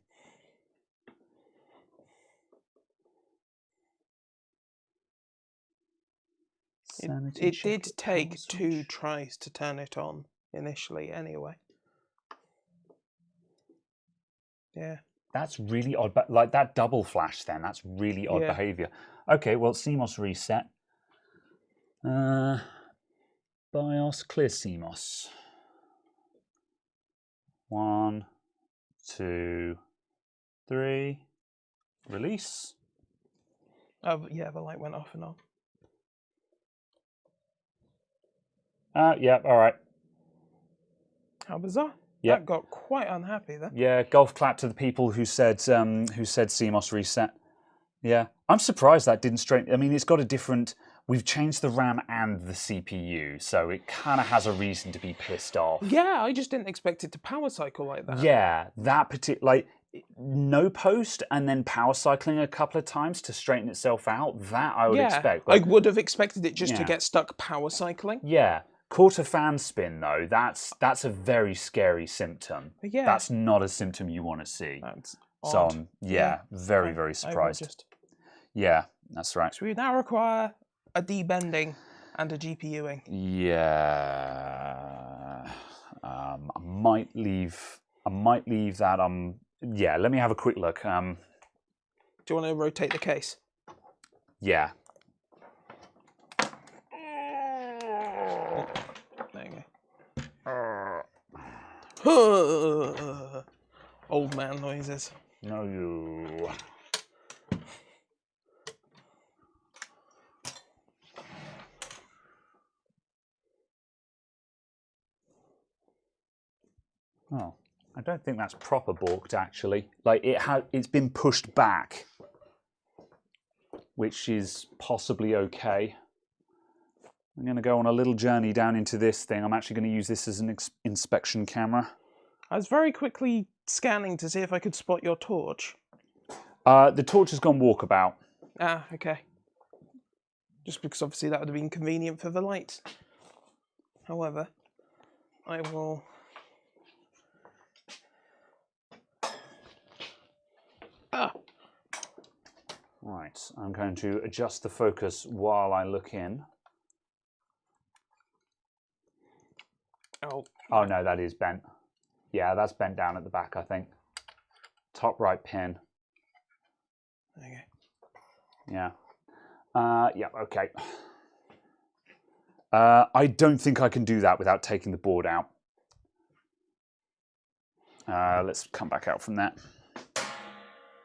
It did take 2 tries to turn it on initially, anyway. Yeah. That's really odd, but like that double flash then, that's really odd behavior. Okay, well, CMOS reset. BIOS, clear CMOS. 1, 2, 3, release. Oh, yeah, the light went off and on. Yeah, all right. How bizarre. Yep. That got quite unhappy then. Yeah, golf clap to the people who said CMOS reset. Yeah, I'm surprised that didn't straighten. I mean, it's got a different. We've changed the RAM and the CPU, so it kind of has a reason to be pissed off. Yeah, I just didn't expect it to power cycle like that. Yeah, that particular, like, no post and then power cycling a couple of times to straighten itself out. That I would expect. I would have expected it just to get stuck power cycling. Yeah. Quarter fan spin, though, that's a very scary symptom. Yeah. That's not a symptom you want to see. That's So odd. I'm, very, very surprised. Yeah, that's right. So we now require a debending and a GPUing. Yeah. I might leave that. Yeah, let me have a quick look. Do you want to rotate the case? Yeah. There you go. Old man noises. No, you. Oh, I don't think that's proper balked, actually. Like, it's been pushed back, which is possibly okay. I'm going to go on a little journey down into this thing. I'm actually going to use this as an inspection camera. I was very quickly scanning to see if I could spot your torch. The torch has gone walkabout. Ah, okay. Just because obviously that would have been convenient for the lights. However, I will... Right, I'm going to adjust the focus while I look in. Oh no, that is bent. Yeah, that's bent down at the back, I think. Top right pin. Okay. Yeah. Yeah, okay. I don't think I can do that without taking the board out. Let's come back out from that.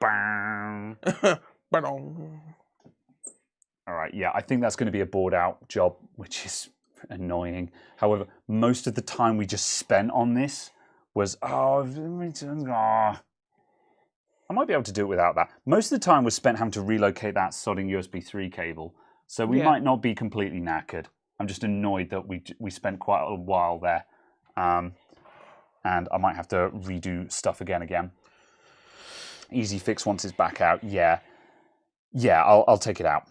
Bang. All right, yeah, I think that's going to be a board out job, which is annoying. However, most of the time we just spent on this was, I might be able to do it without that. Most of the time was spent having to relocate that sodding USB 3 cable, so we might not be completely knackered. I'm just annoyed that we spent quite a while there, and I might have to redo stuff again. Easy fix once it's back out. Yeah, I'll take it out.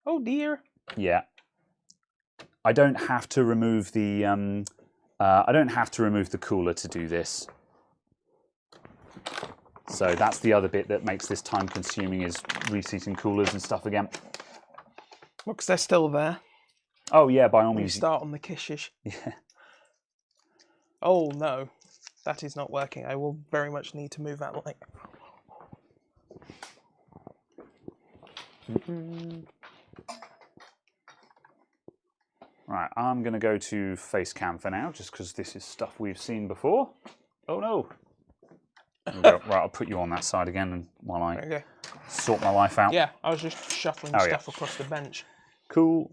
Oh dear. Yeah. I don't have to remove the cooler to do this. So that's the other bit that makes this time consuming, is reseating coolers and stuff again. Well, because they're still there. Oh yeah, by all We means. start on the kishish. Yeah. Oh no, that is not working. I will very much need to move that light. Right, I'm going to go to face cam for now, just because this is stuff we've seen before. Oh no! There we go. Right, I'll put you on that side again and while I sort my life out. Yeah, I was just shuffling stuff across the bench. Cool.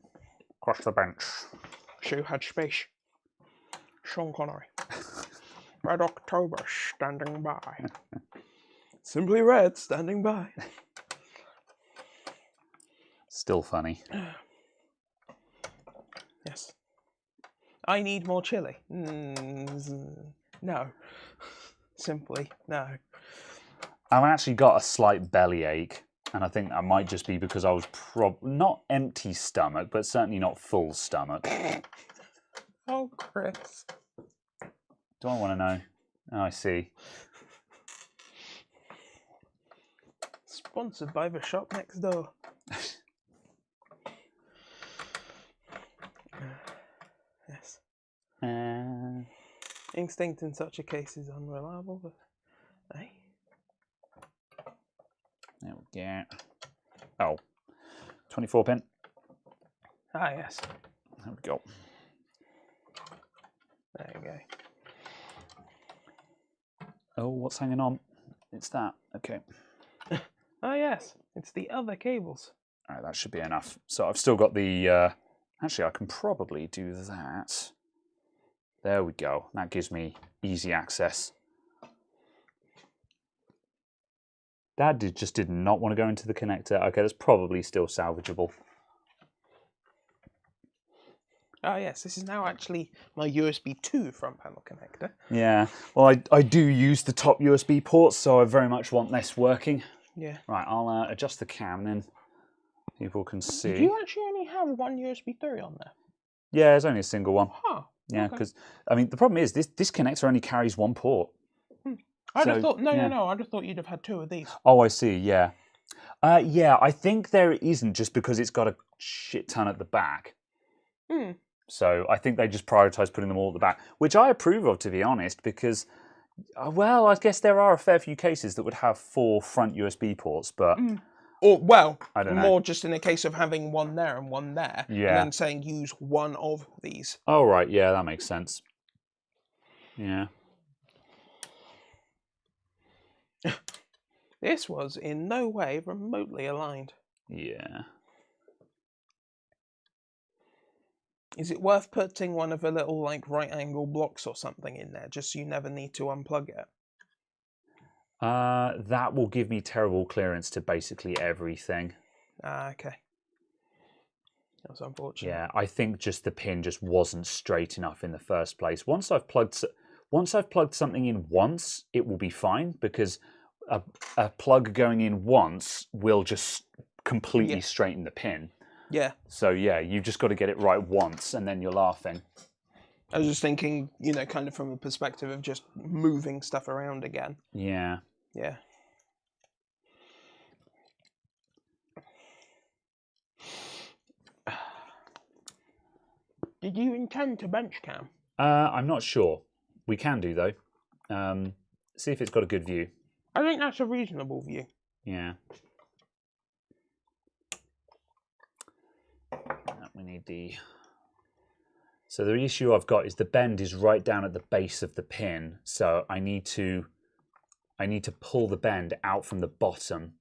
Across the bench. So you had space. Sean Connery. Red October standing by. Simply Red standing by. Still funny. Yes. I need more chili. No. Simply no. I've actually got a slight bellyache, and I think that might just be because I was not empty stomach, but certainly not full stomach. Oh, Chris. Do I want to know? Oh, I see. Sponsored by the shop next door. Yes. Instinct in such a case is unreliable, but hey. There we go. Oh, 24 pin. Ah, yes. There we go. There you go. Oh, what's hanging on? It's that. Okay. Oh, yes. It's the other cables. All right, that should be enough. So I've still got the... Actually, I can probably do that. There we go. That gives me easy access. That just did not want to go into the connector. Okay, that's probably still salvageable. Oh, yes. This is now actually my USB 2 front panel connector. Yeah. Well, I do use the top USB ports, so I very much want this working. Yeah. Right, I'll adjust the cam, then people can see. Do you actually only have one USB 3 on there? Yeah, there's only a single one. Huh. Yeah, because, I mean, the problem is this connector only carries one port. I just thought, no, I just thought you'd have had two of these. Oh, I see, yeah. Yeah, I think there isn't, just because it's got a shit ton at the back. So I think they just prioritise putting them all at the back, which I approve of, to be honest, because, well, I guess there are a fair few cases that would have 4 front USB ports, but... Or, well, I don't know. more just in a case of having one there and one there, and then saying use one of these. Oh, right, yeah, that makes sense. Yeah. This was in no way remotely aligned. Yeah. Is it worth putting one of the little, like, right-angle blocks or something in there, just so you never need to unplug it? That will give me terrible clearance to basically everything. Ah, okay. That's unfortunate. Yeah, I think just the pin just wasn't straight enough in the first place. Once I've plugged something in once, it will be fine, because a plug going in once will just completely straighten the pin. Yeah. So yeah, you've just got to get it right once, and then you're laughing. I was just thinking, you know, kind of from a perspective of just moving stuff around again. Yeah. Yeah. Did you intend to bench cam? I'm not sure. We can do, though. See if it's got a good view. I think that's a reasonable view. Yeah. We need the... So the issue I've got is the bend is right down at the base of the pin, so I need to pull the bend out from the bottom.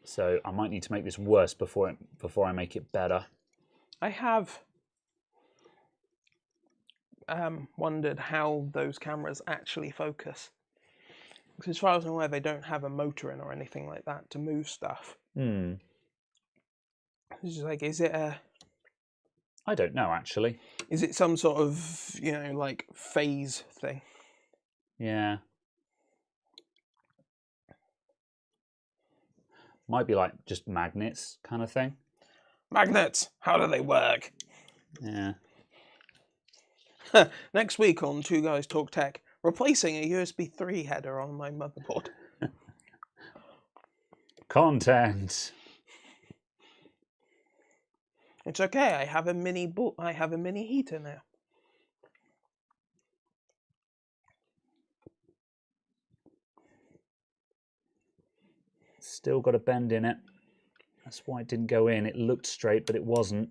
So I might need to make this worse before I make it better. I have wondered how those cameras actually focus. Because as far as I'm aware, they don't have a motor in or anything like that to move stuff. It's just like, is it a... I don't know, actually. Is it some sort of, you know, like, phase thing? Yeah. Might be like just magnets kind of thing. Magnets! How do they work? Yeah. Next week on Two Guys Talk Tech, replacing a USB 3 header on my motherboard. Content. It's okay. I have a mini heater now. Still got a bend in it. That's why it didn't go in. It looked straight, but it wasn't.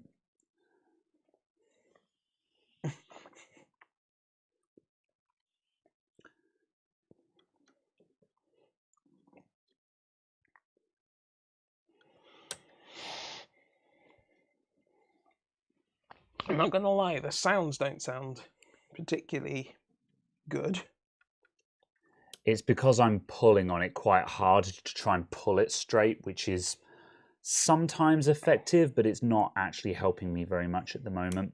I'm not going to lie, the sounds don't sound particularly good. It's because I'm pulling on it quite hard to try and pull it straight, which is sometimes effective, but it's not actually helping me very much at the moment.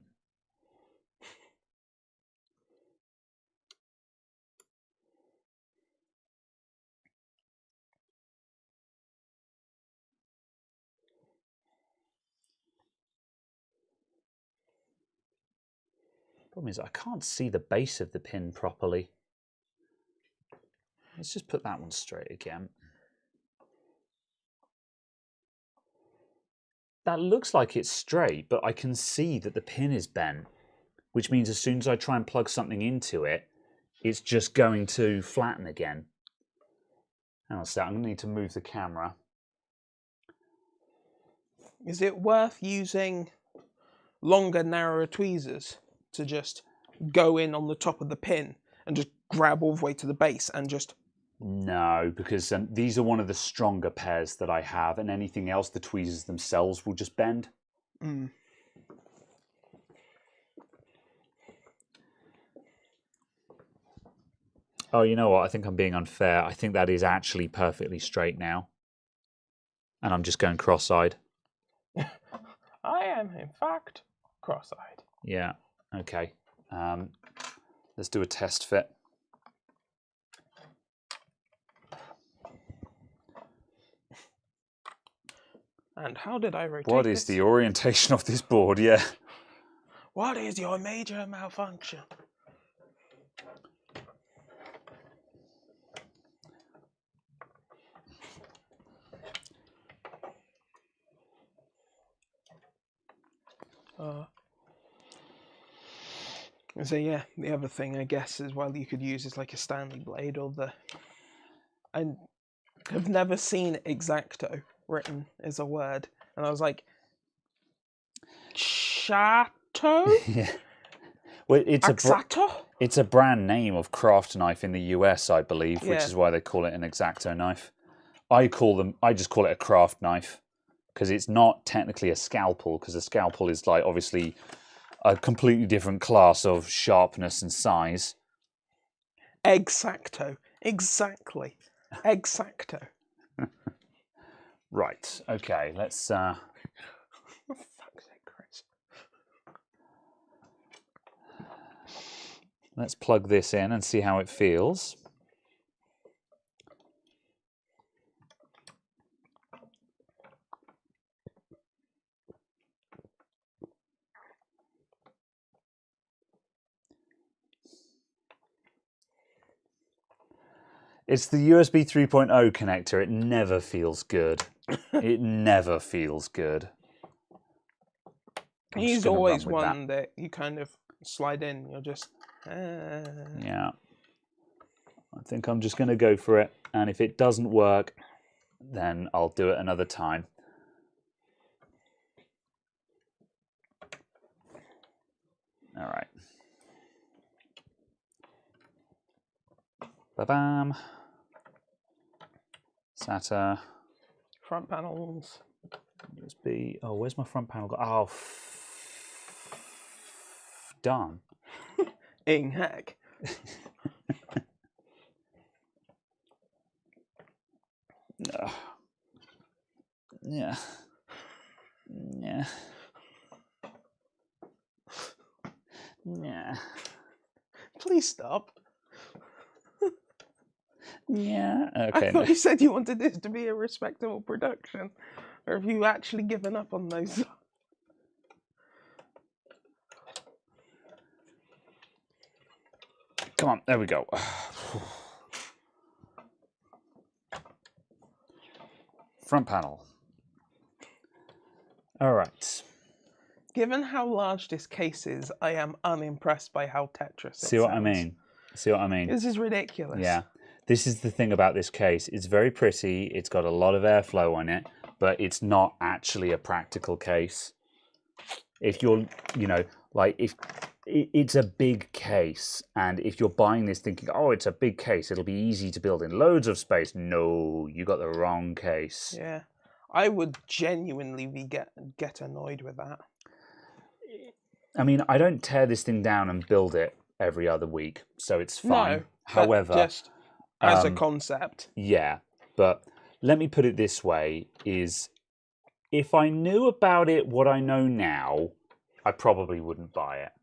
Problem is I can't see the base of the pin properly. Let's just put that one straight again. That looks like it's straight, but I can see that the pin is bent, which means as soon as I try and plug something into it, it's just going to flatten again. Hang on a sec, I'm going to need to move the camera. Is it worth using longer, narrower tweezers to just go in on the top of the pin and just grab all the way to the base and just... No, because these are one of the stronger pairs that I have, and anything else, the tweezers themselves will just bend. Mm. Oh, you know what? I think I'm being unfair. I think that is actually perfectly straight now. And I'm just going cross-eyed. I am, in fact, cross-eyed. Yeah, okay. Let's do a test fit. And how did I rotate What is the orientation of this board? Yeah. What is your major malfunction? So yeah, the other thing I guess as well you could use is like a Stanley blade or the... I have never seen X-Acto written as a word, and I was like, Chateau? Yeah. Well, it's a brand name of craft knife in the US, I believe, which is why they call it an X-Acto knife. I just call it a craft knife because it's not technically a scalpel, because a scalpel is like obviously a completely different class of sharpness and size. X-Acto, exactly. X-Acto. Right. Okay. Let's. For fuck's sake, Chris. Let's plug this in and see how it feels. It's the USB 3.0 connector. It never feels good. It never feels good. He's always one that you kind of slide in. You're just... Yeah. I think I'm just going to go for it. And if it doesn't work, then I'll do it another time. All right. Ba-bam. SATA. Front panels. USB. Oh, where's my front panel? Oh, darn. In heck. No. Yeah. Yeah. Yeah. Please stop. Yeah. Okay. I thought you said you wanted this to be a respectable production. Or have you actually given up on those? Come on. There we go. Front panel. All right. Given how large this case is, I am unimpressed by how Tetris it See what I sounds. mean? See what I mean? This is ridiculous. Yeah. This is the thing about this case. It's very pretty. It's got a lot of airflow on it, but it's not actually a practical case. If you're, like if it's a big case, and if you're buying this thinking, oh, it's a big case, it'll be easy to build in loads of space. No, you got the wrong case. Yeah, I would genuinely get annoyed with that. I mean, I don't tear this thing down and build it every other week, so it's fine. No, However, just as a concept. Yeah, but let me put it this way, is if I knew about it what I know now, I probably wouldn't buy it.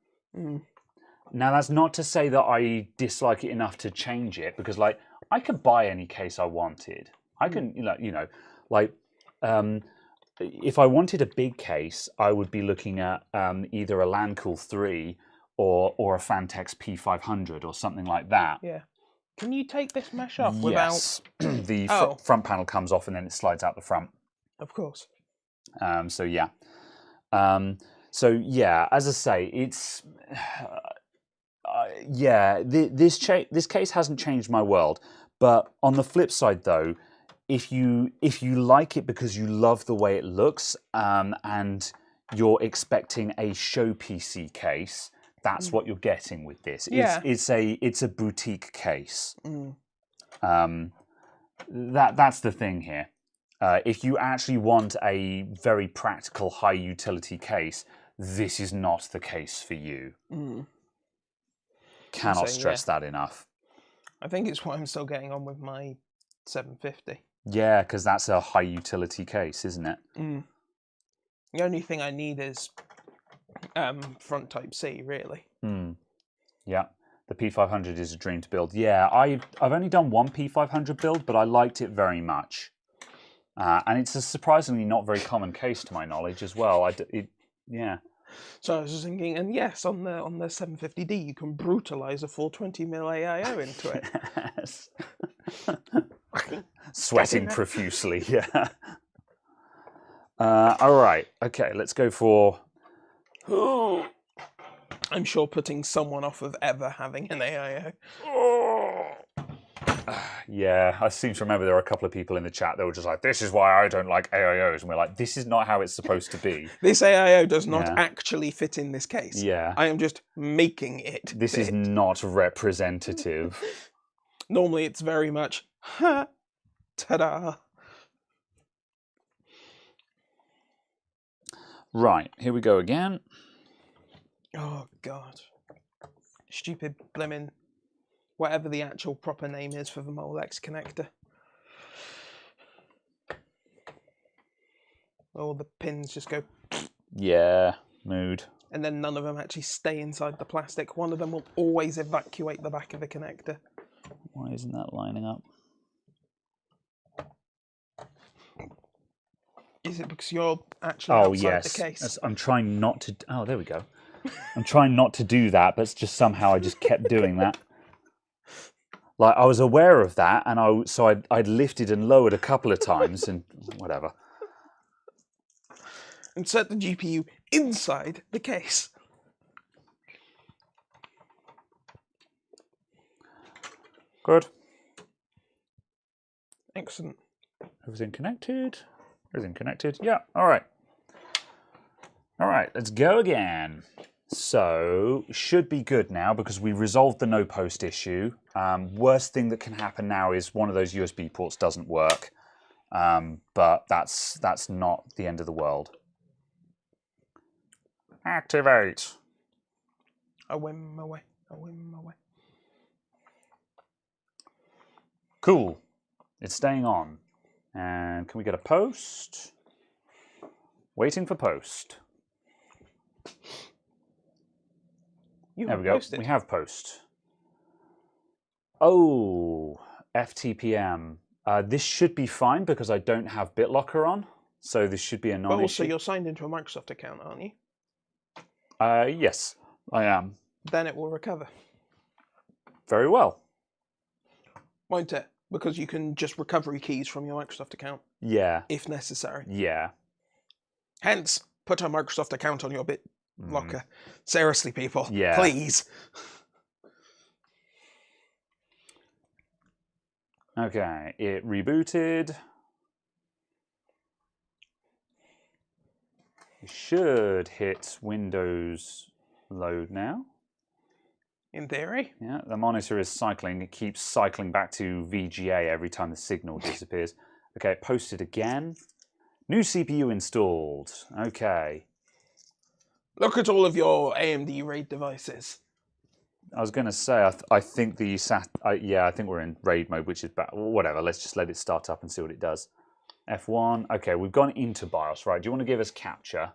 Now, that's not to say that I dislike it enough to change it, because like I could buy any case I wanted. I can, if I wanted a big case, I would be looking at either a Landcool 3 or a Fantex P500 or something like that. Yeah. Can you take this mesh off without? Yes, the front panel comes off and then it slides out the front. Of course. So yeah. So yeah, as I say, it's this case hasn't changed my world. But on the flip side, though, if you like it because you love the way it looks, and you're expecting a show PC case, that's what you're getting with this. Yeah. It's a boutique case. That's the thing here. If you actually want a very practical, high utility case, this is not the case for you. Cannot stress that enough. I think it's why I'm still getting on with my 750. Yeah, because that's a high utility case, isn't it? The only thing I need is front Type C, really. Yeah, the P500 is a dream to build. Yeah, I've only done one P500 build, but I liked it very much. And it's a surprisingly not very common case to my knowledge as well. Yeah. So I was just thinking, and yes, on the 750D, you can brutalize a full 20mm AIO into it. Yes. Sweating profusely, yeah. All right, okay, let's go for... I'm sure putting someone off of ever having an AIO. Yeah, I seem to remember there were a couple of people in the chat that were just like, this is why I don't like AIOs. And we're like, this is not how it's supposed to be. This AIO does not actually fit in this case. Yeah. I am just making it This fit. is not representative. Normally it's very much, ha, ta-da. Right, here we go again. Oh, God. Stupid blimmin', whatever the actual proper name is for the Molex connector. All the pins just go... Yeah, mood. And then none of them actually stay inside the plastic. One of them will always evacuate the back of the connector. Why isn't that lining up? Is it because you're actually outside the case? Yes. I'm trying not to... Oh, there we go. I'm trying not to do that, but it's just somehow I just kept doing that. Like, I was aware of that, and I'd lifted and lowered a couple of times, and whatever. Insert the GPU inside the case. Good. Excellent. Everything connected? Everything connected? Yeah, all right. All right, let's go again. So, should be good now because we resolved the no post issue. Worst thing that can happen now is one of those USB ports doesn't work. But that's not the end of the world. Activate. A whim away, a whim away. Cool. It's staying on. And can we get a post? Waiting for post. There we go. Posted. We have post. Oh, FTPM. This should be fine because I don't have BitLocker on. So this should be a non-issue. But also you're signed into a Microsoft account, aren't you? Yes, I am. Then it will recover. Very well. Won't it? Because you can just recovery keys from your Microsoft account. Yeah. If necessary. Yeah. Hence, put a Microsoft account on your BitLocker. Seriously, people. Yeah. Please. Okay, it rebooted. It should hit Windows load now. In theory. Yeah, the monitor is cycling. It keeps cycling back to VGA every time the signal disappears. Okay, it posted again. New CPU installed. Okay. Look at all of your AMD RAID devices. I was going to say, I think the I think we're in RAID mode, which is bad. Whatever. Let's just let it start up and see what it does. F1. Okay, we've gone into BIOS. Right. Do you want to give us capture?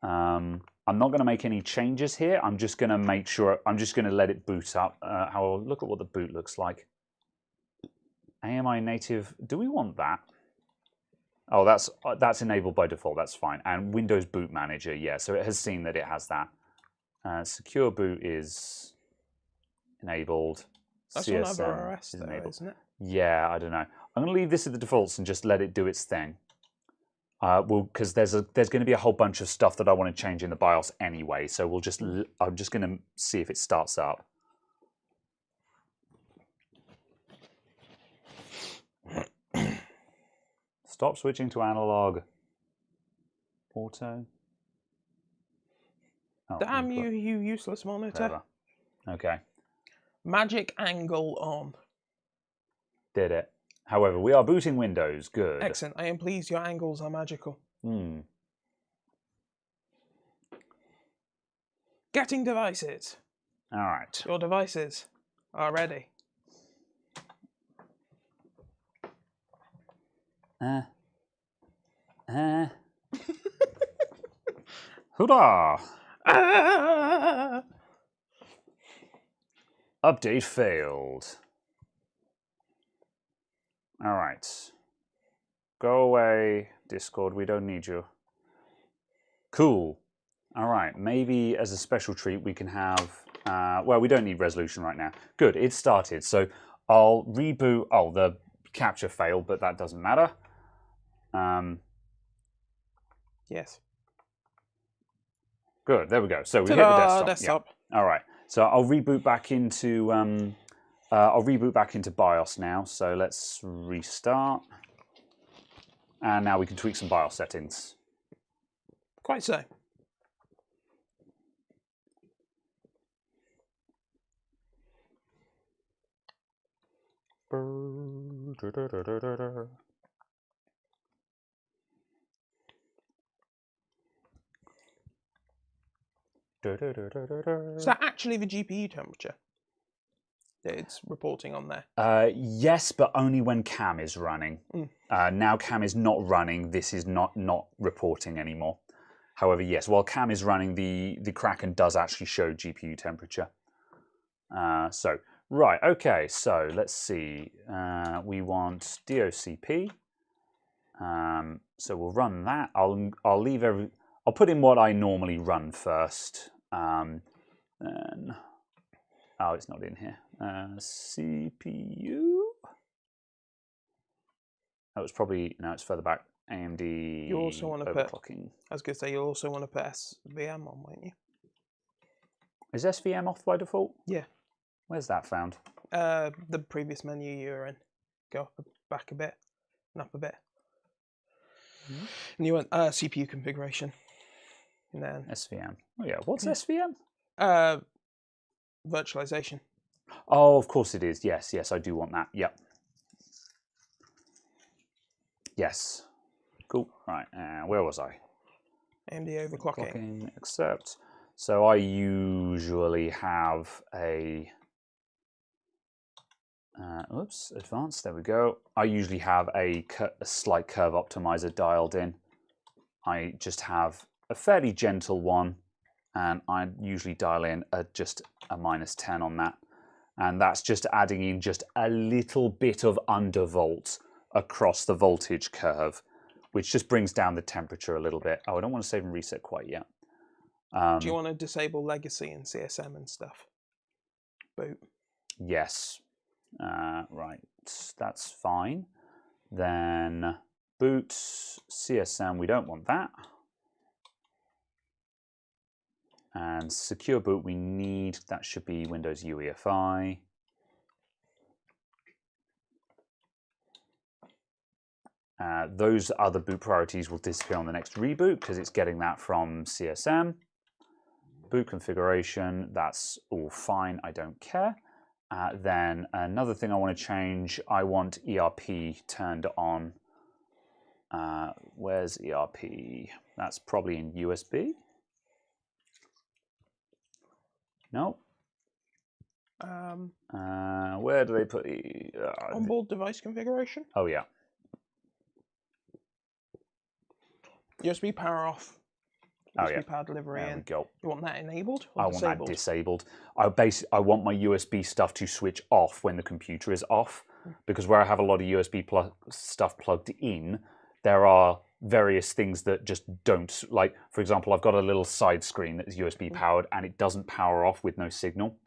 I'm not going to make any changes here. I'm just going to make sure. I'm just going to let it boot up. I'll look at what the boot looks like. AMI native. Do we want that? Oh, that's enabled by default. That's fine. And Windows Boot Manager. Yeah. So it has seen that it has that. Secure boot is enabled. That's CSM on other OS, is though, enabled. isn't it? Yeah, I don't know. I'm going to leave this at the defaults and just let it do its thing. Because there's going to be a whole bunch of stuff that I want to change in the BIOS anyway. So we'll just I'm just going to see if it starts up. Stop switching to analog. Auto. Oh, Damn you, you useless monitor. Whatever. Okay. Magic angle on. Did it. However, we are booting Windows. Good. Excellent. I am pleased your angles are magical. Getting devices. All right. Your devices are ready. Hurrah! Ah! Update failed. All right. Go away, Discord. We don't need you. Cool. All right. Maybe as a special treat, we can have... well, we don't need resolution right now. Good. It started. So I'll reboot... Oh, the capture failed, but that doesn't matter. Yes. Good. There we go. So we hit the desktop. Yeah. All right. So I'll reboot back into... I'll reboot back into BIOS now. So let's restart. And now we can tweak some BIOS settings. Quite so. Is that actually the GPU temperature that it's reporting on there? Yes, but only when cam is running. Now cam is not running. This is not reporting anymore. However, yes, while cam is running, the Kraken does actually show GPU temperature. So, right, okay, so let's see. We want DOCP. So we'll run that. I'll leave I'll put in what I normally run first. Then, oh, it's not in here. CPU. Oh, it's probably no, it's further back. AMD. You also want to overclocking. I was going to say you also want to put SVM on, won't you? Is SVM off by default? Yeah. Where's that found? The previous menu you were in. Go up, back a bit, and up a bit. And you want CPU configuration. And then SVM. Oh yeah, what's SVM? Virtualization. Oh, of course it is. Yes, yes, I do want that. Yep. Yes. Cool. Right. Where was I? AMD overclocking. Accept. So I usually have a... oops, advanced. There we go. I usually have a slight curve optimizer dialed in. I just have a fairly gentle one, and I usually dial in just a -10 on that. And that's just adding in just a little bit of undervolt across the voltage curve, which just brings down the temperature a little bit. Oh, I don't want to save and reset quite yet. Do you want to disable legacy and CSM and stuff? Boot. Yes. Right, that's fine. Then boot, CSM, we don't want that. And secure boot we need, that should be Windows UEFI. Those other boot priorities will disappear on the next reboot because it's getting that from CSM. Boot configuration, that's all fine, I don't care. Then another thing I want to change, I want ERP turned on. Where's ERP? That's probably in USB. No. Where do they put onboard device configuration? Oh yeah. USB power off. USB power delivery There in. we go. You want that enabled or I disabled? want that disabled. I want my USB stuff to switch off when the computer is off, because where I have a lot of USB stuff plugged in, there are various things that just don't. Like, for example, I've got a little side screen that is USB powered and it doesn't power off with no signal.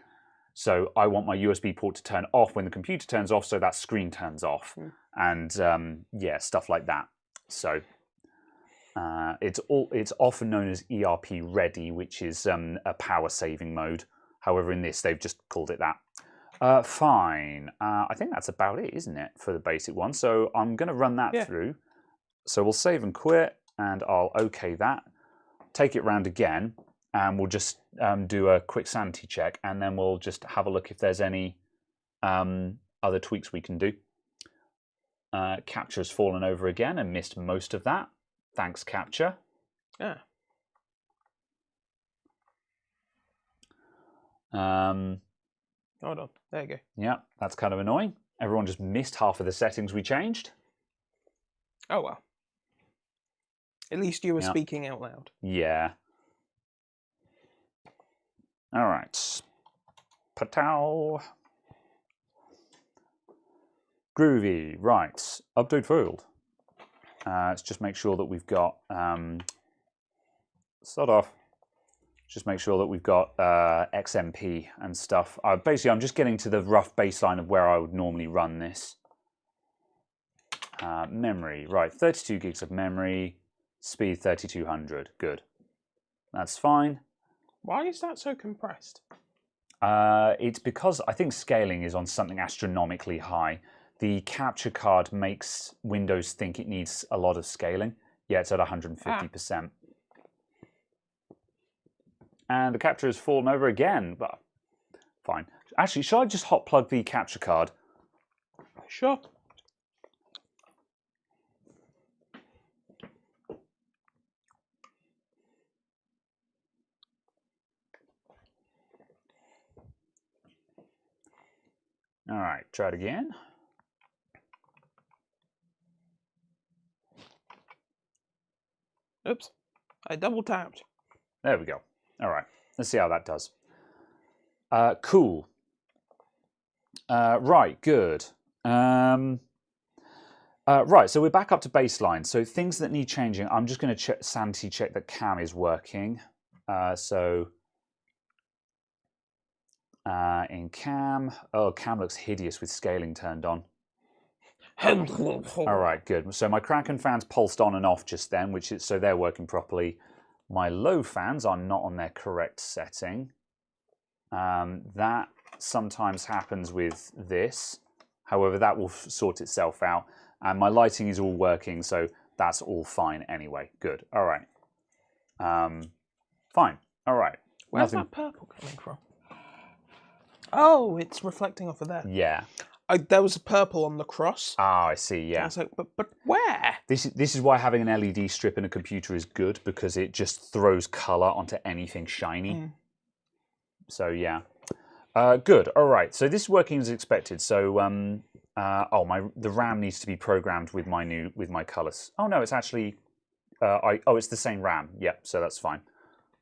So I want my USB port to turn off when the computer turns off, so that screen turns off, and yeah, stuff like that. So it's often known as ERP ready, which is a power saving mode. However, in this they've just called it that. Fine. I think that's about it, isn't it, for the basic one? So I'm going to run that through. So we'll save and quit, and I'll OK that. Take it round again, and we'll just do a quick sanity check, and then we'll just have a look if there's any other tweaks we can do. Capture has fallen over again and missed most of that. Thanks, Capture. Yeah. Hold on. There you go. Yeah, that's kind of annoying. Everyone just missed half of the settings we changed. Oh well. At least you were speaking out loud. Yeah. All right. Patow. Groovy. Right. Update failed. Let's just make sure that we've got. Start off. Just make sure that we've got XMP and stuff. Basically, I'm just getting to the rough baseline of where I would normally run this. Memory. Right. 32 gigs of memory. Speed 3200. Good. That's fine. Why is that so compressed? It's because I think scaling is on something astronomically high. The capture card makes Windows think it needs a lot of scaling. Yeah, it's at 150%. And the capture has fallen over again. But fine. Actually, shall I just hot plug the capture card? Sure. All right, try it again. Oops, I double tapped. There we go. All right, let's see how that does. Cool. Right, good. Right, so we're back up to baseline. So things that need changing, I'm just going to sanity check that cam is working. In cam, oh, cam looks hideous with scaling turned on. All right, good. So my Kraken fans pulsed on and off just then, so they're working properly. My low fans are not on their correct setting. That sometimes happens with this. However, that will sort itself out. And my lighting is all working, so that's all fine anyway. Good. All right. Fine. All right. Where's that purple coming from? Oh, it's reflecting off of there. Yeah. There was a purple on the cross. Ah, I see. Yeah. I was like, but where? This is why having an LED strip in a computer is good, because it just throws color onto anything shiny. So yeah. Good. All right. So this is working as expected. So the RAM needs to be programmed with my colors. Oh no, it's actually it's the same RAM. Yep. So that's fine.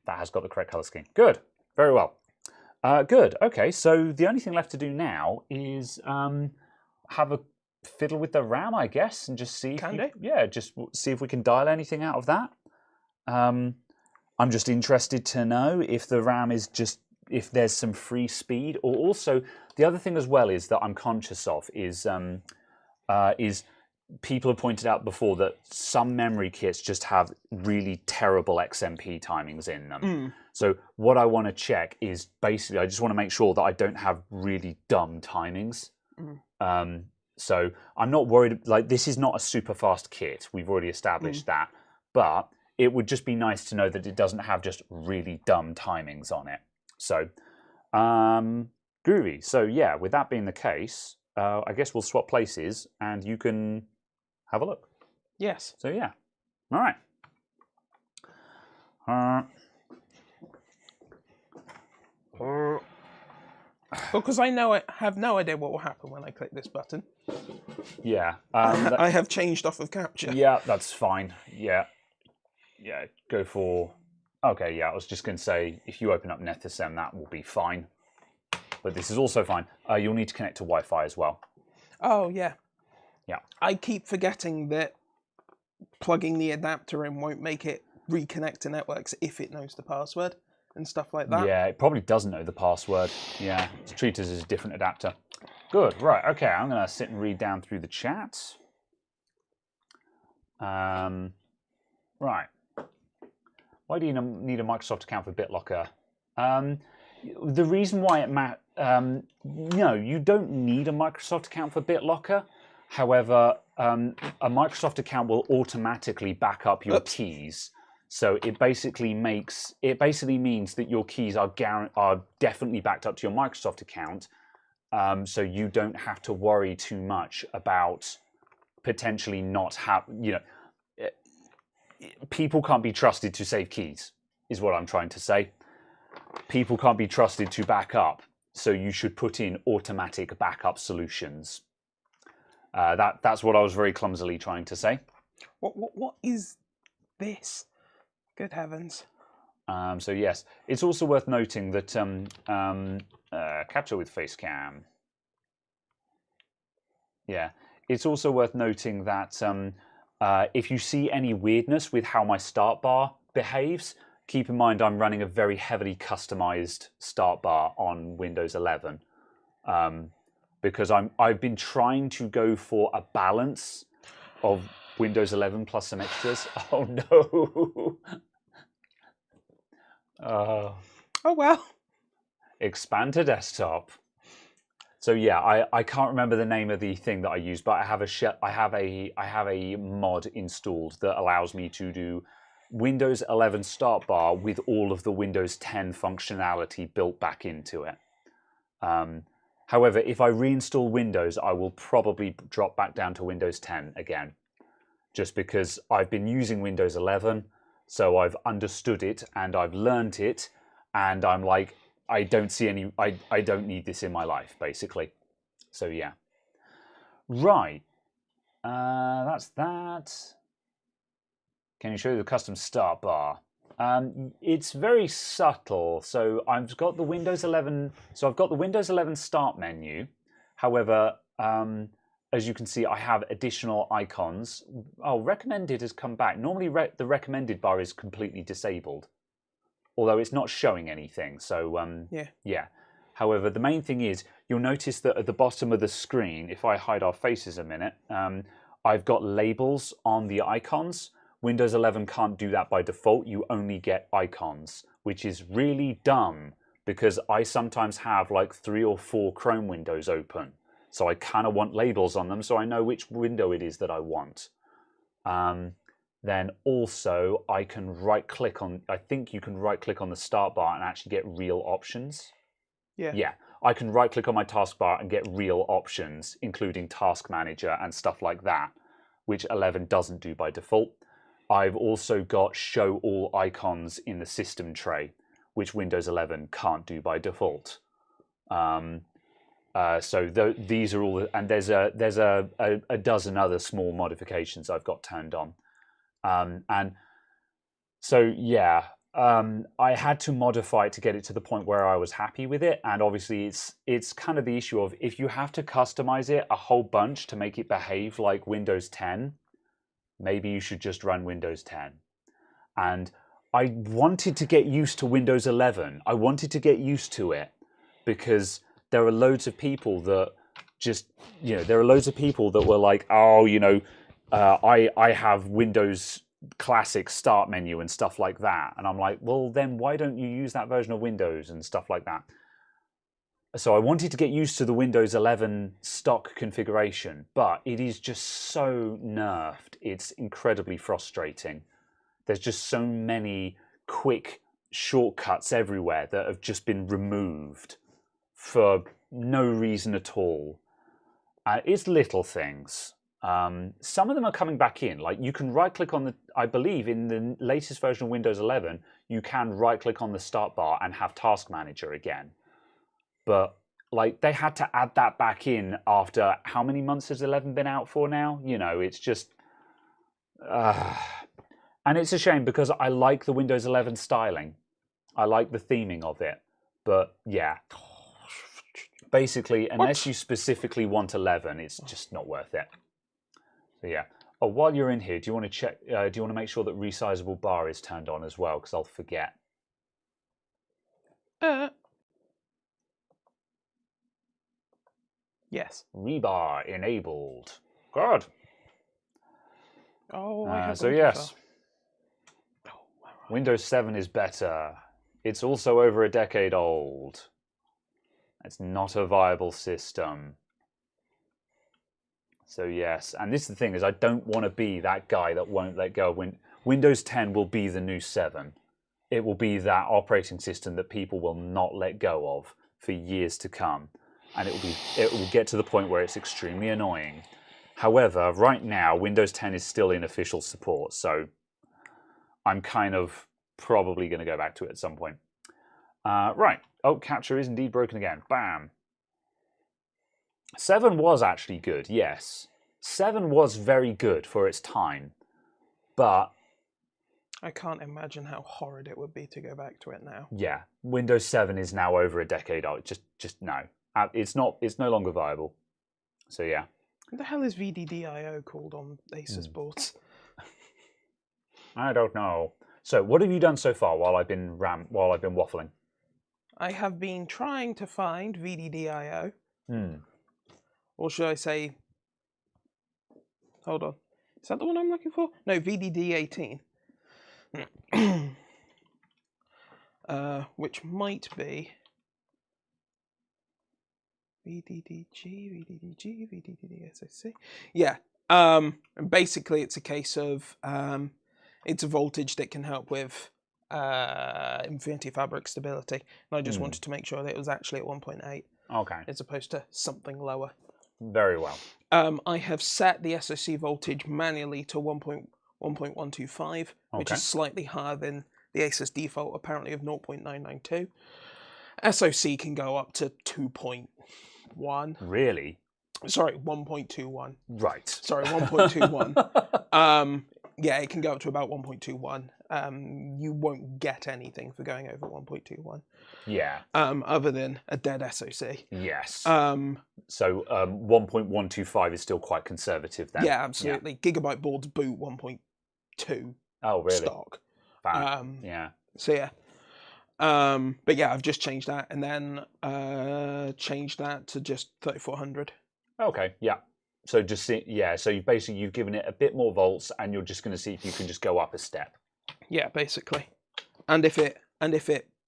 That has got the correct color scheme. Good. Very well. Good. Okay, so the only thing left to do now is have a fiddle with the RAM, I guess, and just see. Just see if we can dial anything out of that. I'm just interested to know if the RAM is if there's some free speed, or also the other thing as well is that I'm conscious of is people have pointed out before that some memory kits just have really terrible XMP timings in them. So what I want to check is basically I just want to make sure that I don't have really dumb timings. So I'm not worried. Like, this is not a super fast kit. We've already established that. But it would just be nice to know that it doesn't have just really dumb timings on it. So, groovy. So yeah, with that being the case, I guess we'll swap places and you can have a look. Yes. So yeah. All right. Because I have no idea what will happen when I click this button. Yeah. I have changed off of capture. Yeah, that's fine. Yeah. Yeah, go for... Okay, yeah, I was just going to say, if you open up NetSM, that will be fine. But this is also fine. You'll need to connect to Wi-Fi as well. Oh, yeah. Yeah. I keep forgetting that plugging the adapter in won't make it reconnect to networks if it knows the password and stuff like that. Yeah, it probably doesn't know the password. Yeah, it's treated as a different adapter. Good, right, okay, I'm going to sit and read down through the chat. Right. Why do you need a Microsoft account for BitLocker? The reason why it no, you don't need a Microsoft account for BitLocker. However, a Microsoft account will automatically back up your keys. So it basically means that your keys are definitely backed up to your Microsoft account. So you don't have to worry too much about potentially not people can't be trusted to save keys, is what I'm trying to say. People can't be trusted to back up, so you should put in automatic backup solutions. That's what I was very clumsily trying to say. What is this? Good heavens. So yes, it's also worth noting that capture with face cam. Yeah, it's also worth noting that if you see any weirdness with how my start bar behaves, keep in mind I'm running a very heavily customized start bar on Windows 11 because I've been trying to go for a balance of Windows 11 plus some extras. Oh no! Oh well. Expand to desktop. So yeah, I can't remember the name of the thing that I use, but I have a mod installed that allows me to do Windows 11 start bar with all of the Windows 10 functionality built back into it. However, if I reinstall Windows, I will probably drop back down to Windows 10 again, just because I've been using Windows 11, so I've understood it and I've learned it, and I'm like, I don't need this in my life, basically. So yeah. Right. That's that. Can you show the custom start bar? It's very subtle. So I've got the Windows 11. So I've got the Windows 11 start menu. However, as you can see, I have additional icons. Oh, recommended has come back. Normally, the recommended bar is completely disabled, although it's not showing anything. So yeah. However, the main thing is you'll notice that at the bottom of the screen, if I hide our faces a minute, I've got labels on the icons. Windows 11 can't do that by default. You only get icons, which is really dumb because I sometimes have like 3 or 4 Chrome windows open. So I kind of want labels on them so I know which window it is that I want. Then also I can right-click on, I think you can right-click on the start bar and actually get real options. Yeah, I can right-click on my taskbar and get real options, including Task Manager and stuff like that, which 11 doesn't do by default. I've also got Show All Icons in the System tray, which Windows 11 can't do by default. So these are all, and there's a dozen other small modifications I've got turned on. And so, yeah, I had to modify it to get it to the point where I was happy with it. And obviously, it's kind of the issue of if you have to customize it a whole bunch to make it behave like Windows 10, maybe you should just run Windows 10. And I wanted to get used to Windows 11. I wanted to get used to it because there are loads of people that there are loads of people that were like, oh, I have Windows Classic start menu and stuff like that. And I'm like, well, then why don't you use that version of Windows and stuff like that? So I wanted to get used to the Windows 11 stock configuration, but it is just so nerfed. It's incredibly frustrating. There's just so many quick shortcuts everywhere that have just been removed for no reason at all. It's little things. Some of them are coming back in. Like you can right-click on the. I believe in the latest version of Windows 11, you can right-click on the start bar and have Task Manager again. But like they had to add that back in after how many months has 11 been out for now? You know, it's just. And it's a shame because I like the Windows 11 styling. I like the theming of it. But yeah. Basically, unless you specifically want 11, it's just not worth it. So yeah. Oh, while you're in here, do you want to check? Do you want to make sure that resizable bar is turned on as well? Because I'll forget. Yes. Rebar enabled. Good. Oh, I have. So yes. Windows 7 is better. It's also over a decade old. It's not a viable system. So yes, and this is the thing is I don't want to be that guy that won't let go of Windows 10 will be the new 7. It will be that operating system that people will not let go of for years to come. And it will get to the point where it's extremely annoying. However, right now Windows 10 is still in official support, so I'm kind of probably going to go back to it at some point. Right. Oh, capture is indeed broken again. Bam. 7 was actually good, yes. 7 was very good for its time. But I can't imagine how horrid it would be to go back to it now. yeah, Windows 7 is now over a decade old. Just no. It's no longer viable. So yeah. What the hell is VDDIO called on Asus boards? I don't know. So, what have you done so far while I've been waffling? I have been trying to find VDDIO. Or should I say... Hold on. Is that the one I'm looking for? No, VDD18. Which might be... VDDG, yeah. Basically, it's a case of... it's a voltage that can help with Infinity Fabric stability. And I just wanted to make sure that it was actually at 1.8. Okay. As opposed to something lower. Very well. I have set the SoC voltage manually to 1.125, which is slightly higher than the Asus default, apparently, of 0.992. SoC can go up to 2.1. Really? Sorry, 1.21. Right. Sorry, 1.21. Yeah, it can go up to about 1.21. You won't get anything for going over 1.21. Yeah. Other than a dead SoC. Yes. So 1.125 is still quite conservative then. Yeah, absolutely. Yeah. Gigabyte boards boot 1.2. Oh, really? Stock. Yeah. So yeah. But yeah, I've just changed that and then changed that to just 3400. Okay. Yeah. So just see, yeah. So you've given it a bit more volts, and you're just going to see if you can just go up a step. Yeah, basically. And if it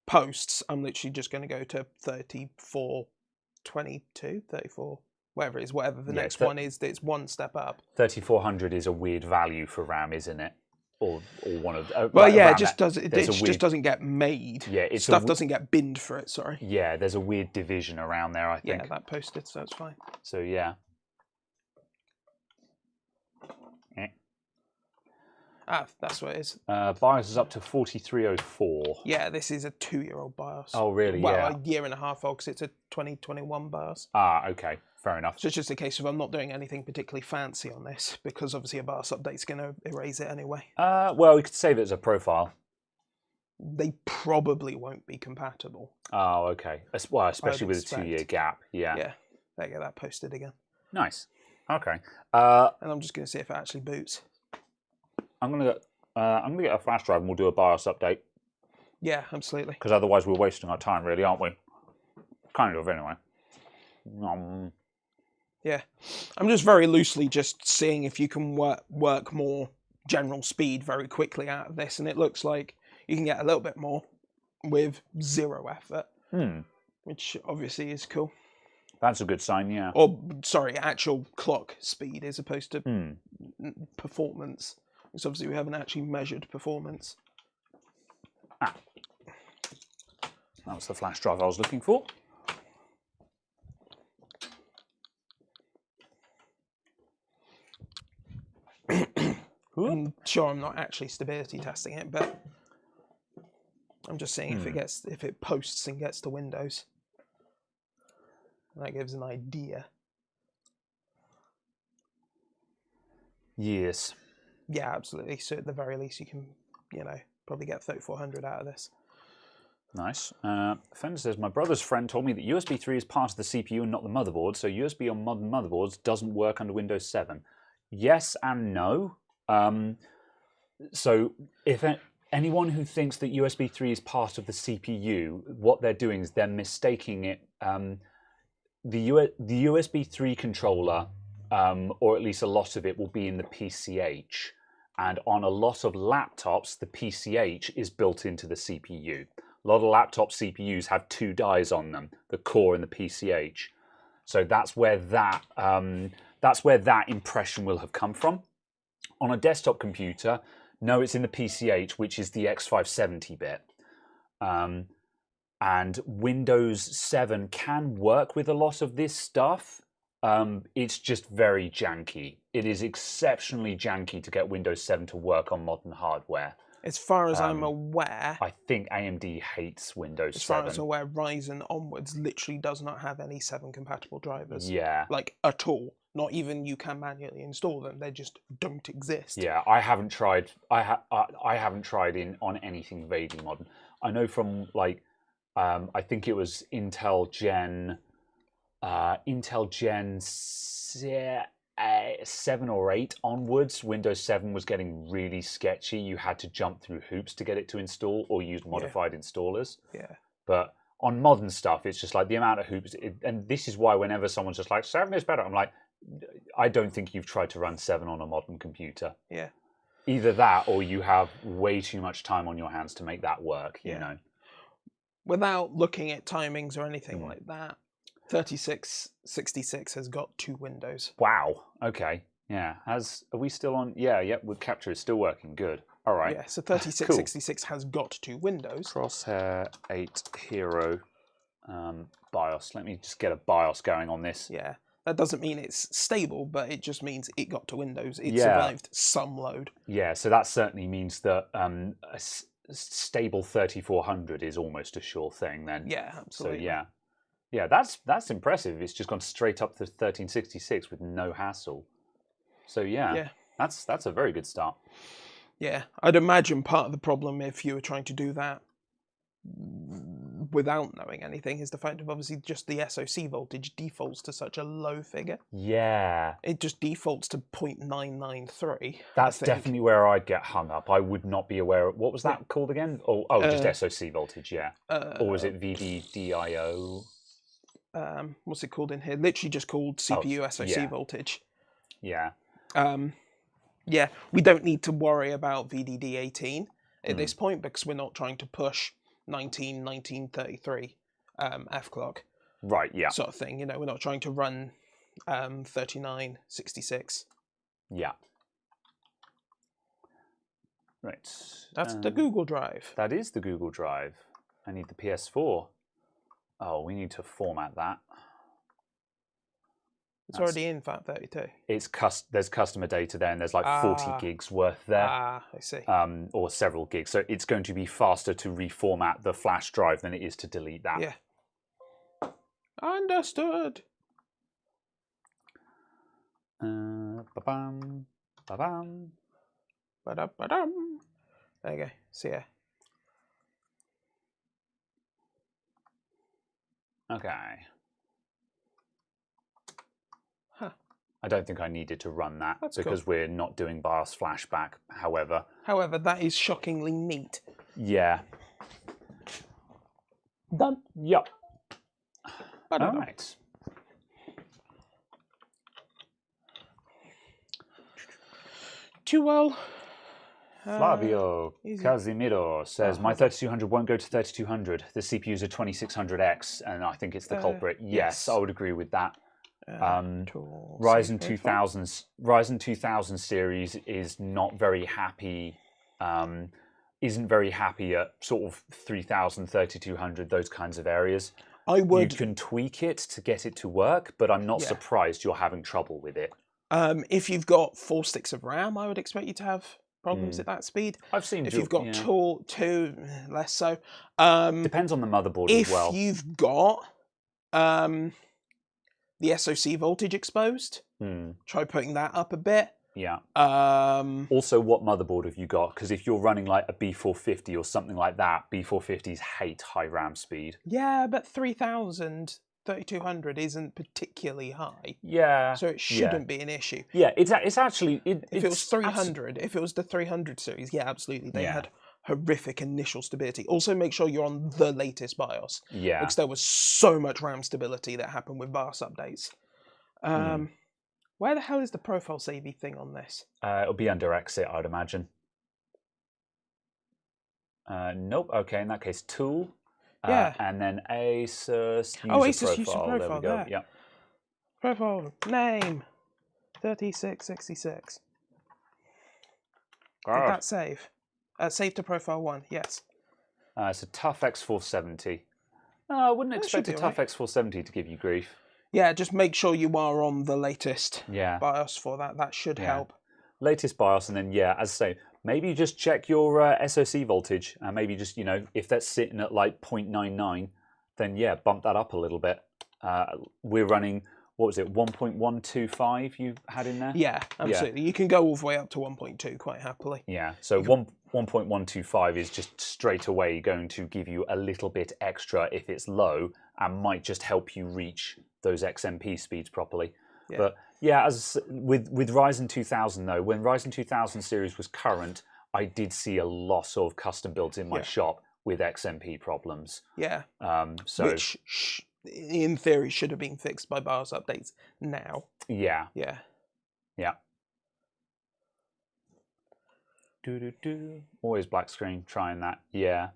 posts, I'm literally just going to go to 3422, 34, whatever it is, whatever the next one is. It's one step up. 3400 is a weird value for RAM, isn't it? Or one of. Well, yeah, RAM, it just does. It just doesn't get made. Yeah, stuff doesn't get binned for it. Sorry. Yeah, there's a weird division around there. I think. Yeah, that posted, so it's fine. So yeah. That's what it is. BIOS is up to 4304. Yeah, this is a 2-year-old BIOS. Oh, really? Well, yeah. a year and a half old because it's a 2021 BIOS. Ah, okay. Fair enough. So it's just a case of I'm not doing anything particularly fancy on this because obviously a BIOS update's going to erase it anyway. Well, we could save it as a profile. They probably won't be compatible. Oh, okay. Well, especially with a 2-year gap. Yeah. Yeah. There you go. That posted again. Nice. Okay. And I'm just going to see if it actually boots. I'm gonna get a flash drive and we'll do a BIOS update. Yeah, absolutely. Because otherwise we're wasting our time, really, aren't we? Kind of, anyway. Yeah, I'm just very loosely just seeing if you can work more general speed very quickly out of this, and it looks like you can get a little bit more with zero effort. which obviously is cool. That's a good sign, yeah. Or, sorry, actual clock speed as opposed to performance. Because obviously we haven't actually measured performance. Ah. That was the flash drive I was looking for. I'm sure I'm not actually stability testing it, but I'm just seeing if it posts and gets to Windows. That gives an idea. Yes. Yeah, absolutely. So at the very least, you can, probably get 3400 out of this. Nice. Fender says, my brother's friend told me that USB 3 is part of the CPU and not the motherboard, so USB on modern motherboards doesn't work under Windows 7. Yes and no. So if anyone who thinks that USB 3 is part of the CPU, what they're doing is they're mistaking it. The USB 3 controller, or at least a lot of it, will be in the PCH. And on a lot of laptops, the PCH is built into the CPU. A lot of laptop CPUs have two dies on them, the core and the PCH. So that's where that impression will have come from. On a desktop computer, no, it's in the PCH, which is the X570 bit. And Windows 7 can work with a lot of this stuff. It's just very janky. It is exceptionally janky to get Windows 7 to work on modern hardware. As far as I'm aware, I think AMD hates Windows 7. As far as I'm aware, Ryzen onwards literally does not have any 7 compatible drivers. Yeah. Like, at all. Not even you can manually install them. They just don't exist. Yeah, I haven't tried. I haven't tried on anything vaguely modern. I know from like, I think it was Intel Gen 7 or 8 onwards, Windows 7 was getting really sketchy. You had to jump through hoops to get it to install or use modified installers. Yeah. But on modern stuff, it's just like the amount of hoops. And this is why whenever someone's just like, 7 is better, I'm like, I don't think you've tried to run 7 on a modern computer. Yeah. Either that or you have way too much time on your hands to make that work, you know. Without looking at timings or anything like that, 3666 has got 2 windows. Wow. Okay. Yeah. Are we still on? Yeah. With Capture is still working. Good. All right. Yeah. So 3666 has got 2 windows. Crosshair 8 Hero BIOS. Let me just get a BIOS going on this. Yeah. That doesn't mean it's stable, but it just means it got to Windows. It survived some load. Yeah. So that certainly means that a stable 3400 is almost a sure thing then. Yeah. Absolutely. So yeah. Yeah, that's impressive. It's just gone straight up to 1366 with no hassle. So yeah, that's a very good start. Yeah, I'd imagine part of the problem if you were trying to do that without knowing anything is the fact of obviously just the SoC voltage defaults to such a low figure. Yeah. It just defaults to 0.993. That's definitely where I'd get hung up. I would not be aware of, what was that called again? Just SoC voltage, yeah. Or was it VDDIO? What's it called in here? Literally just called CPU SoC voltage. Yeah. Yeah, we don't need to worry about VDD18 at this point because we're not trying to push 1933 F clock. Right, yeah. Sort of thing. You know, we're not trying to run 3966. Yeah. Right. That's the Google Drive. That is the Google Drive. I need the PS4. Oh, we need to format that. It's already in FAT32. There's customer data there, and there's like 40 gigs worth there. I see. Or several gigs. So it's going to be faster to reformat the flash drive than it is to delete that. Yeah. Understood. Ba-bam, ba-bam. Ba-da-ba-dum. There you go. See ya. Okay. Huh. I don't think I needed to run that because we're not doing BIOS flashback, however. However, that is shockingly neat. Yeah. Done. Yep. All right. Too well. Flavio easy. Casimiro says, my hold on. 3200 won't go to 3200. The CPU's a 2600X, and I think it's the culprit. Yes, yes. I would agree with that. Tool Ryzen save profile. 2000 series is not very happy, isn't very happy at sort of 3000, 3200, those kinds of areas. I would. You can tweak it to get it to work, but I'm not surprised you're having trouble with it. If you've got 4 sticks of RAM, I would expect you to have problems at that speed. I've seen. If you've got two, less so. Depends on the motherboard if as well. If you've got the SoC voltage exposed, try putting that up a bit. Yeah. Also, what motherboard have you got? Because if you're running like a B450 or something like that, B450s hate high RAM speed. Yeah, but 3000, 3200 isn't particularly high. Yeah. So it shouldn't be an issue. Yeah, it's actually... if it was 300, if it was the 300 series, yeah, absolutely. They had horrific initial stability. Also, make sure you're on the latest BIOS. Yeah. Because there was so much RAM stability that happened with BIOS updates. Where the hell is the profile savey thing on this? It'll be under exit, I'd imagine. Nope. Okay, in that case, tool. Yeah. And then Asus user Asus profile. user profile. There we go. There. Yep. Profile name 3666. Did that save? Save to profile 1. Yes. It's a TUF X470. I wouldn't expect a TUF X470 to give you grief. Yeah, just make sure you are on the latest BIOS for that. That should help. Latest BIOS, and then, as I say, maybe just check your SoC voltage. And maybe just, if that's sitting at like 0.99, then bump that up a little bit. We're running, what was it, 1.125 you had in there? Yeah, absolutely. You can go all the way up to 1.2 quite happily. Yeah, so 1.125 is just straight away going to give you a little bit extra if it's low, and might just help you reach those XMP speeds properly. Yeah. But as with Ryzen 2000 though, when Ryzen 2000 series was current, I did see a lot of custom builds in my shop with XMP problems. Yeah. So which in theory should have been fixed by BIOS updates now. Yeah. Yeah. Yeah. Always black screen, trying that. Yeah.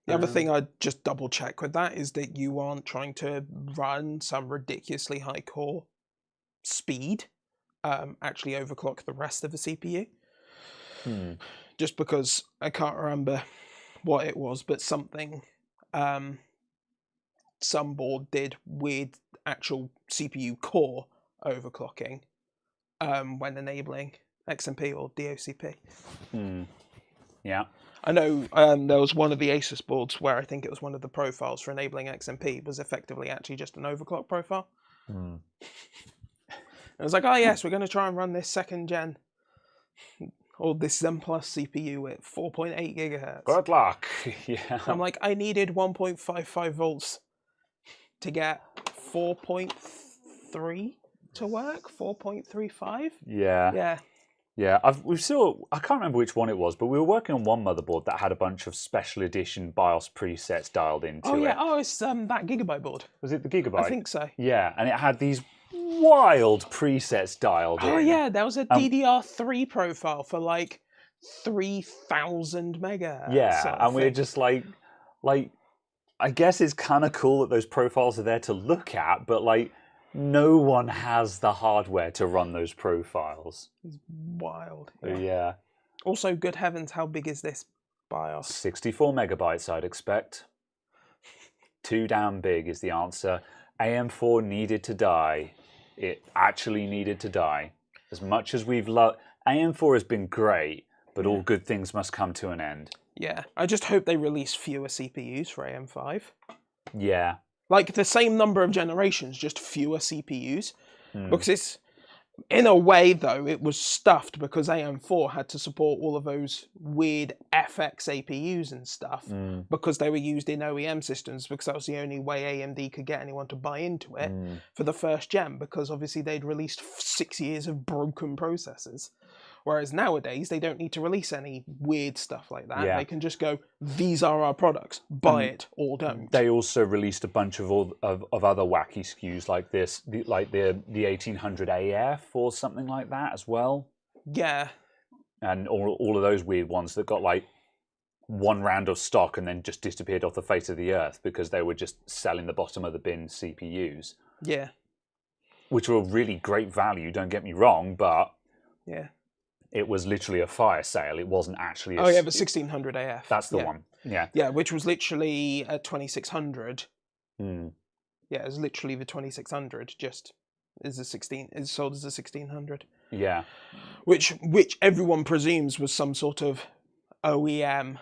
The other thing I'd just double check with that is that you aren't trying to run some ridiculously high core speed, actually overclock the rest of the CPU. Just because I can't remember what it was, but something, some board did weird actual CPU core overclocking when enabling XMP or DOCP. Yeah. I know there was one of the Asus boards where I think it was one of the profiles for enabling XMP was effectively actually just an overclock profile. I was like, oh yes, we're going to try and run this second gen or this Zen Plus CPU at 4.8 gigahertz. Good luck. Yeah. I'm like, I needed 1.55 volts to get 4.3 to work, 4.35. Yeah. Yeah. Yeah, I can't remember which one it was, but we were working on one motherboard that had a bunch of special edition BIOS presets dialed into it. Oh, it's that Gigabyte board. Was it the Gigabyte? I think so. Yeah, and it had these wild presets dialed in. Oh yeah, there was a DDR3 profile for like 3000 megahertz. Yeah, and we're just like, I guess it's kind of cool that those profiles are there to look at, but like, no one has the hardware to run those profiles. It's wild. Yeah. Also, good heavens, how big is this BIOS? 64 megabytes, I'd expect. Too damn big is the answer. AM4 needed to die. It actually needed to die. As much as we've loved... AM4 has been great, but all good things must come to an end. Yeah, I just hope they release fewer CPUs for AM5. Yeah. Like the same number of generations, just fewer CPUs. Because it's, in a way though, it was stuffed because AM4 had to support all of those weird FX APUs and stuff because they were used in OEM systems, because that was the only way AMD could get anyone to buy into it for the first gen, because obviously they'd released 6 years of broken processors. Whereas nowadays, they don't need to release any weird stuff like that. Yeah. They can just go, these are our products, buy it or don't. They also released a bunch of other wacky SKUs like this, like the 1800 AF or something like that as well. Yeah. and all of those weird ones that got like one round of stock and then just disappeared off the face of the earth because they were just selling the bottom of the bin CPUs. Yeah. Which were really great value, don't get me wrong, but yeah, it was literally a fire sale. It wasn't actually the 1600 AF. That's the one. Yeah. Yeah, which was literally a 2600. Mm. Yeah, it was literally the 2600, just is sold as a 1600. Yeah. Which everyone presumes was some sort of OEM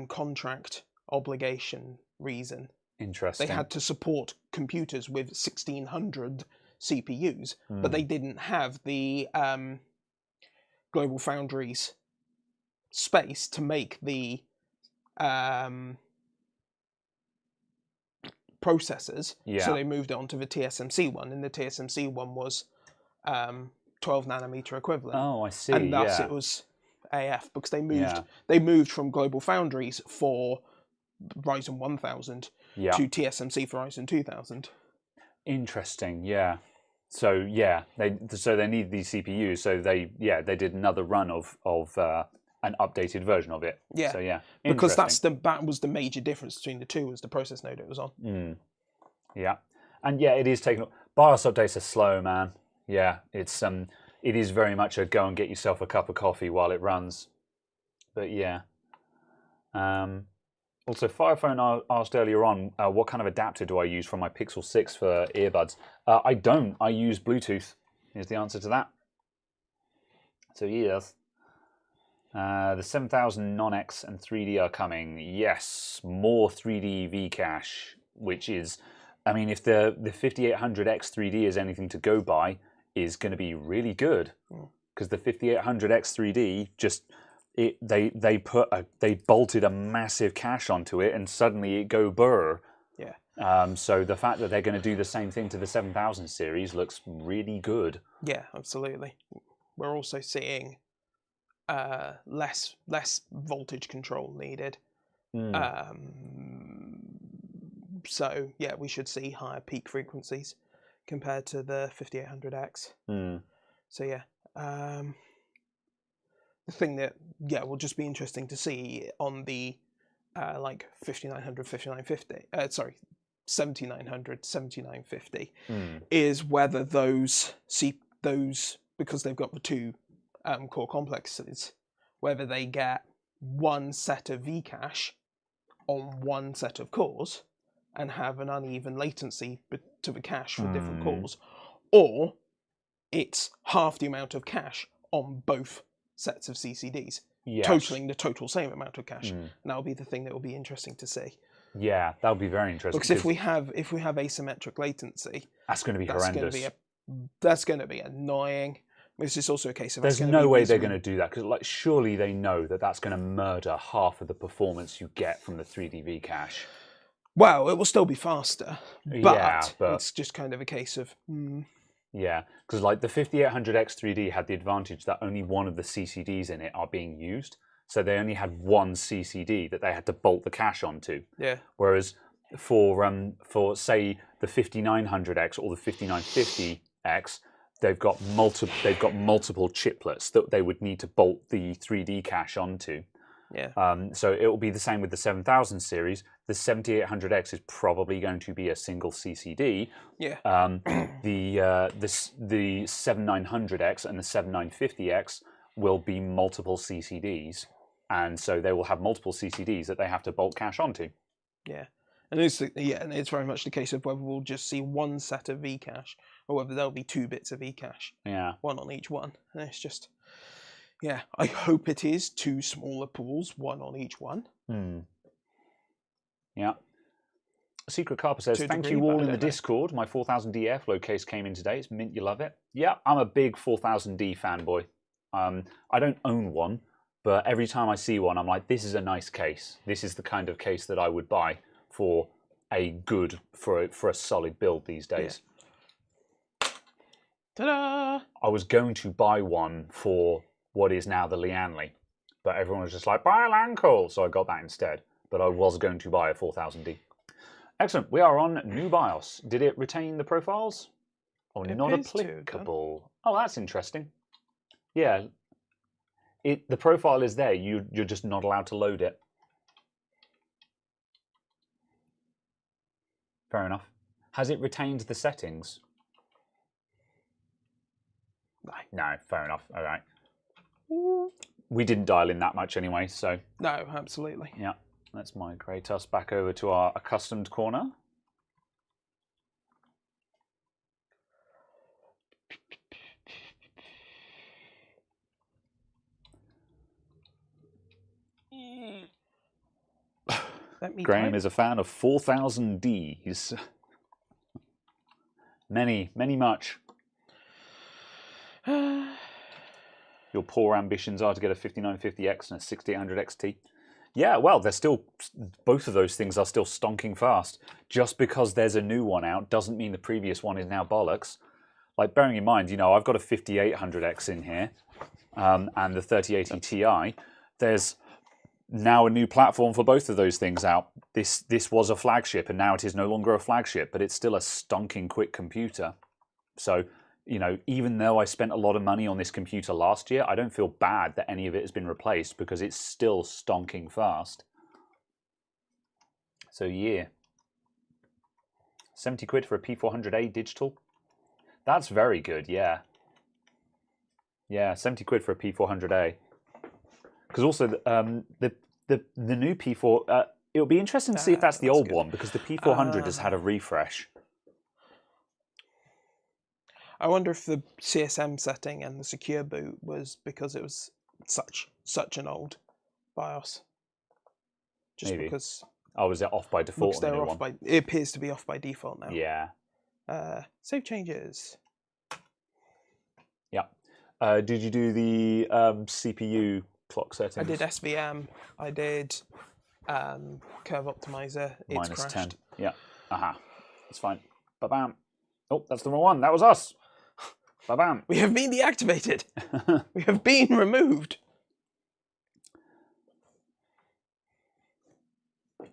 contract obligation reason. Interesting. They had to support computers with 1600 CPUs, but they didn't have the Global Foundries space to make the processors. Yeah. So they moved it onto the TSMC one, and the TSMC one was 12 nanometer equivalent. Oh, I see. And thus it was AF because they moved from Global Foundries for Ryzen 1000 to TSMC for Ryzen 2000. Interesting. Yeah. So they need these CPUs. So they did another run of an updated version of it. Yeah. So yeah. Because that was the major difference between the two, was the process node it was on. Mm. Yeah. And yeah, it is taking BIOS updates are slow, man. Yeah, it is very much a go and get yourself a cup of coffee while it runs. But yeah. Also, Firephone asked earlier on, what kind of adapter do I use from my Pixel 6 for earbuds? I don't. I use Bluetooth. Is the answer to that. So yes. The 7000 Non-X and 3D are coming. Yes, more 3D V-Cache, which is, I mean, if the 5800X 3D is anything to go by, is going to be really good. Because the 5800X 3D just... They bolted a massive cache onto it, and suddenly it go burr. Yeah. So the fact that they're going to do the same thing to the 7000 series looks really good. Yeah, absolutely. We're also seeing less voltage control needed. So yeah, we should see higher peak frequencies compared to the 5800X. So yeah. The thing that will just be interesting to see on the like 5900, 5950, 7900, 7950 is whether those because they've got the two core complexes, whether they get one set of Vcache on one set of cores and have an uneven latency to the cache for different cores, or it's half the amount of cache on both sets of CCDs, totaling the total same amount of cache. And that'll be the thing that will be interesting to see. Yeah, that'll be very interesting. Because if we have asymmetric latency, that's going to be horrendous. That's going to be annoying. This is also a case of there's no way they're going to do that, because like surely they know that that's going to murder half of the performance you get from the 3D V-Cache. Well, it will still be faster, but it's just kind of a case of. Yeah, because like the 5800X 3D had the advantage that only one of the CCDs in it are being used. So they only had one CCD that they had to bolt the cache onto. Yeah. Whereas for say the 5900X or the 5950X, they've got multiple chiplets that they would need to bolt the 3D cache onto. Yeah. So it will be the same with the 7000 series. The 7800X is probably going to be a single CCD. Yeah. The 7900X and the 7950X will be multiple CCDs, and so they will have multiple CCDs that they have to bolt cache onto. Yeah. And it's very much the case of whether we'll just see one set of Vcache or whether there'll be 2 bits of Vcache. Yeah. One on each one. And it's just, yeah, I hope it is 2 smaller pools, one on each one. Yeah. Secret Carper says, thank you all in the Discord. My 4000D airflow case came in today. It's mint, you love it. Yeah, I'm a big 4000D fanboy. I don't own one, but every time I see one, I'm like, this is a nice case. This is the kind of case that I would buy for a solid build these days. Yeah. Ta-da! I was going to buy one for what is now the Lianli, but everyone was just like, buy a Lancoal, so I got that instead. But I was going to buy a 4000D. Excellent. We are on new BIOS. Did it retain the profiles? Or not applicable? Oh, that's interesting. Yeah. The profile is there. You're just not allowed to load it. Fair enough. Has it retained the settings? No, fair enough. All right. We didn't dial in that much anyway, so... No, absolutely. Yeah, let's migrate us back over to our accustomed corner. Graham is a fan of 4000 Ds. Many, much. Your poor ambitions are to get a 5950X and a 6800 XT. Yeah, well, they're still... Both of those things are still stonking fast. Just because there's a new one out doesn't mean the previous one is now bollocks. Like, bearing in mind, you know, I've got a 5800X in here and the 3080 Ti. There's now a new platform for both of those things out. This was a flagship, and now it is no longer a flagship, but it's still a stonking quick computer. So, you know, even though I spent a lot of money on this computer last year, I don't feel bad that any of it has been replaced because it's still stonking fast. So, yeah. 70 quid for a P400A digital. That's very good, yeah. Yeah, 70 quid for a P400A. Because also the new P4, it'll be interesting to see if that's the old one, because the P400 has had a refresh. I wonder if the CSM setting and the secure boot was because it was such an old BIOS. Just Maybe. because. Oh, is it off by default? It appears to be off by default now. Yeah. Save changes. Yeah. Did you do the CPU clock settings? I did SVM. I did curve optimizer. It's crashed. 10. Yeah. Aha. That's fine. Ba-bam. Oh, that's the wrong one. That was us. Ba-bam. We have been deactivated. We have been removed.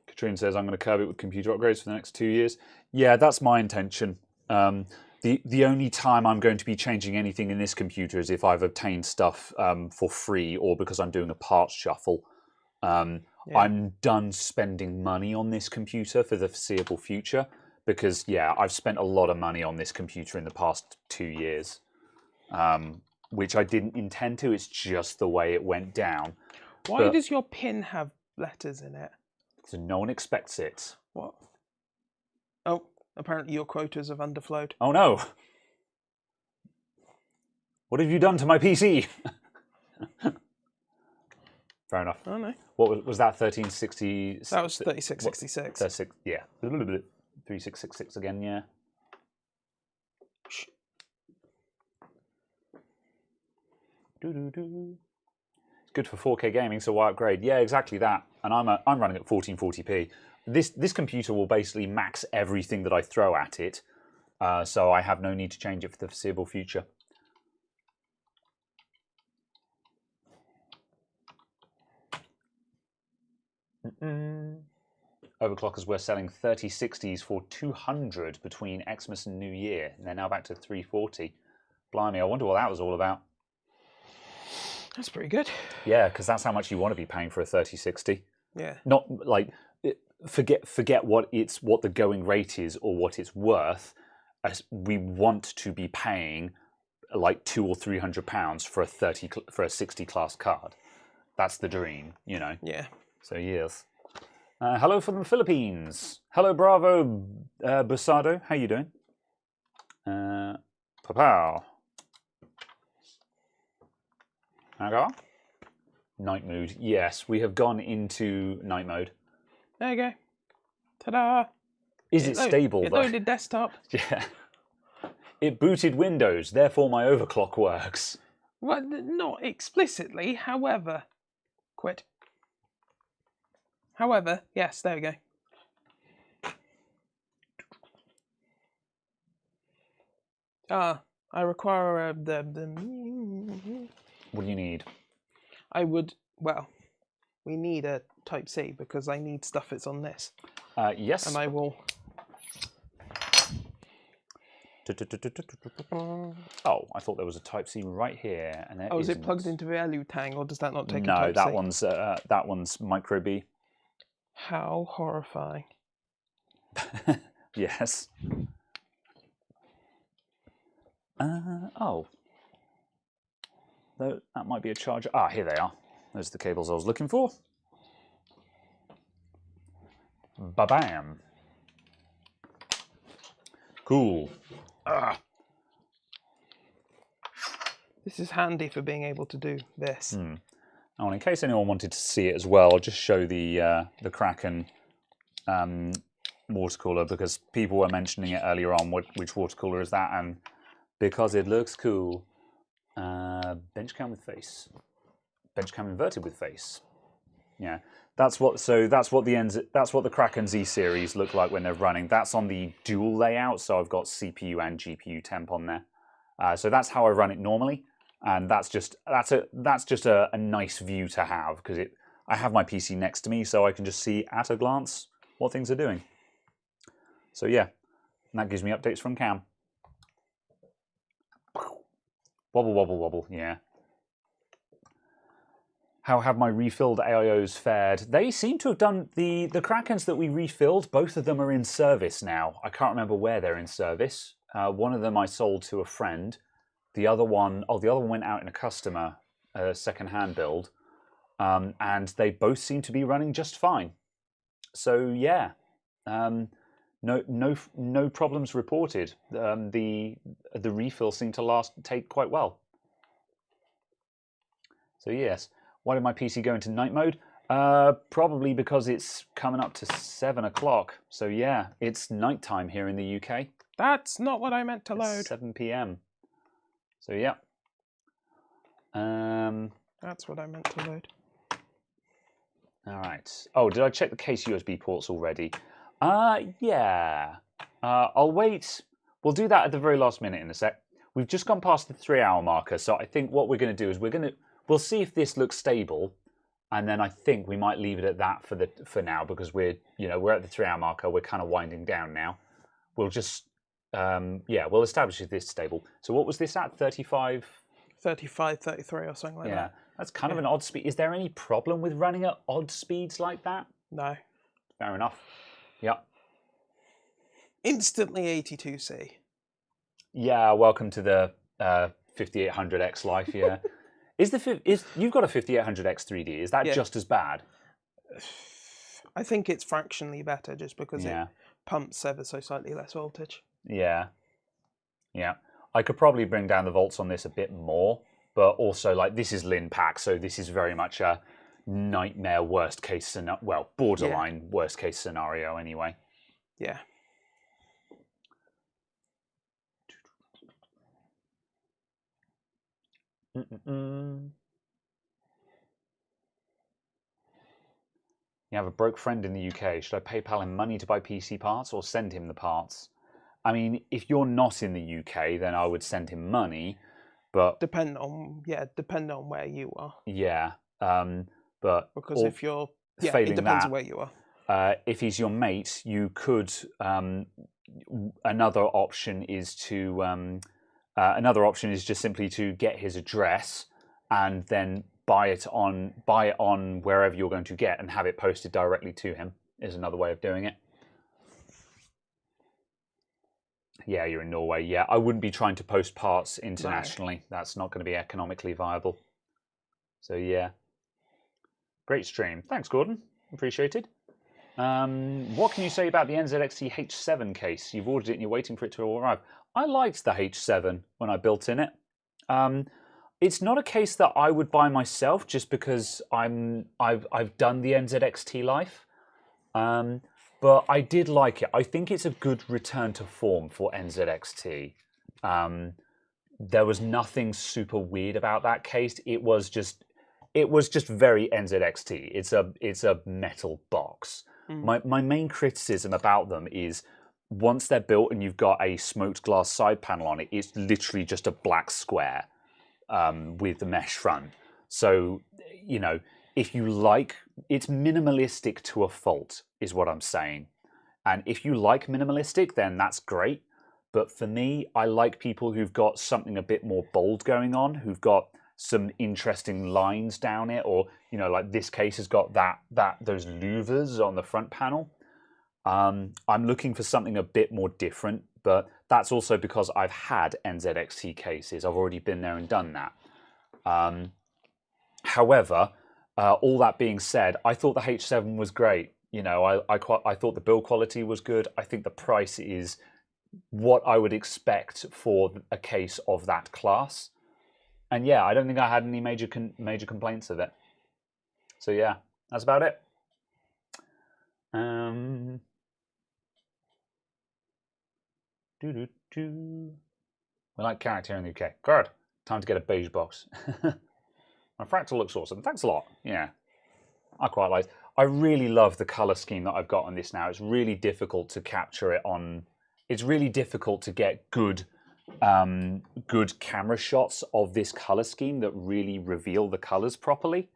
Katrina says, I'm going to curb it with computer upgrades for the next 2 years. Yeah, that's my intention. The only time I'm going to be changing anything in this computer is if I've obtained stuff for free or because I'm doing a parts shuffle. I'm done spending money on this computer for the foreseeable future because, yeah, I've spent a lot of money on this computer in the past 2 years, which I didn't intend to. It's just the way it went down. Why does your pin have letters in it? So no one expects it. What? Oh. Apparently your quotas have underflowed. Oh no! What have you done to my PC? Fair enough. Oh no. What was that? 1360. That was 3666. 36. Yeah. 3666 again. Yeah. Good for 4K gaming, so why upgrade? Yeah, exactly that. And I'm running at 1440p. This computer will basically max everything that I throw at it, so I have no need to change it for the foreseeable future. Overclockers were selling 3060s for 200 between Xmas and New Year, and they're now back to 340. Blimey, I wonder what that was all about. That's pretty good. Yeah, because that's how much you want to be paying for a 3060. Yeah. Not like forget what the going rate is or what it's worth. We want to be paying like £200 or £300 for a 60 class card. That's the dream, you know. Yeah. So yes. Hello from the Philippines. Hello, Bravo, Busado. How you doing? Papow. Okay. Night mode. Yes, we have gone into night mode. There you go. Ta-da! Is it stable, though? It loaded desktop. Yeah. It booted Windows, therefore my overclock works. Well, not explicitly, however. Quit. However, yes, there we go. I require the... What do you need? We need a Type-C because I need stuff that's on this. Yes. And I will... Oh, I thought there was a Type-C right here, and there Oh, is it isn't. plugged into the Tang, or does that not take a No, Type-C? that one's micro B. How horrifying. Yes. Oh. That might be a charger. Ah, here they are. Those are the cables I was looking for. Ba-bam. Cool. Ah. This is handy for being able to do this. Oh, and in case anyone wanted to see it as well, I'll just show the Kraken water cooler, because people were mentioning it earlier on. Which water cooler is that? And because it looks cool. Bench cam with face. Bench cam inverted with face. Yeah, that's what the Kraken Z series look like when they're running. That's on the dual layout, so I've got CPU and GPU temp on there. So that's how I run it normally, and that's just a nice view to have, because I have my PC next to me, so I can just see at a glance what things are doing. So yeah, and that gives me updates from cam. Wobble, wobble, wobble, yeah. How have my refilled AIOs fared? They seem to have done, the Krakens that we refilled, both of them are in service now. I can't remember where they're in service. One of them I sold to a friend. The other one went out in a customer, second-hand build. And they both seem to be running just fine. So yeah, no problems reported. The refill seemed to take quite well. So yes, why did my PC go into night mode? Probably because it's coming up to 7 o'clock. So yeah, it's nighttime here in the UK. That's not what I meant to load. It's 7 p.m. So yeah. That's what I meant to load. All right. Oh, did I check the case USB ports already? Yeah. I'll wait. We'll do that at the very last minute in a sec. We've just gone past the 3-hour marker, so I think what we're going to do is we'll see if this looks stable, and then I think we might leave it at that for now, because we're at the 3-hour marker. We're kind of winding down now. We'll just we'll establish if this is stable. So what was this at? 35? 35, 33 or something like that. Yeah, that's kind of an odd speed. Is there any problem with running at odd speeds like that? No. Fair enough. Yeah. Instantly 82C. Yeah, welcome to the 5800X life. Yeah, you've got a 5800X 3D? Is that just as bad? I think it's fractionally better, just because Yeah. it pumps ever so slightly less voltage. Yeah, yeah. I could probably bring down the volts on this a bit more, but also, like, this is Lin Pack, so this is very much a nightmare worst case scenario. Well, borderline worst case scenario anyway. Yeah. You have a broke friend in the UK. Should I PayPal him money to buy PC parts or send him the parts? I mean, if you're not in the UK, then I would send him money, but depending on where you are. Yeah, but because if you're failing it depends that, on where you are. If he's your mate, you could. Another option is just simply to get his address and then buy it on wherever you're going to get and have it posted directly to him. Is another way of doing it. Yeah, you're in Norway. Yeah, I wouldn't be trying to post parts internationally. No. That's not going to be economically viable. So yeah, great stream. Thanks, Gordon. Appreciated. What can you say about the NZXT H7 case? You've ordered it and you're waiting for it to arrive. I liked the H7 when I built in it. It's not a case that I would buy myself just because I've done the NZXT life. But I did like it. I think it's a good return to form for NZXT. There was nothing super weird about that case. It was just very NZXT. It's a metal box. My main criticism about them is once they're built and you've got a smoked glass side panel on it, it's literally just a black square with the mesh front. So, if you like, it's minimalistic to a fault, is what I'm saying. And if you like minimalistic, then that's great. But for me, I like people who've got something a bit more bold going on, who've got some interesting lines down it, or like this case has got those louvers on the front panel. I'm looking for something a bit more different, but that's also because I've had NZXT cases. I've already been there and done that. However, all that being said, I thought the H7 was great. I thought the build quality was good. I think the price is what I would expect for a case of that class. And yeah, I don't think I had any major complaints of it. So yeah, that's about it. We like character in the UK. Good. Time to get a beige box. My fractal looks awesome. Thanks a lot. Yeah, I quite like. I really love the color scheme that I've got on this now. It's really difficult to capture it on. It's really difficult to get good camera shots of this color scheme that really reveal the colors properly.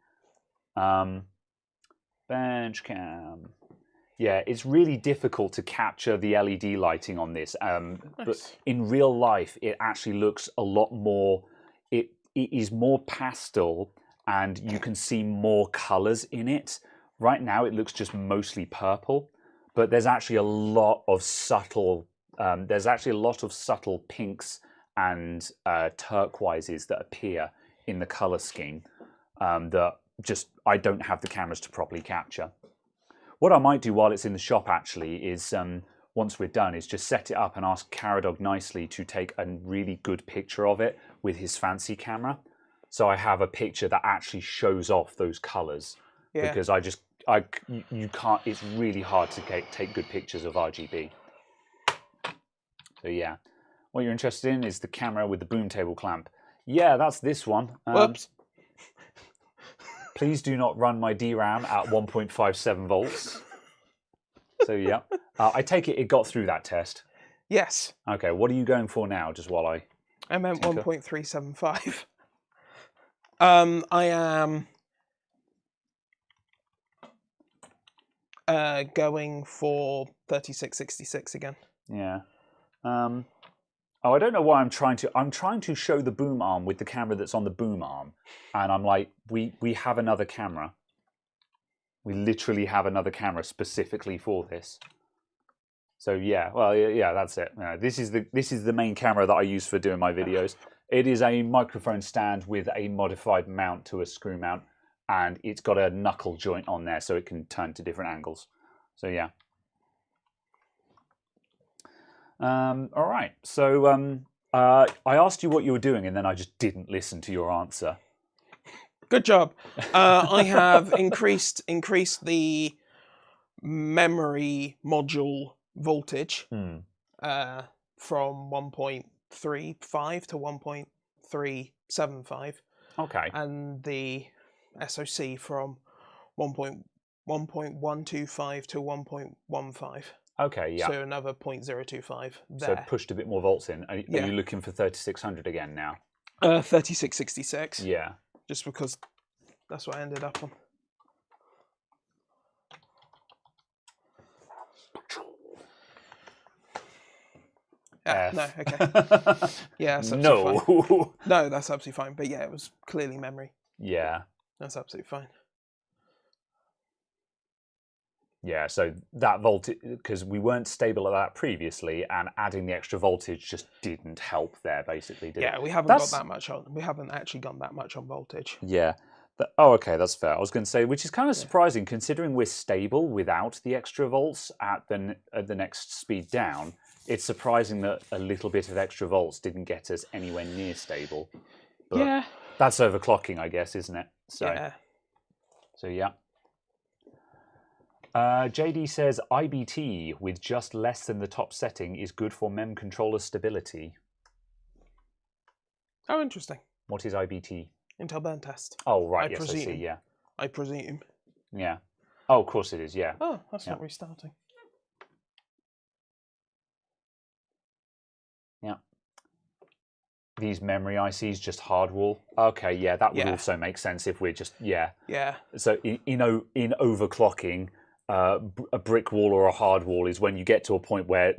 Bench cam. Yeah, it's really difficult to capture the LED lighting on this. Nice. But in real life, it actually looks a lot more. It is more pastel, and you can see more colors in it. Right now, it looks just mostly purple, but there's actually a lot of subtle. There's actually a lot of subtle pinks and turquoises that appear in the color scheme that just I don't have the cameras to properly capture. What I might do while it's in the shop actually is once we're done is just set it up and ask Caradog nicely to take a really good picture of it with his fancy camera, so I have a picture that actually shows off those colors. Yeah. Because you can't. It's really hard to take good pictures of RGB. So yeah, what you're interested in is the camera with the boom table clamp. Yeah, that's this one. Whoops. Please do not run my DRAM at 1.57 volts. So yeah, I take it got through that test. Yes. Okay, what are you going for now? Just while I meant 1.375. I am going for 3666 again. Yeah. Oh, I don't know why I'm trying to show the boom arm with the camera that's on the boom arm, and I'm like, we have another camera. We literally have another camera specifically for this. So yeah, well, yeah, that's it. This is the main camera that I use for doing my videos. It is a microphone stand with a modified mount to a screw mount, and it's got a knuckle joint on there so it can turn to different angles. So yeah. All right. So I asked you what you were doing, and then I just didn't listen to your answer. Good job. I have increased the memory module voltage from 1.35 to 1.375. Okay. And the SoC from 1.125 to 1.15. Okay, yeah. So another 0.025 there. So pushed a bit more volts in. Are you looking for 3600 again now? 3666. Yeah. Just because that's what I ended up on. No, okay. Yeah, that's absolutely fine. No, that's absolutely fine. But yeah, it was clearly memory. Yeah. That's absolutely fine. Yeah, so that voltage, because we weren't stable at that previously, and adding the extra voltage just didn't help there, basically, did it? Yeah, we haven't got that much on. We haven't actually gone that much on voltage. Yeah. Oh, okay, that's fair. I was going to say, which is kind of surprising, considering we're stable without the extra volts at the next speed down. It's surprising that a little bit of extra volts didn't get us anywhere near stable. But yeah. That's overclocking, I guess, isn't it? So, yeah. So, yeah. JD says IBT with just less than the top setting is good for mem controller stability. Oh, interesting. What is IBT? Intel burn test. Oh, right. Yes, I see. Yeah. I presume. Yeah. Oh, of course it is. Yeah. Oh, that's not restarting. Yeah. These memory ICs just hard wall. Okay, yeah, that would also make sense if we're just Yeah. So in overclocking. A brick wall or a hard wall is when you get to a point where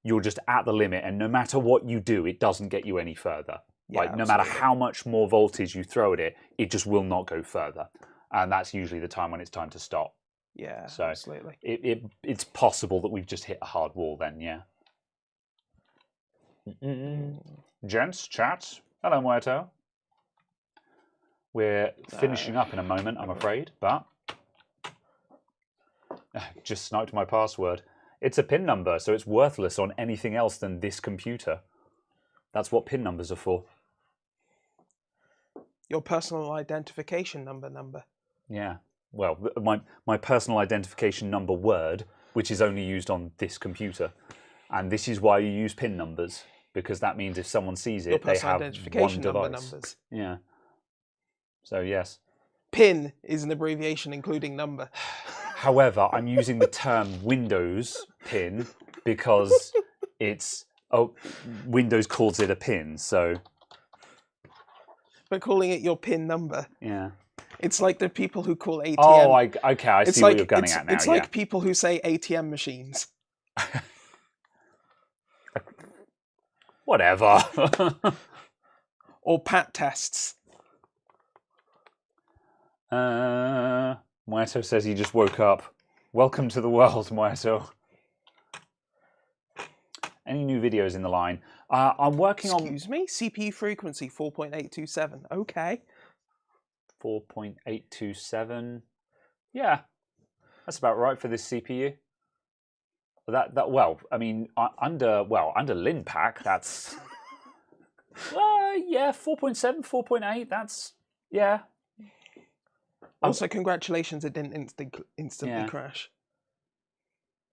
you're just at the limit, and no matter what you do, it doesn't get you any further. Yeah, Like, no matter how much more voltage you throw at it, it just will not go further. And that's usually the time when it's time to stop. Yeah, so absolutely. It's possible that we've just hit a hard wall then, yeah. Gents, chat. Hello, Muerto. We're finishing up in a moment, I'm afraid, but... Just sniped my password. It's a PIN number, so it's worthless on anything else than this computer. That's what PIN numbers are for. Your personal identification number. Yeah. Well, my personal identification number word, which is only used on this computer. And this is why you use PIN numbers, because that means if someone sees it, they have one device. Numbers. Yeah. So, yes. PIN is an abbreviation including number. However, I'm using the term Windows PIN because it's... Oh, Windows calls it a PIN, so... But calling it your PIN number. Yeah. It's like the people who call ATM... Oh, okay, I see what you're gunning at now. It's like people who say ATM machines. Whatever. Or PAT tests. Muerto says he just woke up. Welcome to the world, Muerto. Any new videos in the line? I'm working on... Excuse me? CPU frequency 4.827. Okay. 4.827. Yeah. That's about right for this CPU. Well, I mean, under Linpack, that's... yeah, 4.7, 4.8, that's... Yeah. Also, congratulations, it didn't instantly crash.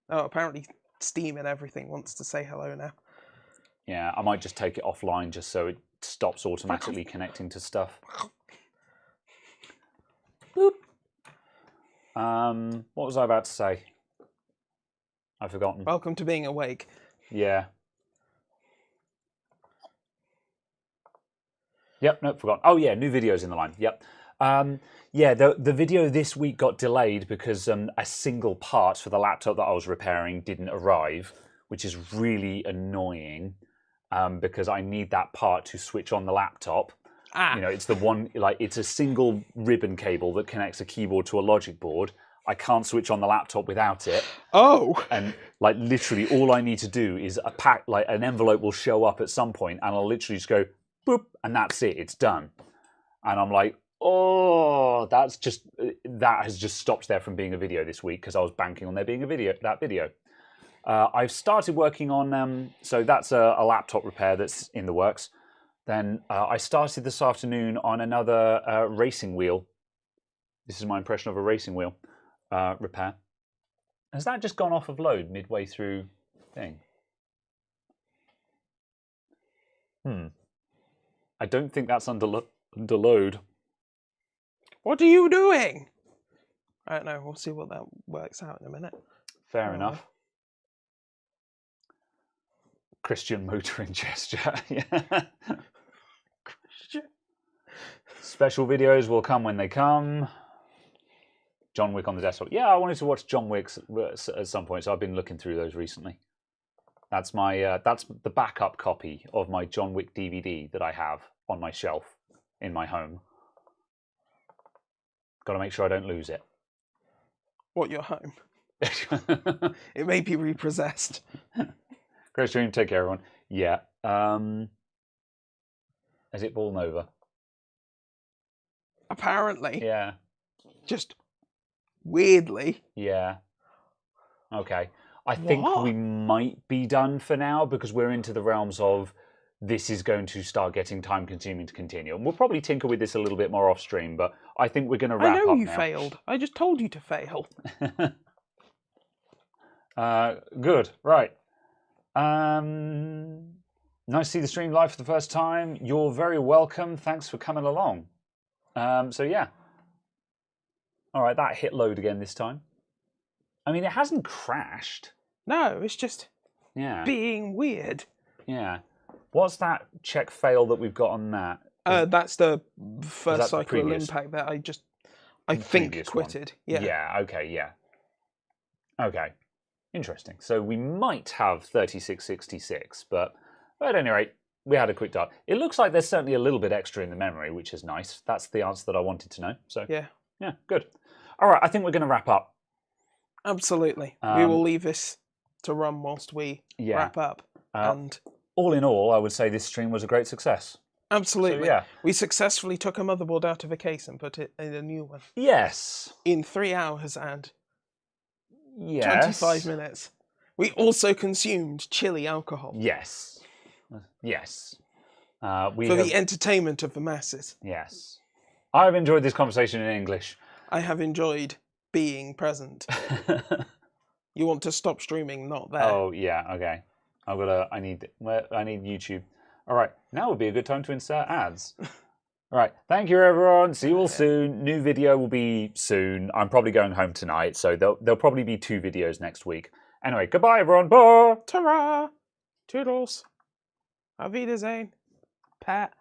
Oh, apparently Steam and everything wants to say hello now. Yeah, I might just take it offline just so it stops automatically connecting to stuff. Boop. What was I about to say? I've forgotten. Welcome to being awake. Yeah. Yep, nope, forgotten. Oh yeah, new videos in the line. Yep. Yeah, the video this week got delayed because a single part for the laptop that I was repairing didn't arrive, which is really annoying because I need that part to switch on the laptop. You know, it's the one, like, it's a single ribbon cable that connects a keyboard to a logic board. I can't switch on the laptop without it. Oh! And, like, literally all I need to do is an envelope will show up at some point and I'll literally just go, boop, and that's it, it's done. And I'm like, oh, that has just stopped there from being a video this week because I was banking on there being that video. I've started working on, so that's a laptop repair that's in the works. Then I started this afternoon on another racing wheel. This is my impression of a racing wheel repair. Has that just gone off of load midway through thing? I don't think that's under load. What are you doing? I don't know. We'll see what that works out in a minute. Fair enough. Christian motoring gesture. Yeah. Special videos will come when they come. John Wick on the desktop. Yeah, I wanted to watch John Wick at some point, so I've been looking through those recently. That's my that's the backup copy of my John Wick DVD that I have on my shelf in my home. Got to make sure I don't lose it. What, your home? It may be repossessed. Great stream. Take care, everyone. Yeah. Has it fallen over? Apparently. Yeah. Just weirdly. Yeah. Okay. I think we might be done for now because we're into the realms of this is going to start getting time consuming to continue. And we'll probably tinker with this a little bit more off stream, but I think we're going to wrap up now. I know you failed. I just told you to fail. Good. Right. Nice to see the stream live for the first time. You're very welcome. Thanks for coming along. So yeah. All right, that hit load again this time. I mean, it hasn't crashed. No, it's just being weird. Yeah. What's that check fail that we've got on that? That's the first cycle of impact that I think quitted. One? Yeah. Yeah. Okay. Yeah. Okay. Interesting. So we might have 3666, but at any rate, we had a quick dart. It looks like there's certainly a little bit extra in the memory, which is nice. That's the answer that I wanted to know. So Yeah. Yeah, good. All right, I think we're going to wrap up. Absolutely. We will leave this to run whilst we wrap up. And all in all, I would say this stream was a great success. absolutely. So, yeah. We successfully took a motherboard out of a case and put it in a new one. Yes. In 3 hours and Yes. 25 minutes. We also consumed chili alcohol. Yes. Yes. For the entertainment of the masses. Yes. I've enjoyed this conversation in English. I have enjoyed being present. You want to stop streaming, not there. Oh, yeah, okay. I need YouTube. All right, now would be a good time to insert ads. All right, thank you, everyone. See you all soon. New video will be soon. I'm probably going home tonight, so there'll probably be 2 videos next week. Anyway, goodbye, everyone. Bye. Ta-ra! Toodles. Auf Wiedersehen. Pat.